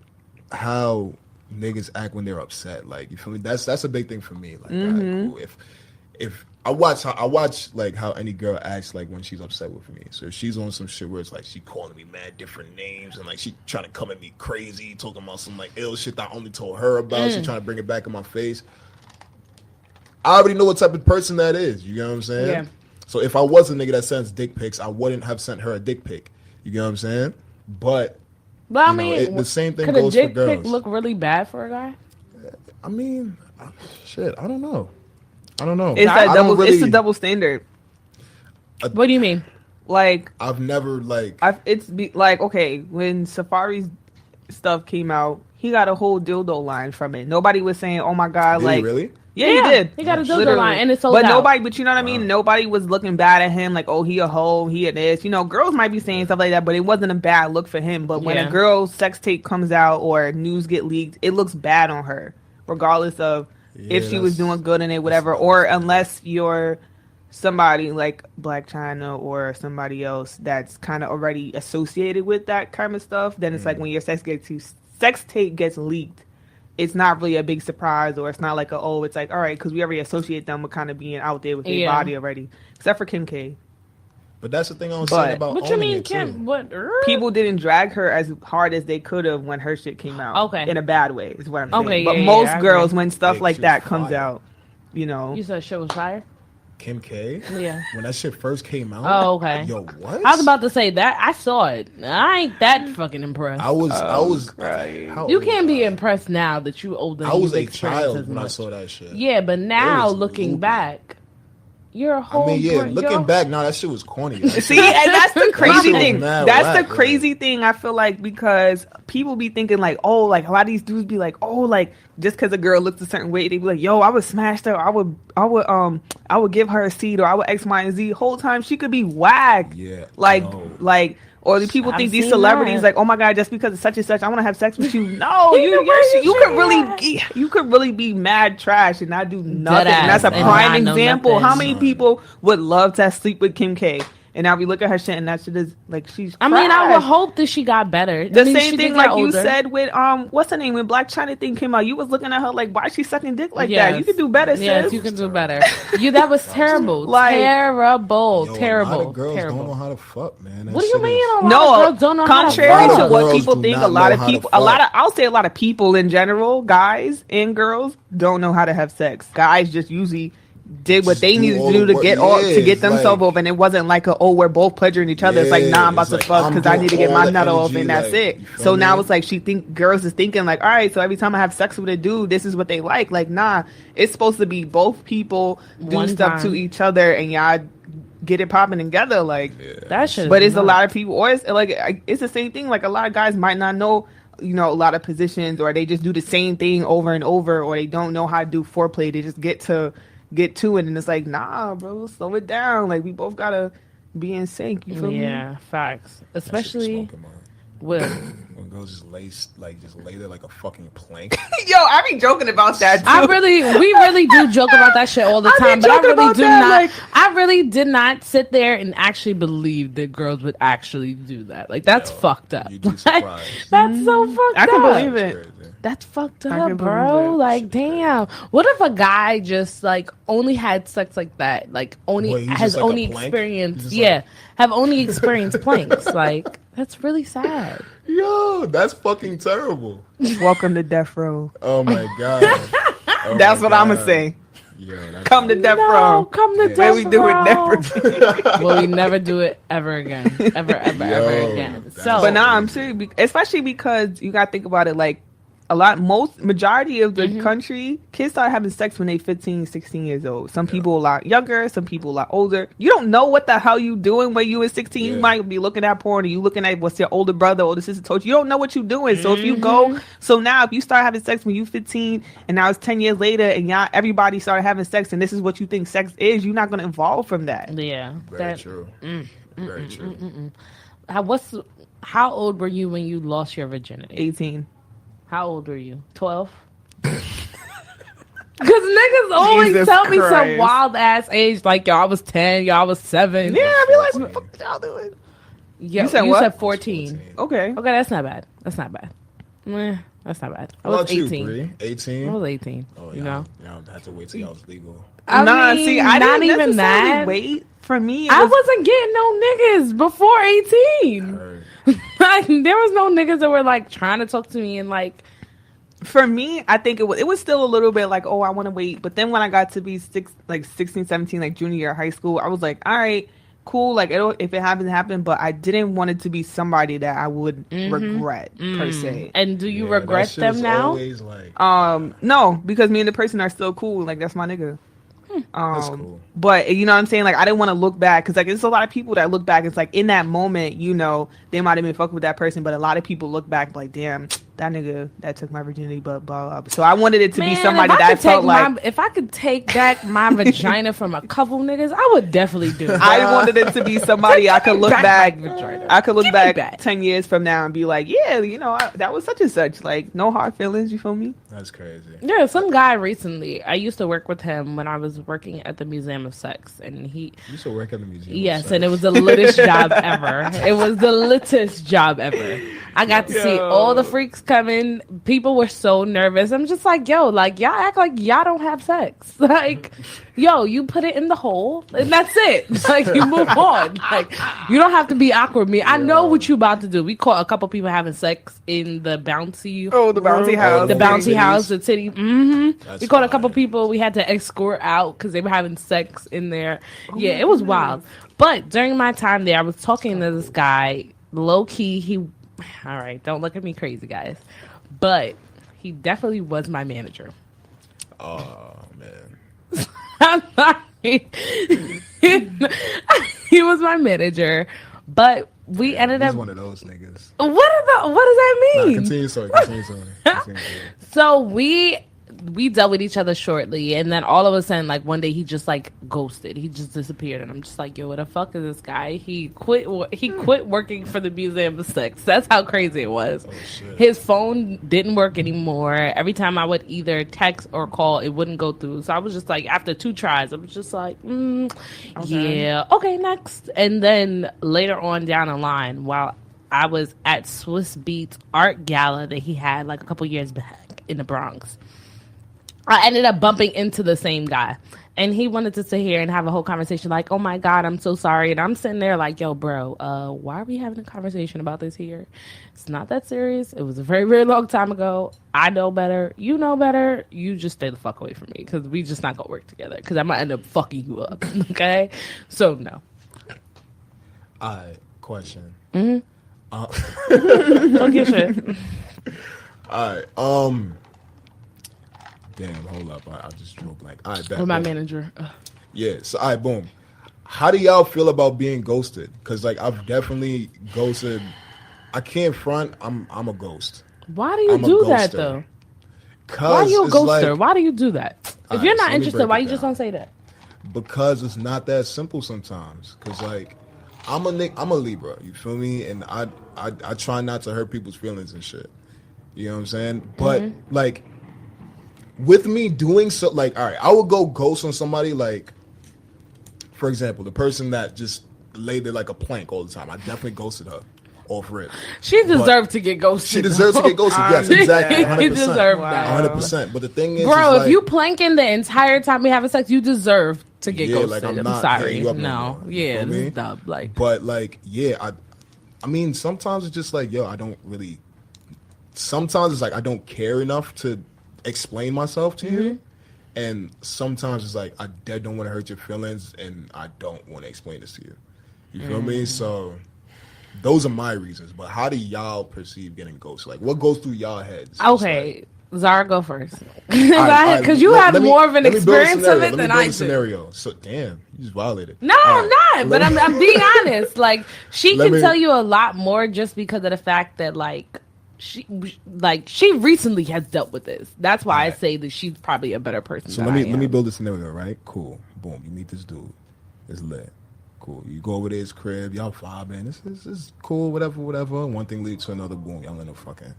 Speaker 2: how niggas act when they're upset. Like, you feel me? That's a big thing for me. Like, alright, cool. If I watch like how any girl acts like when she's upset with me. So if she's on some shit where it's like she calling me mad different names and like she trying to come at me crazy, talking about some like ill shit that I only told her about. She trying to bring it back in my face. I already know what type of person that is. You know what I'm saying?
Speaker 1: Yeah.
Speaker 2: So if I was a nigga that sends dick pics, I wouldn't have sent her a dick pic. You get what I'm saying? But
Speaker 1: I mean,
Speaker 2: the same thing
Speaker 1: could
Speaker 2: goes
Speaker 1: a
Speaker 2: for
Speaker 1: dick
Speaker 2: girls.
Speaker 1: pic look really bad for a guy?
Speaker 2: I mean, shit, I don't know.
Speaker 3: It's that double. It's a double standard.
Speaker 1: What do you mean?
Speaker 3: Like,
Speaker 2: I've never like.
Speaker 3: Like, okay, when Safari's stuff came out, he got a whole dildo line from it. Nobody was saying, "Oh my god!"
Speaker 2: Did
Speaker 3: like,
Speaker 2: he really?
Speaker 3: Yeah, he did.
Speaker 1: He got a dildo
Speaker 3: Literally.
Speaker 1: line, and it's sold
Speaker 3: but
Speaker 1: out.
Speaker 3: nobody. But you know what I mean. Nobody was looking bad at him. Like, oh, he a hoe. He a this. You know, girls might be saying stuff like that, but it wasn't a bad look for him. But when a girl's sex tape comes out or news get leaked, it looks bad on her, regardless of if she was doing good in it, whatever. Or unless you're somebody like Black China or somebody else that's kind of already associated with that kind of stuff, then it's like when your sex tape gets leaked, it's not really a big surprise, or it's not like it's like, all right, because we already associate them with kind of being out there with their body already, except for Kim K.
Speaker 2: But that's the thing I was saying about
Speaker 1: what you mean, Kim? What?
Speaker 3: People didn't drag her as hard as they could have when her shit came out.
Speaker 1: Okay.
Speaker 3: In a bad way, is what I'm saying.
Speaker 1: Okay,
Speaker 3: but most girls, when stuff like that comes out, you know.
Speaker 1: You said shit was fire?
Speaker 2: Kim K?
Speaker 1: Yeah.
Speaker 2: When that shit first came out?
Speaker 1: Oh, okay.
Speaker 2: Yo, what?
Speaker 1: I was about to say that. I saw it. I ain't that fucking impressed.
Speaker 2: I was.
Speaker 1: You can't be impressed now that you older.
Speaker 2: I was a child when I saw that shit.
Speaker 1: Yeah, but now looking back, you're a whole.
Speaker 2: Looking back now, that shit was corny.
Speaker 3: See, and that's the crazy thing. That's the crazy thing. I feel like, because people be thinking like, oh, like a lot of these dudes be like, oh, like just because a girl looks a certain way, they be like, yo, I would smash her. I would give her a seat, or I would X, Y, and Z. Whole time she could be whack. Yeah. Or the people think these celebrities like, oh my god, just because it's such and such, I want to have sex with you. No, you could really be mad trash and not do nothing. And that's a prime example. How many people would love to sleep with Kim K? And now we look at her shit, and that shit is like she's.
Speaker 1: I mean, I would hope that she got better.
Speaker 3: The same thing, like you said with what's her name, when Black China thing came out, you was looking at her like, why is she sucking dick like that? You could do better, sis.
Speaker 1: Yes, you can do better. That was terrible, terrible.
Speaker 2: A lot of girls don't know how to fuck, man.
Speaker 1: What do you mean?
Speaker 3: A lot of girls don't know how to fuck? Contrary to what people think, a lot of people in general, guys and girls, don't know how to have sex. Guys just usually did what they needed to do to get themselves over, and it wasn't like we're both pleasuring each other. It's like, nah, I'm about to fuck because I need to get my nut off, and that's it. So now it's like girls is thinking like, all right, so every time I have sex with a dude, this is what they like. Like, nah, it's supposed to be both people do stuff to each other, and y'all get it popping together. Like
Speaker 1: that shit.
Speaker 3: But it's a lot of people, or it's like it's the same thing. Like a lot of guys might not know, a lot of positions, or they just do the same thing over and over, or they don't know how to do foreplay. They just get to it, and it's like, nah, bro, slow it down. Like, we both gotta be in sync. You feel me?
Speaker 1: Yeah, facts. Especially when
Speaker 2: girls just lay there like a fucking plank.
Speaker 3: Yo, I be joking about that too.
Speaker 1: We really do joke about that shit all the time. But I really did not sit there and actually believe that girls would actually do that. Like, that's fucked up. That's so fucked up.
Speaker 3: I can believe it.
Speaker 1: That's fucked up, bro. Like, damn. What if a guy just like only had sex like that? Like, have only experienced planks. Like, that's really sad.
Speaker 2: Yo, that's fucking terrible.
Speaker 3: Welcome to death row.
Speaker 2: Oh my god.
Speaker 3: That's what I'm gonna say.
Speaker 2: Yeah,
Speaker 3: come to death row.
Speaker 1: Come to death row.
Speaker 3: We do it never.
Speaker 1: Will we never do it ever again? Ever again. So,
Speaker 3: but now I'm serious, especially because you gotta think about it. Like, majority of the country, kids start having sex when they 15, 16 years old. Some people a lot younger, some people a lot older. You don't know what the hell you doing when you were 16. You might be looking at porn, or you looking at what's your older brother, older sister told you. You don't know what you're doing. So if you go, now if you start having sex when you 15, and now it's 10 years later, and everybody started having sex, and this is what you think sex is, you're not going to evolve from that.
Speaker 1: Yeah.
Speaker 2: Very true. Very true.
Speaker 1: How old were you when you lost your virginity?
Speaker 3: 18.
Speaker 1: How old were you? 12? Because niggas always tell me some wild ass age, like, y'all, I was 10, y'all was 7.
Speaker 3: Yeah, I be like, what the fuck did y'all doing?
Speaker 1: Yeah, you said 14.
Speaker 3: Okay,
Speaker 1: that's not bad. That's not bad. That's not bad. I was 18.
Speaker 2: You, 18?
Speaker 1: I was 18.
Speaker 2: Oh,
Speaker 1: you know?
Speaker 2: Y'all have to wait till y'all was legal.
Speaker 3: I didn't even that. Wait for me.
Speaker 1: I wasn't getting no niggas before 18. Like, there was no niggas that were like trying to talk to me, and like,
Speaker 3: for me, I think it was still a little bit like, oh, I want to wait. But then when I got to be 16, 17, like junior year of high school, I was like, all right, cool. Like, if it happens, it happened. But I didn't want it to be somebody that I would regret per se.
Speaker 1: And do you regret them now?
Speaker 3: No, because me and the person are still cool. Like, that's my nigga.
Speaker 2: That's cool.
Speaker 3: But you know what I'm saying? Like, I didn't want to look back, because like there's a lot of people that look back. It's like in that moment, they might have been fucking with that person, but a lot of people look back like, damn, that nigga that took my virginity, but blah, blah. So I wanted it to be somebody that I felt like.
Speaker 1: If I could take back my vagina from a couple niggas, I would definitely do it.
Speaker 3: I wanted it to be somebody I could look back. I could look back 10 years from now and be like, yeah, you know, that was such and such. Like, no hard feelings. You feel me?
Speaker 2: That's crazy.
Speaker 1: Yeah, some guy recently. I used to work with him when I was working at the Museum of Sex, and he
Speaker 2: used to work at the museum.
Speaker 1: Yes, and it was the littest job ever. It was the littest job ever. I got to see all the freaks coming. People were so nervous. I'm just like, yo, like y'all act like y'all don't have sex. Like, yo, you put it in the hole and that's it. Like, you move on. Like, you don't have to be awkward with me. I know what you about to do. We caught a couple people having sex in the bouncy.
Speaker 3: Oh, the bouncy house.
Speaker 1: The bouncy house, the titty. We caught a couple people we had to escort out because they were having sex in there. Yeah, it was wild. But during my time there, I was talking to this guy, low key. All right, don't look at me crazy, guys. But he definitely was my manager.
Speaker 2: Oh, man.
Speaker 1: I'm sorry. He was my manager, but we ended up.
Speaker 2: He's one of those niggas.
Speaker 1: What does that mean?
Speaker 2: Nah, continue, sorry.
Speaker 1: So we dealt with each other shortly, and then all of a sudden, like one day, he just like ghosted. He just disappeared, and I'm just like, yo, what the fuck is this guy? He quit working for the Museum of Sex. That's how crazy it was.
Speaker 2: Oh, shit.
Speaker 1: His phone didn't work anymore. Every time I would either text or call, it wouldn't go through. So I was just like, after 2 tries, I was just like, yeah, okay, next. And then later on down the line, while I was at Swiss Beats Art Gala that he had like a couple years back in the Bronx, I ended up bumping into the same guy, and he wanted to sit here and have a whole conversation like, oh my God, I'm so sorry. And I'm sitting there like, yo, bro, why are we having a conversation about this here? It's not that serious. It was a very, very long time ago. I know better. You know better. You just stay the fuck away from me because we just not going to work together because I might end up fucking you up. Okay? So, no.
Speaker 2: All right, question.
Speaker 1: Don't get shit.
Speaker 2: All right, damn, hold up. I just drew a blank. All right, back.
Speaker 1: With my manager.
Speaker 2: Yeah, so, all right, boom. How do y'all feel about being ghosted? Because, like, I've definitely ghosted. I can't front. I'm a ghost.
Speaker 1: Why do you do that, though? Why are you a ghoster? Why do you do that? If you're not interested, why you just don't say that?
Speaker 2: Because it's not that simple sometimes. Because, like, I'm a Libra, you feel me? And I try not to hurt people's feelings and shit. You know what I'm saying? But, like, with me doing so, like, all right, I would go ghost on somebody, like, for example, the person that just laid there like a plank all the time. I definitely ghosted her off rip.
Speaker 1: She deserved to get ghosted.
Speaker 2: She deserves to get ghosted, yes, exactly. 100%.
Speaker 1: She deserved that.
Speaker 2: 100%. But the thing is,
Speaker 1: bro, if
Speaker 2: like,
Speaker 1: you planking the entire time we having sex, you deserve to get ghosted.
Speaker 2: Like,
Speaker 1: I'm sorry.
Speaker 2: No.
Speaker 1: No. Yeah, this is dumb. Like,
Speaker 2: but, like, yeah, I mean, sometimes it's just like, yo, I don't really, sometimes it's like I don't care enough to explain myself to you, and sometimes it's like I don't want to hurt your feelings and I don't want to explain this to you. You feel me? So those are my reasons. But how do y'all perceive getting ghosted? Like, what goes through y'all heads?
Speaker 1: Okay, like, Zara, go first. Because you have more of an experience of it than I do.
Speaker 2: Scenario. So damn, you just violated.
Speaker 1: No, I'm not. But I'm being honest. Like, she can tell you a lot more just because of the fact that, like, she recently has dealt with this. That's why I say that she's probably a better person.
Speaker 2: So let me build a scenario, right? Cool. Boom. You meet this dude. It's lit. Cool. You go over to his crib. Y'all vibing. This is cool. Whatever. One thing leads to another. Boom. Y'all in a fucking.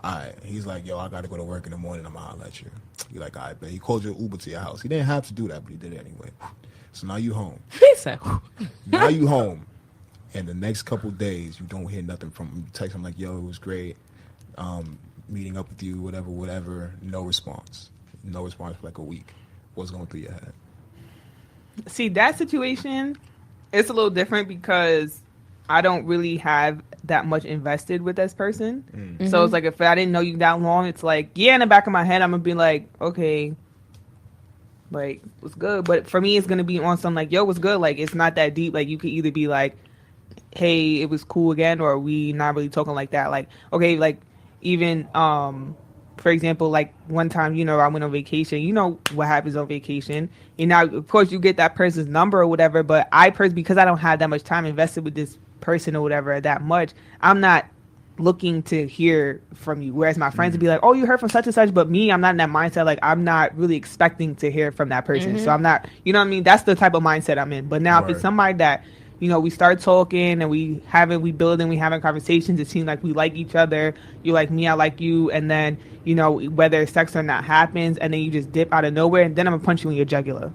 Speaker 2: All right. He's like, yo, I got to go to work in the morning. I'm gonna holler at you. You're like, all right, bet. He called you an Uber to your house. He didn't have to do that, but he did it anyway. So now you home.
Speaker 1: He said,
Speaker 2: now you home. And the next couple days, you don't hear nothing from him. You text him like, yo, it was great. Meeting up with you, whatever. No response for like a week. What's going through your head?
Speaker 3: See, that situation, it's a little different because I don't really have that much invested with this person. So it's like, if I didn't know you that long, it's like, yeah, in the back of my head, I'm gonna be like, okay, like, what's good? But for me, it's gonna be on some like, yo, what's good? Like, it's not that deep. Like, you could either be like, hey, it was cool again, or we not really talking like that. Like, okay, like, even for example, like one time, I went on vacation. You know what happens on vacation. And now, of course, you get that person's number or whatever, but because I don't have that much time invested with this person or whatever that much, I'm not looking to hear from you. Whereas my friends would be like, oh, you heard from such and such. But me, I'm not in that mindset. Like, I'm not really expecting to hear from that person. So I'm not, you know what I mean? That's the type of mindset I'm in. But now if it's somebody that, you know, we start talking and we build and we having conversations, it seems like we like each other. You like me, I like you. And then, you know, whether sex or not happens, and then you just dip out of nowhere, and then I'm going to punch you in your jugular.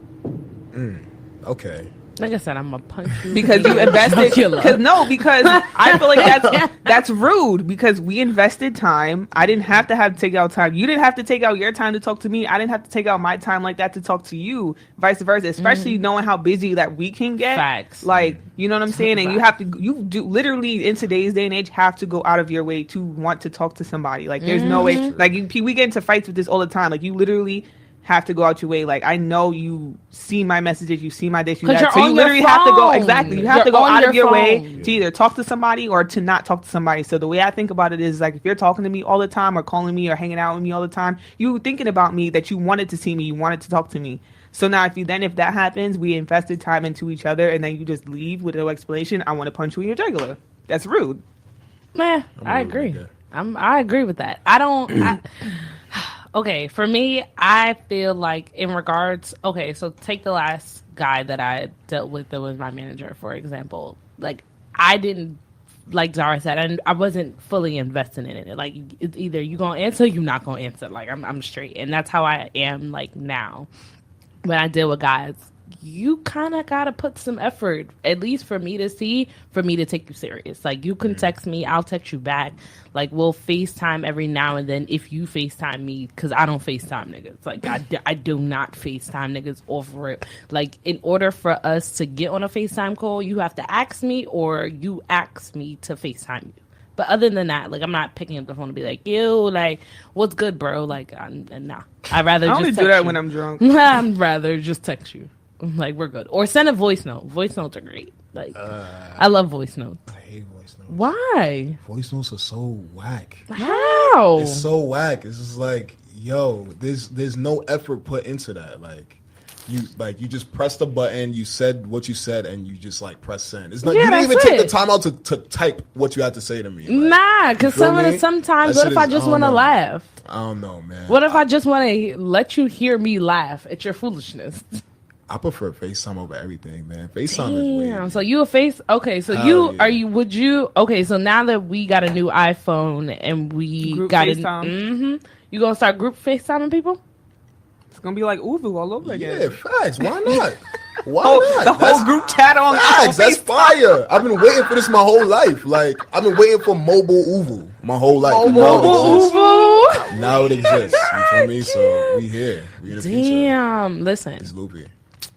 Speaker 2: Okay.
Speaker 1: Like I said, I'm gonna punch you
Speaker 3: because you invested. Because I feel like that's rude. Because we invested time. I didn't have to take out time. You didn't have to take out your time to talk to me. I didn't have to take out my time like that to talk to you. Vice versa. Especially knowing how busy that we can get.
Speaker 1: Facts.
Speaker 3: Like, you know what I'm saying. And you do literally in today's day and age have to go out of your way to want to talk to somebody. Like, there's no way. Like, we get into fights with this all the time. Like, you literally have to go out your way. Like, I know you see my messages, you see my this, you that. So you literally have to go, exactly. You have to go out of your way to either talk to somebody or to not talk to somebody. So the way I think about it is, like, if you're talking to me all the time or calling me or hanging out with me all the time, you thinking about me, that you wanted to see me, you wanted to talk to me. So now if that happens, we invested time into each other, and then you just leave with no explanation, I want to punch you in your jugular. That's rude.
Speaker 1: Man, I agree. I agree with that. I don't... Okay, for me, I feel like in regards... Okay, so take the last guy that I dealt with that was my manager, for example. Like, I didn't... Like Zara said, and I wasn't fully invested in it. Like, it's either you going to answer or you not going to answer. Like, I'm straight. And that's how I am, like, now. When I deal with guys, you kind of got to put some effort, at least for me to see, for me to take you serious. Like, you can text me, I'll text you back. Like, we'll FaceTime every now and then if you FaceTime me, because I don't FaceTime niggas. Like, I do not FaceTime niggas off rip. Like, in order for us to get on a FaceTime call, you have to ask me or you ask me to FaceTime you. But other than that, like, I'm not picking up the phone to be like, yo, like, what's good, bro? Like, nah. I'd rather just
Speaker 3: only
Speaker 1: text
Speaker 3: do that
Speaker 1: you.
Speaker 3: when I'm drunk.
Speaker 1: I'd rather just text you. Like, we're good. Or send a voice note. Voice notes are great. Like, I love voice notes.
Speaker 2: I hate voice notes.
Speaker 1: Why?
Speaker 2: Voice notes are so whack.
Speaker 1: How?
Speaker 2: It's so whack. It's just like, yo, there's no effort put into that. Like, you just press the button, you said what you said, and you just like press send. It's not, you didn't even take the time out to type what you had to say to me. Like,
Speaker 1: nah, because sometimes what if I just want to laugh?
Speaker 2: I don't know, man.
Speaker 1: What if I just want to let you hear me laugh at your foolishness?
Speaker 2: I prefer FaceTime over everything, man. FaceTime is weird.
Speaker 1: So you a face? Okay, so okay, so now that we got a new iPhone and we
Speaker 3: group
Speaker 1: got
Speaker 3: FaceTime.
Speaker 1: You gonna start group FaceTiming people?
Speaker 3: It's gonna be like Uvu all over again.
Speaker 2: Yeah, facts. Why not? Why not?
Speaker 3: The whole group chat on
Speaker 2: facts. That's fire. I've been waiting for this my whole life. Like, I've been waiting for mobile Uvu my whole life.
Speaker 1: Mobile Uvu.
Speaker 2: Now it exists. You feel me? So we here. We in the future.
Speaker 1: Damn. Listen.
Speaker 2: It's loopy.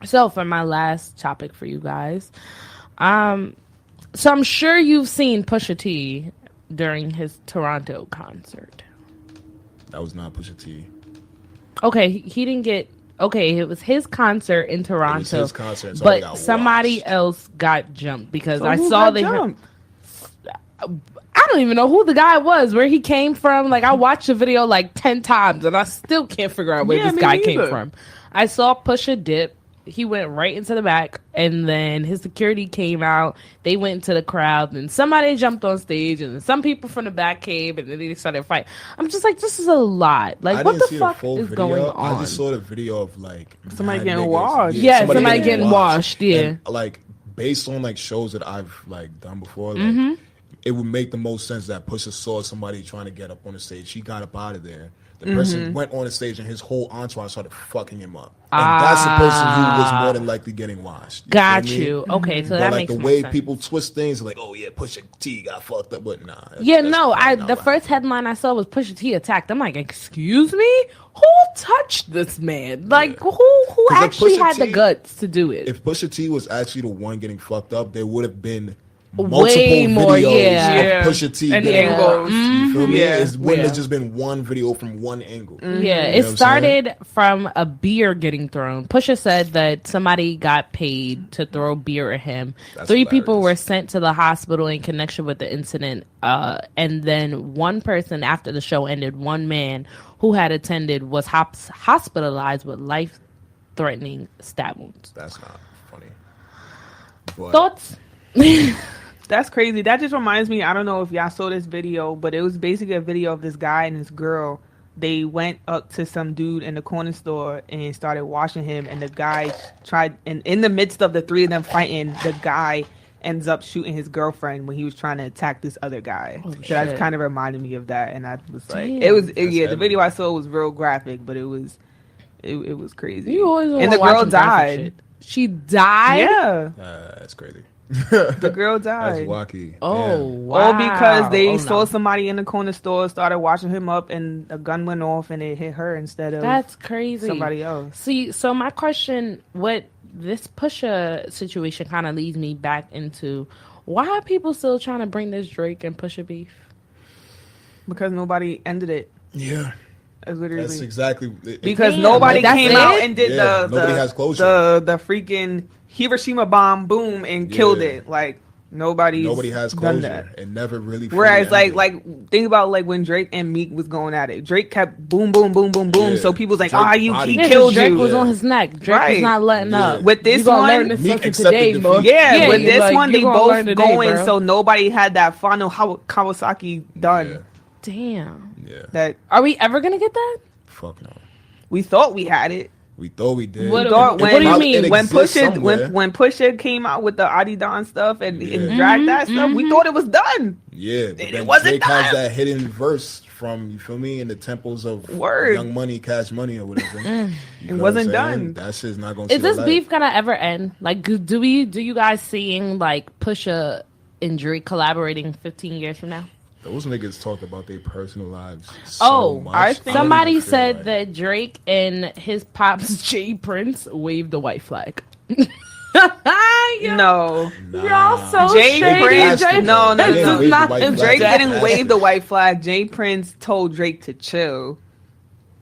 Speaker 1: So for my last topic for you guys, so I'm sure you've seen Pusha T during his Toronto concert.
Speaker 2: That was not Pusha T.
Speaker 1: Okay, he didn't get. Okay, it was his concert in Toronto. It was
Speaker 2: his concert, so
Speaker 1: but somebody else got jumped because I saw the. I don't even know who the guy was, where he came from. Like, I watched the video like 10 times and I still can't figure out where this guy came from. I saw Pusha dip. He went right into the back, and then his security came out. They went into the crowd, and somebody jumped on stage, and some people from the back came, and then they started to fight. I'm just like, this is a lot. Like, what the fuck is going on?
Speaker 2: I just saw the video of, like,
Speaker 3: somebody getting washed.
Speaker 1: Yeah, somebody getting washed. Yeah.
Speaker 2: And, like, based on, like, shows that I've, like, done before, like, it would make the most sense that Pusha saw somebody trying to get up on the stage. He got up out of there. The person went on the stage and his whole entourage started fucking him up. And that's the person who was more than likely getting washed.
Speaker 1: Got you. Okay, so that makes sense.
Speaker 2: Like, the way people twist things, like, oh yeah, Pusha T got fucked up, but nah.
Speaker 1: Yeah, no, the first headline I saw was Pusha T attacked. I'm like, excuse me? Who touched this man? Like, who actually had the guts to do it?
Speaker 2: If Pusha T was actually the one getting fucked up, there would have been
Speaker 1: way more,
Speaker 2: of Pusha T
Speaker 3: and angles.
Speaker 2: You feel me? It wouldn't have just been one video from one angle.
Speaker 1: Yeah, it started from a beer getting thrown. Pusha said that somebody got paid to throw beer at him.
Speaker 2: That's
Speaker 1: 3
Speaker 2: hilarious.
Speaker 1: people were sent to the hospital in connection with the incident. And then one person, after the show ended, one man who had attended was hospitalized with life-threatening stab wounds.
Speaker 2: That's not funny. But
Speaker 1: thoughts?
Speaker 3: That's crazy. That just reminds me, I don't know if y'all saw this video, but it was basically a video of this guy and this girl. They went up to some dude in the corner store and started washing him, and the guy tried, and in the midst of the three of them fighting, the guy ends up shooting his girlfriend when he was trying to attack this other guy. So that kind of reminded me of that, and I was like, the video I saw was real graphic, but it was crazy.
Speaker 1: You always
Speaker 3: and the girl died.
Speaker 1: She died?
Speaker 3: Yeah.
Speaker 2: That's crazy.
Speaker 3: The girl died.
Speaker 2: That's wacky.
Speaker 1: Oh,
Speaker 2: Damn.
Speaker 1: wow.
Speaker 3: All because they saw somebody in the corner store, started watching him up, and a gun went off and it hit her instead of
Speaker 1: that's crazy.
Speaker 3: Somebody else.
Speaker 1: See, so my question, what this Pusha situation kind of leads me back into, why are people still trying to bring this Drake and Pusha beef?
Speaker 3: Because nobody ended it.
Speaker 2: Yeah.
Speaker 3: Literally.
Speaker 2: That's exactly
Speaker 3: because nobody came out and did
Speaker 2: nobody has closure.
Speaker 3: The freaking Hiroshima bomb boom and killed it. Like nobody
Speaker 2: has closure and never really.
Speaker 3: Whereas like think about like when Drake and Meek was going at it. Drake kept boom boom boom boom boom. Yeah. So people was like, he killed
Speaker 1: Drake
Speaker 3: you.
Speaker 1: was on his neck. Drake was not letting up.
Speaker 3: With this one,
Speaker 1: Meek
Speaker 3: today, with this one they both going. So nobody had that final Kawasaki done.
Speaker 2: Yeah.
Speaker 1: Damn.
Speaker 2: Yeah.
Speaker 3: That
Speaker 1: are we ever gonna get that?
Speaker 2: Fuck no.
Speaker 3: We thought we had it.
Speaker 2: We thought we did.
Speaker 1: What do you mean?
Speaker 3: When Pusha came out with the Adidon stuff and dragged that stuff, we thought it was done.
Speaker 2: Yeah, but
Speaker 3: it wasn't
Speaker 2: Drake
Speaker 3: done.
Speaker 2: has that hidden verse from, you feel me, in the temples of Young Money, Cash Money, or whatever.
Speaker 3: It wasn't done.
Speaker 2: That shit's not gonna.
Speaker 1: Is this beef gonna ever end? Like, do you guys seeing like Pusha and Drake collaborating 15 years from now?
Speaker 2: Those niggas talk about their personal lives so much.
Speaker 3: I think
Speaker 1: somebody said that Drake and his pops Jay Prince waved the white flag.
Speaker 3: No.
Speaker 1: Y'all so
Speaker 3: Jay
Speaker 1: Prince.
Speaker 3: No. Drake didn't wave the white flag. Jay Prince told Drake to chill.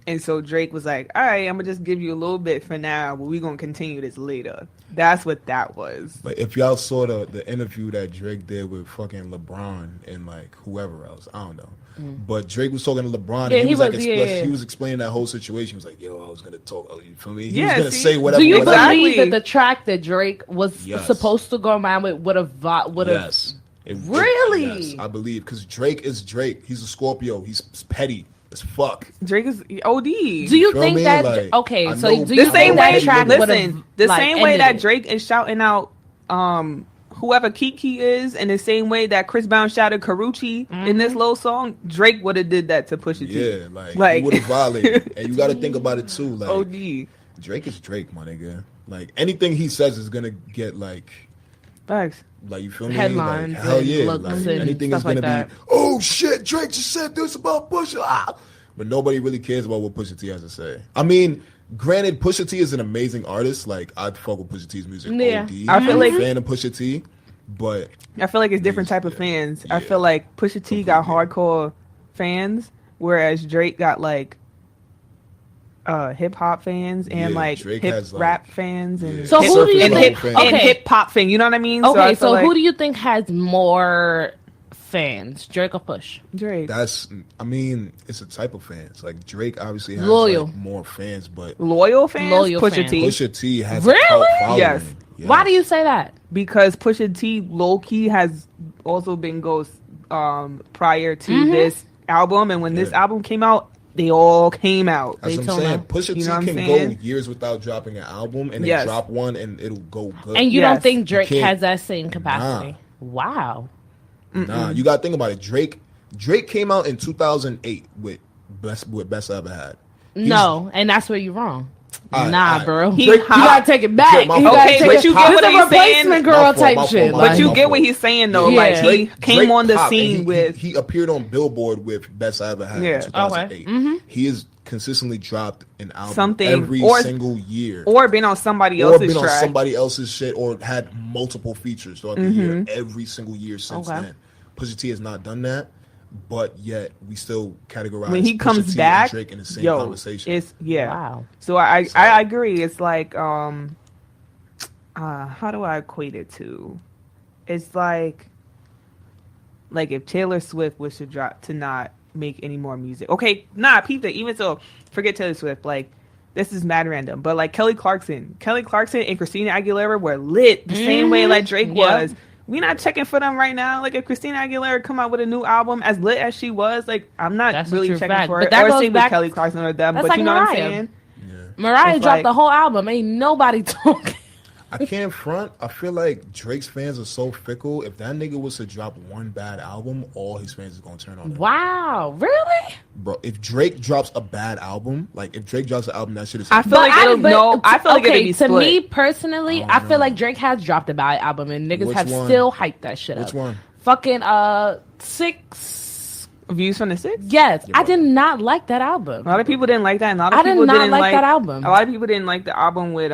Speaker 3: And so Drake was like, all right, I'm going to just give you a little bit for now, but we're going to continue this later. That's what that was.
Speaker 2: But if y'all saw the interview that Drake did with fucking LeBron and like whoever else, I don't know. But Drake was talking to LeBron and he was explaining that whole situation. He was like, yo, I was going to talk. You feel me? He was going to say whatever.
Speaker 1: Do you believe that the track that Drake was supposed to go around with would have...
Speaker 2: Yes.
Speaker 1: Really?
Speaker 2: Yes, I believe. Because Drake is Drake. He's a Scorpio. He's petty as fuck.
Speaker 3: Drake is OD.
Speaker 1: Do you think that... Like, okay, so do you
Speaker 3: think
Speaker 1: that track would have...
Speaker 3: The same way that Drake is shouting out whoever Kiki is, in the same way that Chris Brown shouted Karuchi in this little song, Drake would have did that to Pusha T.
Speaker 2: Yeah, like he would have violated. And you got to think about it too. Like,
Speaker 3: OD.
Speaker 2: Drake is Drake, my nigga. Like, anything he says is going to get like...
Speaker 3: Facts.
Speaker 2: Like, you feel me?
Speaker 1: Headlines.
Speaker 2: Like, hell yeah. Like, anything is going to be, oh shit, Drake just said this about Pusha. Ah. But nobody really cares about what Pusha T has to say. I mean, granted, Pusha T is an amazing artist. Like, I fuck with Pusha T's music.
Speaker 1: Yeah.
Speaker 2: OD.
Speaker 3: I feel like
Speaker 2: I'm a fan of Pusha T, but
Speaker 3: I feel like it's different type of fans. I feel like Pusha T got hardcore fans, whereas Drake got like hip hop fans and like
Speaker 2: Drake
Speaker 3: hip
Speaker 2: has,
Speaker 3: rap fans and
Speaker 1: so who do you think
Speaker 3: and hip hop fan? You know what I mean?
Speaker 1: Okay, so who do you think has more fans, Drake or Push?
Speaker 3: Drake.
Speaker 2: I mean, it's a type of fans. Like, Drake obviously has like, more fans, but
Speaker 3: loyal fans. Pusha T.
Speaker 2: Pusha T has
Speaker 1: really
Speaker 2: a cult following.
Speaker 3: Yes.
Speaker 1: Why do you say that?
Speaker 3: Because Pusha T low key has also been ghost prior to this album, and when this album came out, they all came out.
Speaker 2: That's what I'm saying. Pusha T can go years without dropping an album, and then drop one, and it'll go good.
Speaker 1: And you don't think Drake has that same capacity? Nah. Wow.
Speaker 2: Nah, you gotta think about it. Drake came out in 2008 with Best I Ever Had.
Speaker 1: And that's where you're wrong. Bro.
Speaker 3: You
Speaker 1: gotta take it back.
Speaker 3: But you get what he's saying.
Speaker 1: Replacement girl type shit.
Speaker 3: But you get what he's saying though. Like he came on the scene with.
Speaker 2: He appeared on Billboard with Best I Ever Had in 2008. He has consistently dropped an album every single year,
Speaker 3: or been on somebody else's
Speaker 2: shit, or had multiple features throughout the year every single year since then. Pusha T has not done that. But yet we still categorize
Speaker 3: when he comes
Speaker 2: Pusha T
Speaker 3: back,
Speaker 2: and Drake in the same conversation.
Speaker 3: It's wow. So I agree. It's like how do I equate it to? It's like if Taylor Swift was to drop to not make any more music. Okay, people. Even so, forget Taylor Swift. Like, this is mad random, but like Kelly Clarkson and Christina Aguilera were lit the same way like Drake was. we not checking for them right now. Like if Christina Aguilera come out with a new album as lit as she was, like I'm not really checking for it.
Speaker 1: But that
Speaker 3: or
Speaker 1: goes
Speaker 3: same
Speaker 1: back,
Speaker 3: with Kelly Clarkson or them. But
Speaker 1: like
Speaker 3: you know
Speaker 1: Mariah.
Speaker 3: what I'm saying?
Speaker 2: Yeah.
Speaker 1: Mariah dropped the whole album. Ain't nobody talking.
Speaker 2: I can't front. I feel like Drake's fans are so fickle. If that nigga was to drop one bad album, all his fans is gonna turn on him.
Speaker 1: Wow, really?
Speaker 2: Bro, if Drake drops a bad album, like if Drake drops an album, that shit is.
Speaker 3: I feel like it'll be split.
Speaker 1: To me personally, I feel like Drake has dropped a bad album and niggas have still hyped that shit up.
Speaker 2: Which one?
Speaker 1: Fucking 6
Speaker 3: Views from the Six?
Speaker 1: Yes, I did not like that album.
Speaker 3: A lot of people didn't like that. And a lot of
Speaker 1: I
Speaker 3: people
Speaker 1: did not
Speaker 3: didn't
Speaker 1: like that album.
Speaker 3: A lot of people didn't like the album with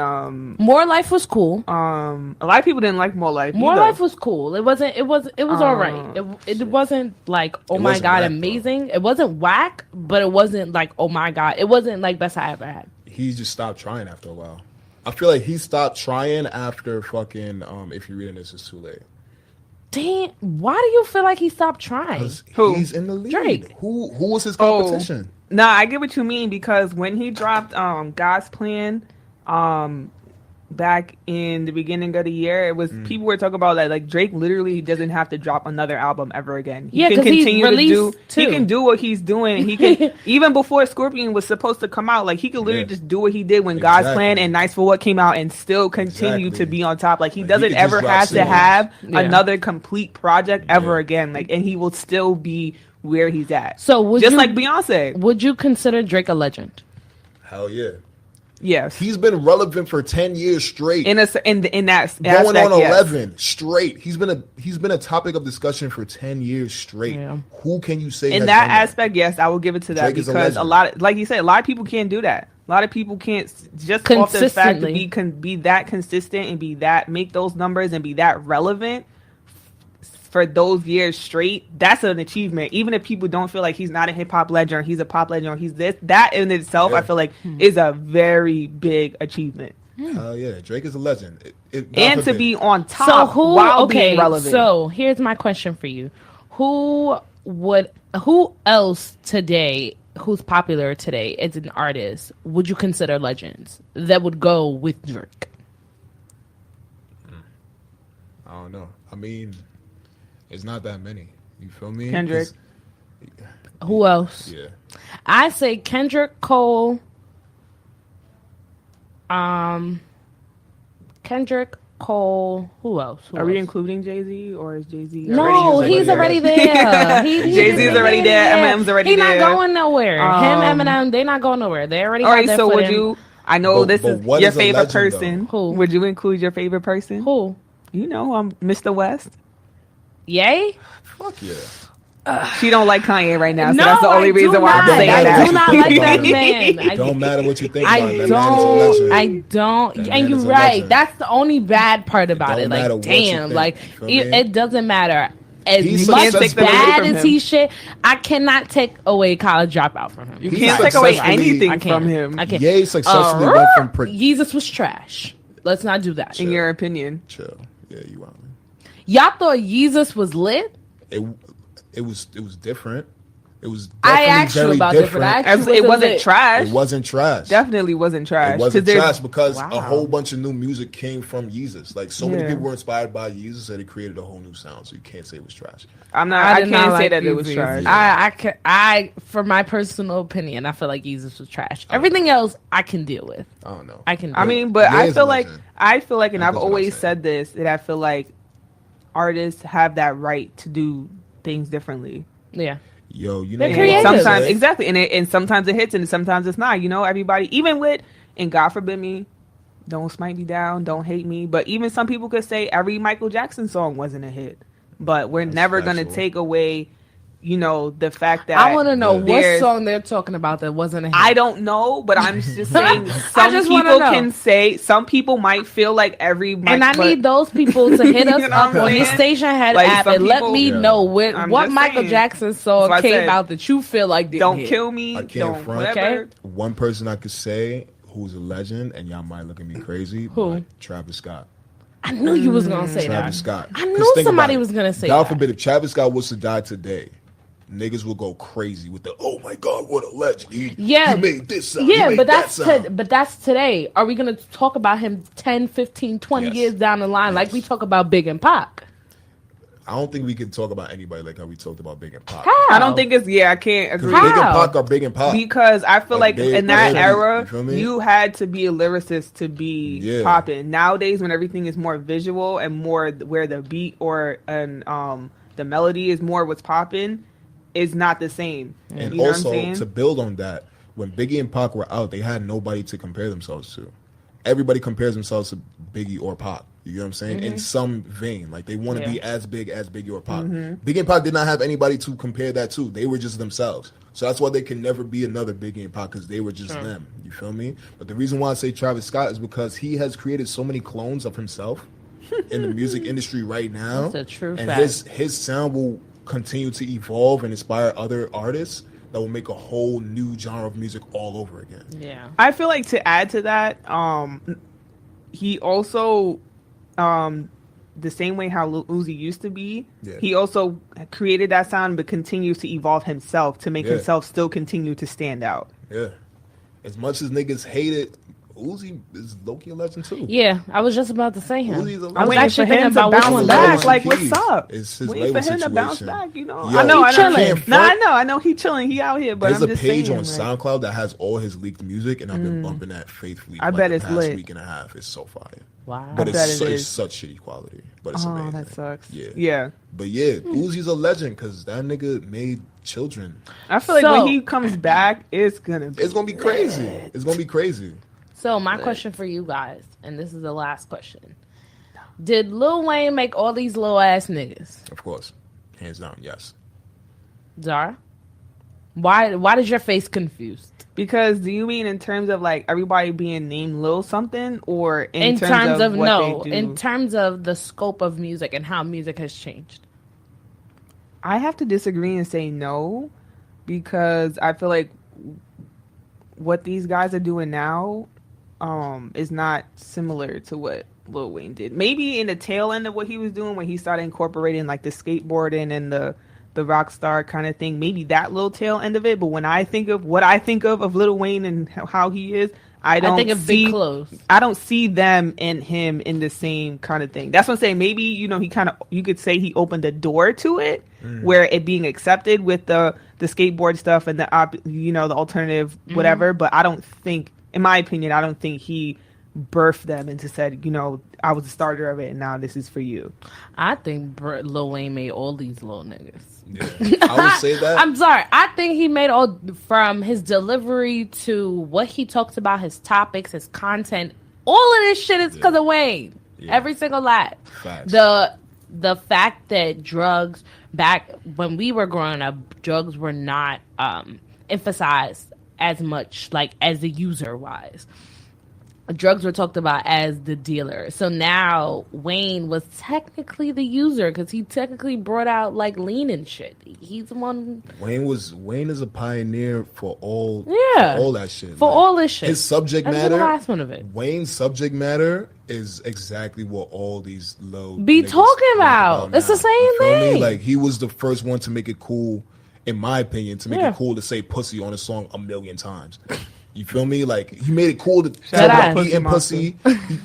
Speaker 1: More Life was cool.
Speaker 3: A lot of people didn't like More Life.
Speaker 1: More Life was cool. It was all right. It wasn't like my god amazing. It wasn't whack, but it wasn't like oh my god. It wasn't like best I ever had.
Speaker 2: He just stopped trying after a while. I feel like he stopped trying after fucking If You're Reading This, It's Too Late.
Speaker 1: Damn, why do you feel like he stopped trying?
Speaker 2: Who? He's in the lead.
Speaker 1: Drake.
Speaker 2: Who was his competition?
Speaker 3: Nah, I get what you mean because when he dropped God's Plan back in the beginning of the year, it was people were talking about that like Drake literally doesn't have to drop another album ever again. He can continue to do he can do what he's doing. He can even before Scorpion was supposed to come out, like he could literally just do what he did when God's Plan and Nice for What came out and still continue to be on top. Like he doesn't ever have to have another complete project ever again. Like and he will still be where he's at. So like Beyonce.
Speaker 1: Would you consider Drake a legend?
Speaker 2: Hell yeah.
Speaker 3: Yes,
Speaker 2: he's been relevant for 10 years straight.
Speaker 3: In that going
Speaker 2: on 11 straight. He's been a topic of discussion for 10 years straight. Yeah. Who can you say
Speaker 3: in that aspect? Yes, I will give it to that Drake because a lot of, like you said, a lot of people can't do that. A lot of people can't just off the fact to be that consistent and be that make those numbers and be that relevant for those years straight. That's an achievement. Even if people don't feel like he's not a hip hop legend or he's a pop legend or he's this, that in itself, I feel like is a very big achievement.
Speaker 2: Oh yeah, Drake is a legend.
Speaker 3: And to be on top while being relevant.
Speaker 1: So here's my question for you: Who else today, who's popular today as an artist, would you consider legends that would go with Drake?
Speaker 2: I don't know. I mean, it's not that many. You feel me?
Speaker 3: Kendrick.
Speaker 1: Who else?
Speaker 2: Yeah.
Speaker 1: I say Kendrick, Cole. Kendrick, Cole. Who else?
Speaker 3: Are we including Jay-Z or is Jay-Z?
Speaker 1: No, he's already there.
Speaker 3: Jay-Z's already there. Eminem's already there.
Speaker 1: He's not going nowhere. Him, Eminem, they're not going nowhere. They already. All right.
Speaker 3: So would you? I know this is your favorite person. Who would you include? Your favorite person?
Speaker 1: Who?
Speaker 3: You know, Mr. West.
Speaker 1: Yay?
Speaker 2: Fuck yeah.
Speaker 3: She don't like Kanye right now, so that's the only reason why I'm saying that.
Speaker 1: I do not like that man.
Speaker 2: It don't matter what you think
Speaker 1: I
Speaker 2: about him.
Speaker 1: I don't. And you're right. That's the only bad part about it. Like, damn, like it doesn't matter. As much bad as he shit, I cannot take away College Dropout from him.
Speaker 3: You can't take away anything from him.
Speaker 2: I can't. Ye successfully went from
Speaker 1: Yeezus was trash. Let's not do that.
Speaker 3: In your opinion.
Speaker 2: Chill. Yeah, you are.
Speaker 1: Y'all thought Yeezus was lit?
Speaker 2: It was different. It was
Speaker 1: I asked you about different.
Speaker 3: It wasn't trash.
Speaker 2: It wasn't trash.
Speaker 3: Definitely wasn't trash.
Speaker 2: It wasn't trash because a whole bunch of new music came from Yeezus. Like so many people were inspired by Yeezus that it created a whole new sound. So you can't say it was trash.
Speaker 3: I can't say that it was trash.
Speaker 1: I for my personal opinion, I feel like Yeezus was trash. Everything else I can deal with.
Speaker 2: I don't know.
Speaker 1: I can.
Speaker 3: I mean, but I feel like, and I've always said this, that I feel like artists have that right to do things differently.
Speaker 1: Yeah.
Speaker 2: Yo, you know,
Speaker 3: sometimes exactly, and sometimes it hits, and sometimes it's not. You know, everybody, even with, and God forbid me, don't smite me down, don't hate me, but even some people could say every Michael Jackson song wasn't a hit. But we're never gonna take away, you know, the fact that
Speaker 1: I want to know what song they're talking about that wasn't a hit.
Speaker 3: I don't know, but I'm just saying some people might feel like and
Speaker 1: I need those people to hit us up on the Station Head app and let me know what Michael Jackson song came out that you feel like
Speaker 3: don't kill me.
Speaker 2: I can't front. Okay? One person I could say who's a legend, and y'all might look at me crazy.
Speaker 1: Who?
Speaker 2: Travis Scott.
Speaker 1: I knew you was gonna say
Speaker 2: Travis Scott.
Speaker 1: I knew somebody was gonna say
Speaker 2: God forbid if Travis Scott was to die today, niggas will go crazy with the oh my god, what a legend. He made this sound.
Speaker 1: Yeah, but that's today. Are we gonna talk about him 10, 15, 20 years down the line like we talk about Big and Pac?
Speaker 2: I don't think we can talk about anybody like how we talked about Big and Pac.
Speaker 1: How?
Speaker 3: I don't think it's I can't agree.
Speaker 2: Big and Pac are Big and Pac
Speaker 3: because I feel like in that era
Speaker 2: you
Speaker 3: had to be a lyricist to be popping. Nowadays, when everything is more visual and more where the beat or the melody is more what's popping, is not the same.
Speaker 2: And you know also to build on that, when Biggie and Pac were out, they had nobody to compare themselves to. Everybody compares themselves to Biggie or Pac. You know what I'm saying? In some vein. Like, they want to be as big as Biggie or Pac. Biggie and Pac did not have anybody to compare that to. They were just themselves. So that's why they can never be another Biggie and Pac, because they were just them. You feel me? But the reason why I say Travis Scott is because he has created so many clones of himself in the music industry right now.
Speaker 1: That's a true
Speaker 2: and
Speaker 1: fact.
Speaker 2: His sound will continue to evolve and inspire other artists that will make a whole new genre of music all over again.
Speaker 1: Yeah.
Speaker 3: I feel like to add to that, he also, the same way how Lil Uzi used to be, he also created that sound but continues to evolve himself to make himself still continue to stand out.
Speaker 2: Yeah. As much as niggas hate it, Uzi is low-key a legend too.
Speaker 1: Yeah, I was just about to say him.
Speaker 3: I was waiting for him to bounce back. Like, what's up?
Speaker 2: It's his
Speaker 3: waiting for him to bounce back, you know.
Speaker 2: Yo,
Speaker 3: I know.
Speaker 2: I
Speaker 3: know he chilling. He out here, but
Speaker 2: there's
Speaker 3: I'm just saying.
Speaker 2: There's a page on SoundCloud that has all his leaked music, and I've been bumping that faithfully.
Speaker 3: I bet it's lit.
Speaker 2: Week and a half, it's so fire.
Speaker 1: Wow,
Speaker 2: but it's such shitty quality. But it's amazing.
Speaker 3: That sucks.
Speaker 2: Yeah. But Uzi's a legend because that nigga made children.
Speaker 3: I feel like when he comes back, it's gonna
Speaker 2: be crazy. It's gonna be crazy.
Speaker 1: So my question for you guys, and this is the last question: did Lil Wayne make all these little ass niggas?
Speaker 2: Of course, hands down, yes.
Speaker 1: Zara, why does your face confused?
Speaker 3: Because do you mean in terms of like everybody being named Lil something, or in terms of what they do?
Speaker 1: In terms of the scope of music and how music has changed?
Speaker 3: I have to disagree and say no, because I feel like what these guys are doing now is not similar to what Lil Wayne did. Maybe in the tail end of what he was doing when he started incorporating like the skateboarding and the rock star kind of thing, maybe that little tail end of it. But when I think of what I think of Lil Wayne and how he is, I think of Big Clothes. I don't see them and him in the same kind of thing. That's what I'm saying. Maybe, you could say he opened the door to it, where it being accepted with the skateboard stuff and the alternative whatever. But I don't think, in my opinion, I don't think he birthed them and just said, I was the starter of it and now this is for you.
Speaker 1: I think Lil Wayne made all these little niggas.
Speaker 2: Yeah, I would say that.
Speaker 1: I'm sorry. I think he made all, from his delivery to what he talks about, his topics, his content. All of this shit is because of Wayne. Yeah. Every single lot.
Speaker 2: Facts.
Speaker 1: The fact that drugs, back when we were growing up, drugs were not emphasized as much, like as the user wise. Drugs were talked about as the dealer. So now Wayne was technically the user because he technically brought out like lean and shit. He's the one.
Speaker 2: Wayne is a pioneer for all that shit.
Speaker 1: For all this shit.
Speaker 2: His subject matter.
Speaker 1: The last one of it.
Speaker 2: Wayne's subject matter is exactly what all these low
Speaker 1: be talking about. It's the same thing.
Speaker 2: Me? Like, he was the first one to make it cool, in my opinion, to make it cool to say pussy on a song 1,000,000 times. You feel me? Like, he made it cool to talk about eating pussy.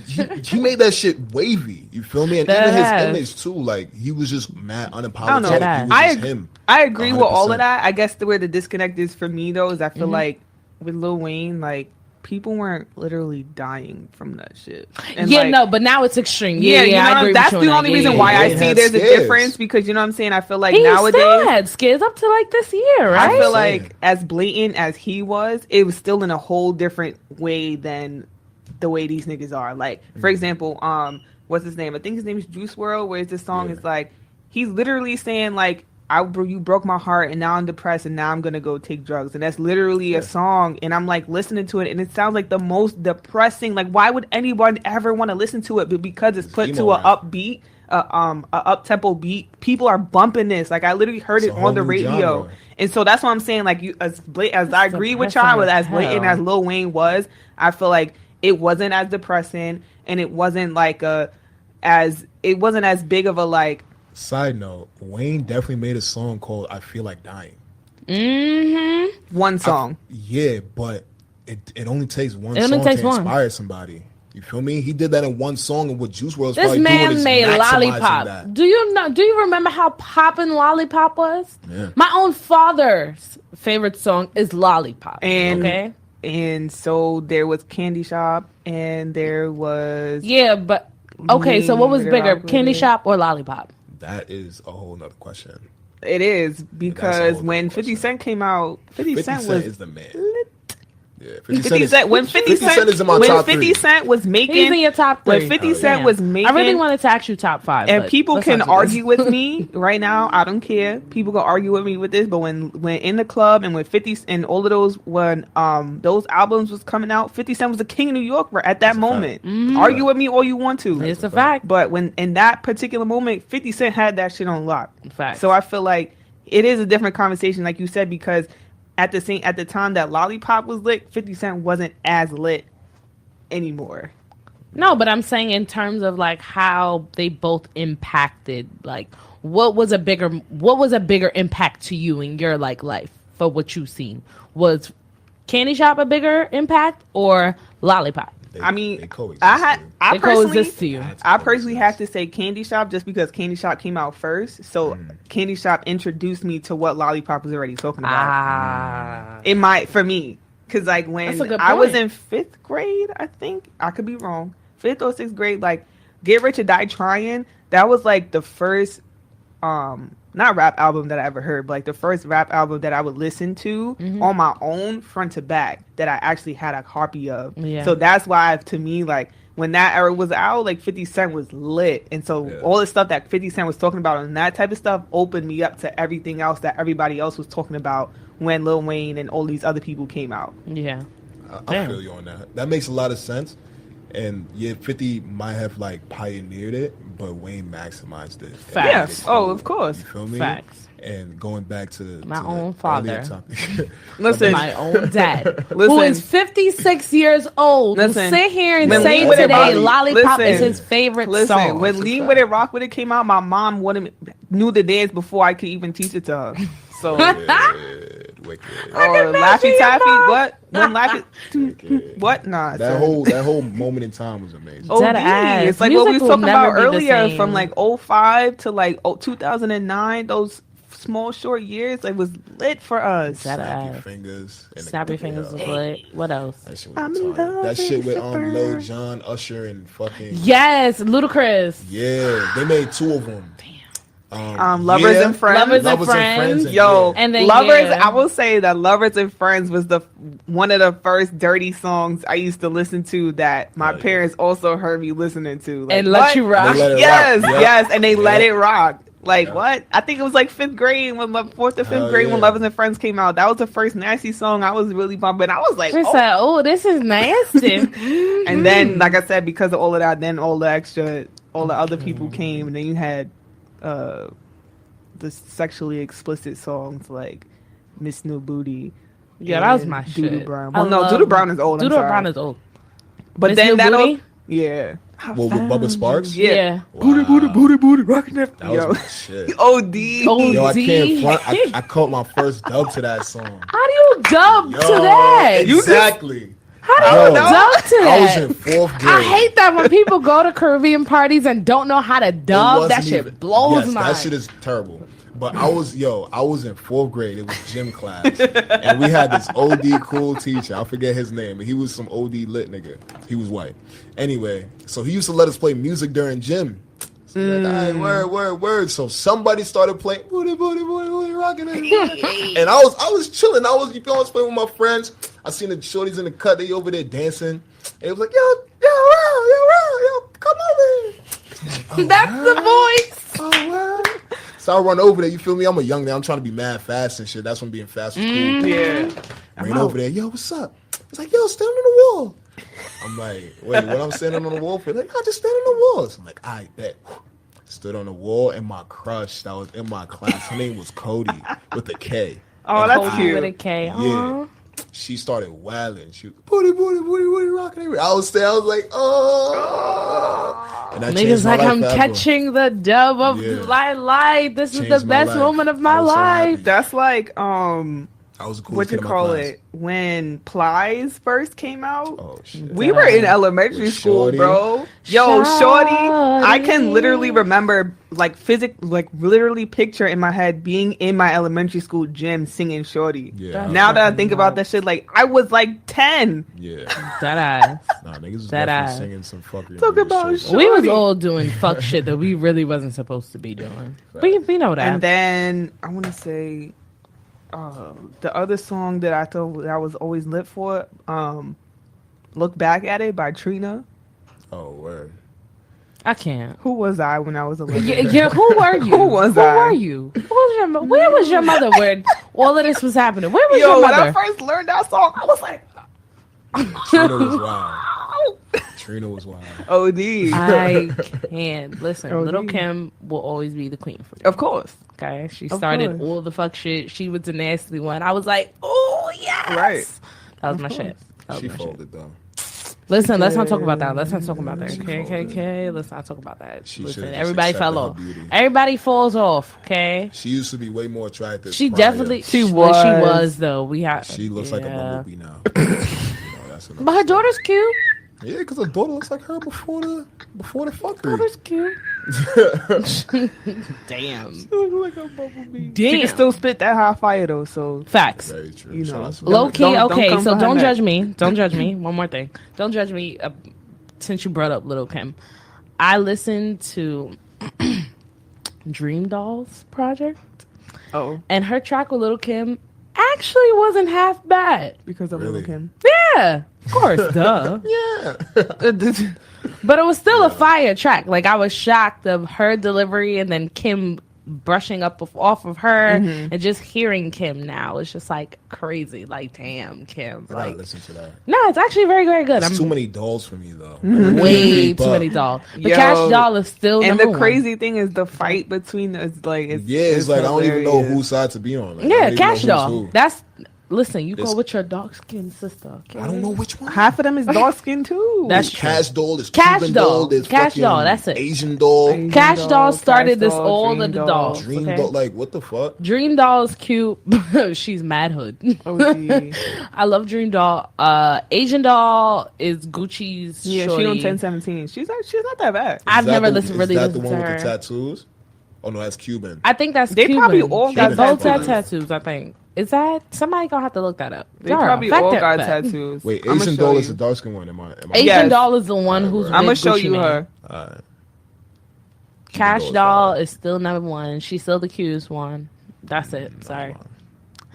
Speaker 2: He made that shit wavy. You feel me? And even his image too. Like, he was just mad unapologetic. He was him.
Speaker 3: I agree 100%. With all of that. I guess where the disconnect is for me though is I feel like with Lil Wayne, like, people weren't literally dying from that shit. And
Speaker 1: but now it's extreme.
Speaker 3: I agree. That's the only reason why I see there's a difference, because you know what I'm saying? I feel like nowadays
Speaker 1: still had scares up to like this year, right?
Speaker 3: I feel like as blatant as he was, it was still in a whole different way than the way these niggas are. Like, for example, what's his name? I think his name is Juice WRLD, where this song is like, he's literally saying like, you broke my heart and now I'm depressed and now I'm gonna go take drugs, and that's literally a song, and I'm like listening to it and it sounds like the most depressing. Like, why would anyone ever want to listen to it? But because it's put to a upbeat, a up tempo beat, people are bumping this. Like, I literally heard it on the radio, and so that's what I'm saying. Like, as I agree with y'all, with as blatant as Lil Wayne was, I feel like it wasn't as depressing, and it wasn't like as big of a like.
Speaker 2: Side note, Wayne definitely made a song called I Feel Like Dying.
Speaker 3: One song.
Speaker 2: But it only takes one song to inspire somebody. You feel me? He did that in one song, and what Juice WRLD's
Speaker 1: This
Speaker 2: probably doing
Speaker 1: man
Speaker 2: is
Speaker 1: made Lollipop.
Speaker 2: that.
Speaker 1: Do you remember how poppin' Lollipop was?
Speaker 2: Yeah.
Speaker 1: My own father's favorite song is Lollipop.
Speaker 3: And so there was Candy Shop, and there was
Speaker 1: but okay. So what was bigger, Candy Shop or Lollipop?
Speaker 2: That is a whole nother question.
Speaker 3: It is because when 50 Cent came out, 50 Cent is the man. Lit.
Speaker 2: Yeah,
Speaker 3: 50 Cent when 50 Cent
Speaker 2: is in my top 3.
Speaker 3: 50 Cent was making,
Speaker 1: he's in your top 3.
Speaker 3: When 50 Cent was making,
Speaker 1: I really wanted to ask you top 5.
Speaker 3: And people can argue with me right now. I don't care. People can argue with me with this. But when in the club and when 50 and all of those when those albums was coming out, 50 Cent was the king of New York at that moment. Argue with me all you want to.
Speaker 1: It's a fact.
Speaker 3: But when in that particular moment, 50 Cent had that shit on lock.
Speaker 1: Fact.
Speaker 3: So I feel like it is a different conversation, like you said, because at the time that Lollipop was lit, 50 Cent wasn't as lit anymore.
Speaker 1: No, but I'm saying in terms of like how they both impacted, like what was a bigger impact to you in your like life for what you've seen? Was Candy Shop a bigger impact or Lollipop?
Speaker 2: They coexist.
Speaker 3: I
Speaker 1: personally
Speaker 3: have to say Candy Shop just because Candy Shop came out first. So Candy Shop introduced me to what Lollipop was already talking about. For me, because like when I was in 5th grade, I think I could be wrong, 5th or 6th grade, like Get Rich or Die Trying. That was like the first not rap album that I ever heard, but like the first rap album that I would listen to on my own front to back that I actually had a copy of. Yeah. So that's why, to me, like when that era was out, like 50 Cent was lit. And so all the stuff that 50 Cent was talking about and that type of stuff opened me up to everything else that everybody else was talking about when Lil Wayne and all these other people came out.
Speaker 1: Yeah.
Speaker 2: I feel you on that. That makes a lot of sense. And 50 might have like pioneered it, but Wayne maximized it.
Speaker 1: Facts.
Speaker 3: Yes. Oh, of course.
Speaker 2: You feel me?
Speaker 1: Facts.
Speaker 2: And going back to
Speaker 1: my own father.
Speaker 3: Listen,
Speaker 1: my own dad, who is 56 years old, will sit here and say today Lollipop is his favorite song.
Speaker 3: When Lean With It, Rock With It came out, my mom knew the dance before I could even teach it to her. So. Wicked. Laffy Taffy, what? When Laffy, what? Nah.
Speaker 2: That whole moment in time was amazing.
Speaker 3: It's like what we was talking about earlier, from like 05 to like 2009. Those small short years, it was lit for us.
Speaker 2: Snap Your Fingers.
Speaker 1: Snap Your Fingers was lit. What else?
Speaker 2: That shit with Lil Jon, Usher, and fucking
Speaker 1: Ludacris.
Speaker 2: Yeah, they made 2 of them.
Speaker 3: Lovers and Friends. Yo,
Speaker 1: and then
Speaker 3: Lovers. I will say that Lovers and Friends was one of the first dirty songs I used to listen to that my parents also heard me listening to. Like,
Speaker 1: and let you rock.
Speaker 3: Yes, and they let it rock. Like what? I think it was like 5th grade when my 4th or 5th grade when Lovers and Friends came out. That was the first nasty song I was really bumping. I was like,
Speaker 1: this is nasty.
Speaker 3: And then, like I said, because of all of that, then all the other people came, and then you had the sexually explicit songs like Miss New Booty.
Speaker 1: Yeah, that was my shit.
Speaker 3: Doodoo Brown. Well, no, Doodoo Brown is old.
Speaker 1: Doodoo Brown is old.
Speaker 3: But
Speaker 1: Miss
Speaker 3: then
Speaker 1: that Booty?
Speaker 3: Yeah.
Speaker 2: Well, with Bubba Sparks?
Speaker 1: Yeah.
Speaker 2: Wow.
Speaker 3: Booty, rocking that.
Speaker 2: That was my shit.
Speaker 3: OD.
Speaker 2: Yo, I can't front. I caught my first dub to that song.
Speaker 1: How do you dub to that?
Speaker 2: Exactly.
Speaker 1: How do you dub to that?
Speaker 2: I was in 4th grade.
Speaker 1: I hate that when people go to Caribbean parties and don't know how to dub. That shit blows my mind.
Speaker 2: That shit is terrible. But I was in 4th grade. It was gym class. And we had this OD cool teacher. I forget his name. But he was some OD lit nigga. He was white. Anyway, so he used to let us play music during gym. So like, word. So somebody started playing booty, rocking it. And I was chilling. I was playing with my friends. I seen the shorties in the cut. They over there dancing. And it was like, yo, come over here.
Speaker 1: That's the voice.
Speaker 2: Oh, wow. So I run over there. You feel me? I'm a young man. I'm trying to be mad fast and shit. That's when being fast was cool.
Speaker 3: Yeah.
Speaker 2: Ran over there. Yo, what's up? It's like, yo, stand on the wall. I'm like, wait, what I'm standing on the wall for? Like, I just stand on the walls. I'm like, I bet. Stood on the wall, and my crush that was in my class, her name was Cody with a K.
Speaker 3: Oh, that's cute.
Speaker 1: With a K.
Speaker 2: Yeah.
Speaker 1: Aww.
Speaker 2: She started wailing. She was booty, rocking everywhere. I was there. I was like, oh. And that
Speaker 1: niggas like, I'm
Speaker 2: forever.
Speaker 1: catching the dub of light. This is the best moment of my life.
Speaker 3: That's like
Speaker 2: I was a cool
Speaker 3: what
Speaker 2: kid
Speaker 3: you
Speaker 2: in my
Speaker 3: call
Speaker 2: class.
Speaker 3: it? When Plies first came out,
Speaker 2: Oh shit.
Speaker 3: we were in elementary
Speaker 2: With
Speaker 3: school,
Speaker 2: Shorty?
Speaker 3: bro. Yo, Shorty, I can literally remember, like, literally picture in my head being in my elementary school gym singing Shorty.
Speaker 2: Yeah.
Speaker 3: Now that I think about that shit, like, I was like 10.
Speaker 2: Yeah.
Speaker 1: That ass.
Speaker 2: Nah, niggas was
Speaker 1: That
Speaker 2: definitely
Speaker 1: ass.
Speaker 2: singing some fuckery.
Speaker 3: Talk about
Speaker 2: shit.
Speaker 1: We was all doing fuck shit that we really wasn't supposed to be doing. We know that.
Speaker 3: And then I want to say the other song that I thought that I was always lit for, "Look Back at It" by Trina.
Speaker 2: Oh, word.
Speaker 1: I can't.
Speaker 3: Who was I when I was 11?
Speaker 1: Yeah, who were you?
Speaker 3: Who was
Speaker 1: who
Speaker 3: I?
Speaker 1: were you? Where was your mother when all of this was happening? Where was your
Speaker 3: When I
Speaker 1: mother?
Speaker 3: first learned that song, I was like,
Speaker 2: Trina was wild. Trina was wild.
Speaker 3: OD.
Speaker 1: I can't. Listen,
Speaker 3: OD.
Speaker 1: Little Kim will always be the queen for me.
Speaker 3: Of course.
Speaker 1: Okay? She
Speaker 3: Of
Speaker 1: started
Speaker 3: course.
Speaker 1: all the fuck shit. She was the nasty one. I was like, oh, yes.
Speaker 3: Right.
Speaker 1: That was my shit. That was
Speaker 2: She
Speaker 1: my shit.
Speaker 2: folded though.
Speaker 1: Listen, let's not talk about that. Let's not talk about that.
Speaker 2: She
Speaker 1: Okay,
Speaker 2: folded.
Speaker 1: okay. Let's not talk about that.
Speaker 2: She
Speaker 1: Listen,
Speaker 2: should've just
Speaker 1: everybody fell
Speaker 2: accepted
Speaker 1: off.
Speaker 2: her beauty.
Speaker 1: Everybody falls off. Okay.
Speaker 2: She used to be way more attractive.
Speaker 1: She
Speaker 2: prior.
Speaker 1: definitely.
Speaker 3: She
Speaker 1: She
Speaker 3: was.
Speaker 1: was though. We have.
Speaker 2: She looks like a movie now. That's enough.
Speaker 1: But her daughter's cute.
Speaker 2: Yeah, because her daughter looks like her before the fuckery.
Speaker 1: Daughter's cute. Damn.
Speaker 3: She look like a bumblebee.
Speaker 1: Damn.
Speaker 3: She can still spit that high fire though, so
Speaker 1: Facts.
Speaker 2: Very true.
Speaker 3: You
Speaker 2: Shout
Speaker 3: know.
Speaker 2: out to
Speaker 1: Low
Speaker 2: her.
Speaker 1: key.
Speaker 3: Don't
Speaker 1: Okay,
Speaker 3: come
Speaker 1: so
Speaker 3: behind
Speaker 1: don't
Speaker 3: that.
Speaker 1: judge me. Don't judge me. One more thing. Don't judge me. Since you brought up Little Kim, I listened to Dream Doll's project, and her track with Little Kim actually wasn't half bad.
Speaker 3: because of
Speaker 2: Really?
Speaker 3: Lil' Kim.
Speaker 1: Yeah, of course, duh.
Speaker 2: Yeah.
Speaker 1: But it was still a fire track. Like, I was shocked of her delivery and then Kim brushing up off of her and just hearing Kim now. It's just like crazy. Like, damn, Kim.
Speaker 2: I gotta
Speaker 1: Like,
Speaker 2: listen to that.
Speaker 1: no, it's actually very, very good.
Speaker 2: It's too many dolls for me though.
Speaker 1: Way too many dolls. But
Speaker 3: Yo.
Speaker 1: Cash Doll is still
Speaker 3: And
Speaker 1: number
Speaker 3: the
Speaker 1: one.
Speaker 3: crazy thing is the fight between us, like, it's
Speaker 2: Like I don't even know
Speaker 3: hilarious.
Speaker 2: whose side to be on. Like, I
Speaker 1: Yeah,
Speaker 2: don't even
Speaker 1: Cash
Speaker 2: know who's
Speaker 1: Doll.
Speaker 2: who.
Speaker 1: That's listen. You go
Speaker 2: It's-
Speaker 1: with your dark skinned sister. Okay?
Speaker 2: I don't know which one.
Speaker 3: Half of them is dark skin too.
Speaker 1: That's
Speaker 2: There's Cash Doll. There's
Speaker 1: Cash
Speaker 2: Cuban
Speaker 1: Doll.
Speaker 2: doll. There's
Speaker 1: Cash
Speaker 2: fucking
Speaker 1: Doll, that's it.
Speaker 2: Asian doll.
Speaker 3: Asian
Speaker 1: Cash
Speaker 3: doll,
Speaker 1: Doll started
Speaker 3: Cash
Speaker 1: this
Speaker 3: doll,
Speaker 1: all
Speaker 3: Dream
Speaker 1: of the
Speaker 3: doll.
Speaker 1: dolls.
Speaker 2: Dream
Speaker 1: okay?
Speaker 2: doll. Like what the fuck?
Speaker 1: Dream Doll's cute. She's mad hood.
Speaker 3: OG.
Speaker 1: I love Dream Doll. Asian Doll is Gucci's.
Speaker 3: Yeah,
Speaker 1: shorty.
Speaker 3: she on 1017. She's not that bad.
Speaker 1: I've
Speaker 2: Is that
Speaker 1: never
Speaker 2: the-
Speaker 1: listened really
Speaker 2: Is that the
Speaker 1: listened
Speaker 2: one
Speaker 1: to
Speaker 2: with the
Speaker 1: her.
Speaker 2: tattoos? Oh no, that's Cuban.
Speaker 1: I think that's
Speaker 3: They
Speaker 1: Cuban.
Speaker 3: probably all
Speaker 1: They
Speaker 3: got
Speaker 1: both got
Speaker 3: tattoos.
Speaker 1: tattoos. I think. Is that somebody gonna have to look that up?
Speaker 3: They
Speaker 1: Zara,
Speaker 3: probably
Speaker 1: fact
Speaker 3: all
Speaker 1: that
Speaker 3: got
Speaker 1: fact.
Speaker 3: tattoos.
Speaker 2: Wait,
Speaker 3: I'ma
Speaker 2: Asian
Speaker 3: show
Speaker 2: doll
Speaker 3: you.
Speaker 2: is the dark skin one. Am I?
Speaker 1: Asian
Speaker 3: Yes.
Speaker 1: Doll is the one who's.
Speaker 3: I'm gonna
Speaker 1: with
Speaker 3: show
Speaker 1: Gucci
Speaker 3: you
Speaker 1: Mane.
Speaker 3: her.
Speaker 2: Alright.
Speaker 1: Cash
Speaker 2: Doll's
Speaker 1: Doll
Speaker 2: fire.
Speaker 1: is still number one. She's still the cutest one. That's it. Sorry.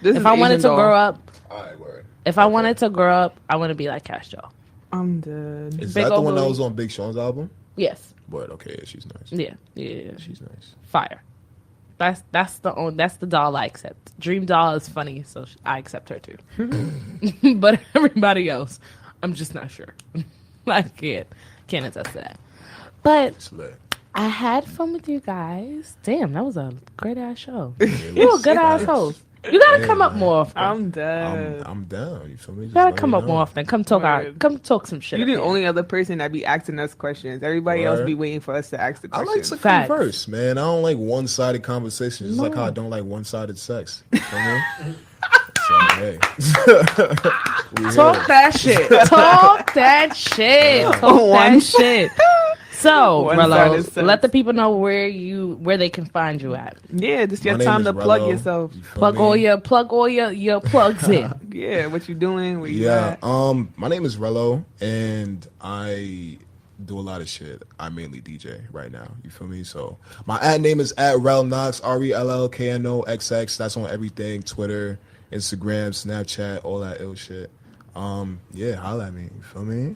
Speaker 3: This
Speaker 1: If
Speaker 3: is
Speaker 1: I wanted
Speaker 3: Asian
Speaker 1: to
Speaker 3: doll.
Speaker 1: grow up,
Speaker 2: Alright, word.
Speaker 1: if I wanted to grow up, I want to be like Cash Doll.
Speaker 3: I'm dead.
Speaker 2: Is
Speaker 1: Big
Speaker 2: that the
Speaker 1: old
Speaker 2: one that
Speaker 1: booty.
Speaker 2: was on Big Sean's album?
Speaker 1: Yes.
Speaker 2: Word. Okay, yeah, she's nice.
Speaker 1: Yeah.
Speaker 2: She's nice.
Speaker 1: Fire. That's the doll I accept. Dream Doll is funny, so I accept her too. But everybody else, I'm just not sure. I can't attest to that. But
Speaker 2: It's lit.
Speaker 1: I had fun with you guys. Damn, that was a great ass show. You a good ass host. You gotta
Speaker 2: Yeah,
Speaker 1: come up
Speaker 2: man.
Speaker 1: more often.
Speaker 3: I'm dead.
Speaker 2: I'm down. You feel me?
Speaker 1: You
Speaker 2: Just
Speaker 1: gotta
Speaker 2: let
Speaker 1: come
Speaker 2: me
Speaker 1: up
Speaker 2: know.
Speaker 1: more often. Come talk
Speaker 3: Word.
Speaker 1: come talk some shit.
Speaker 3: You're
Speaker 1: up
Speaker 3: the
Speaker 1: here.
Speaker 3: only other person that be asking us questions. Everybody else
Speaker 2: Word.
Speaker 3: be waiting for us to ask the
Speaker 2: I
Speaker 3: questions.
Speaker 2: like to
Speaker 1: Facts.
Speaker 2: converse, man. I don't like one-sided conversations. Just like
Speaker 1: No.
Speaker 2: how I don't like one-sided sex. You feel me? So, hey. We
Speaker 1: Talk
Speaker 2: here.
Speaker 1: that shit. Talk that shit. Talk that
Speaker 3: One-
Speaker 1: shit. So,
Speaker 3: One-sided
Speaker 1: Rello,
Speaker 3: sex.
Speaker 1: let the people know where they can find you at.
Speaker 3: Yeah, this your
Speaker 2: My name
Speaker 3: time
Speaker 2: is
Speaker 3: to plug
Speaker 2: Rello.
Speaker 3: yourself.
Speaker 2: You feel
Speaker 1: Plug
Speaker 2: me?
Speaker 1: all your plugs in.
Speaker 3: Yeah, what you doing? Where you
Speaker 2: Yeah.
Speaker 3: at?
Speaker 2: My name is Rello, and I do a lot of shit. I mainly DJ right now. You feel me? So my ad name is at Rell Knoxx, RELLKNOXX. That's on everything: Twitter, Instagram, Snapchat, all that ill shit. Yeah, holla at me. You feel me?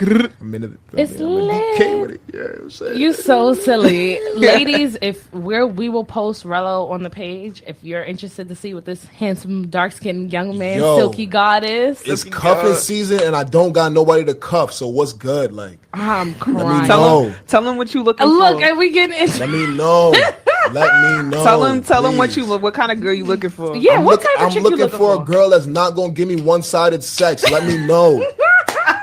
Speaker 2: I'm in
Speaker 1: It's
Speaker 2: I'm in
Speaker 1: lit.
Speaker 2: DK with it. Yeah, you know what I'm saying?
Speaker 1: You so silly. Ladies, if we will post Rello on the page if you're interested to see what this handsome dark-skinned young man
Speaker 2: Yo.
Speaker 1: Silky God is.
Speaker 2: It's cuffing season, and I don't got nobody to cuff. So what's good? Like,
Speaker 1: I'm
Speaker 2: let
Speaker 1: crying.
Speaker 2: me
Speaker 3: Tell
Speaker 2: know.
Speaker 3: him, tell him what you looking
Speaker 1: Look,
Speaker 3: for.
Speaker 1: and we getting into
Speaker 2: Let me know. Let me know.
Speaker 3: Tell him what
Speaker 2: please.
Speaker 3: you look. What kind of girl you looking for?
Speaker 1: Yeah, what type of
Speaker 2: I'm
Speaker 1: chick
Speaker 2: looking
Speaker 1: you looking
Speaker 2: for
Speaker 1: for?
Speaker 2: a girl that's not gonna give me one-sided sex. Let me know.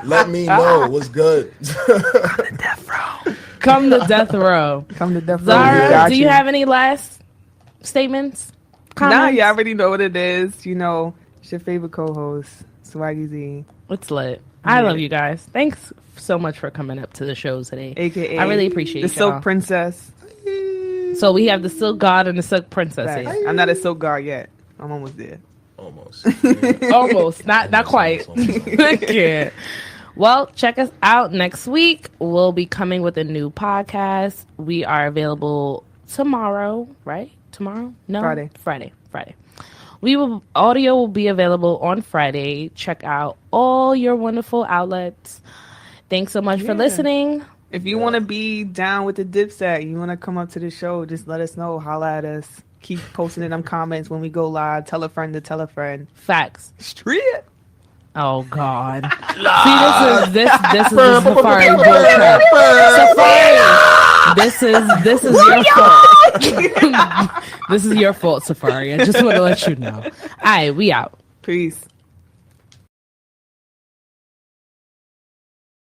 Speaker 2: Let me know what's good.
Speaker 1: Come to death row.
Speaker 3: Come to death row. We
Speaker 1: Zara,
Speaker 3: got
Speaker 1: do you have any last statements? comments?
Speaker 3: Nah, you already know what it is. You know, it's your favorite co-host, Swaggy Zee.
Speaker 1: It's lit. I love you guys. Thanks so much for coming up to the show today.
Speaker 3: AKA
Speaker 1: I really appreciate
Speaker 3: the
Speaker 1: y'all.
Speaker 3: Silk Princess.
Speaker 1: So we have the Silk God and the Silk Princess.
Speaker 3: Right. I'm not a Silk God yet. I'm almost there.
Speaker 2: Almost.
Speaker 1: Almost. Not quite. Yeah. Well, check us out next week. We'll be coming with a new podcast. We are available tomorrow, right? Tomorrow? No. Friday. Audio will be available on Friday. Check out all your wonderful outlets. Thanks so much for listening.
Speaker 3: If you want to be down with the Dipset, you want to come up to the show, just let us know. Holla at us. Keep posting in them comments when we go live. Tell a friend to tell a friend.
Speaker 1: Facts.
Speaker 3: Street.
Speaker 1: Oh God. See, this is the Safari bull crap. Safari. This is your fault. This is your fault, Safari. I just want to let you know. All right, we out.
Speaker 3: Peace.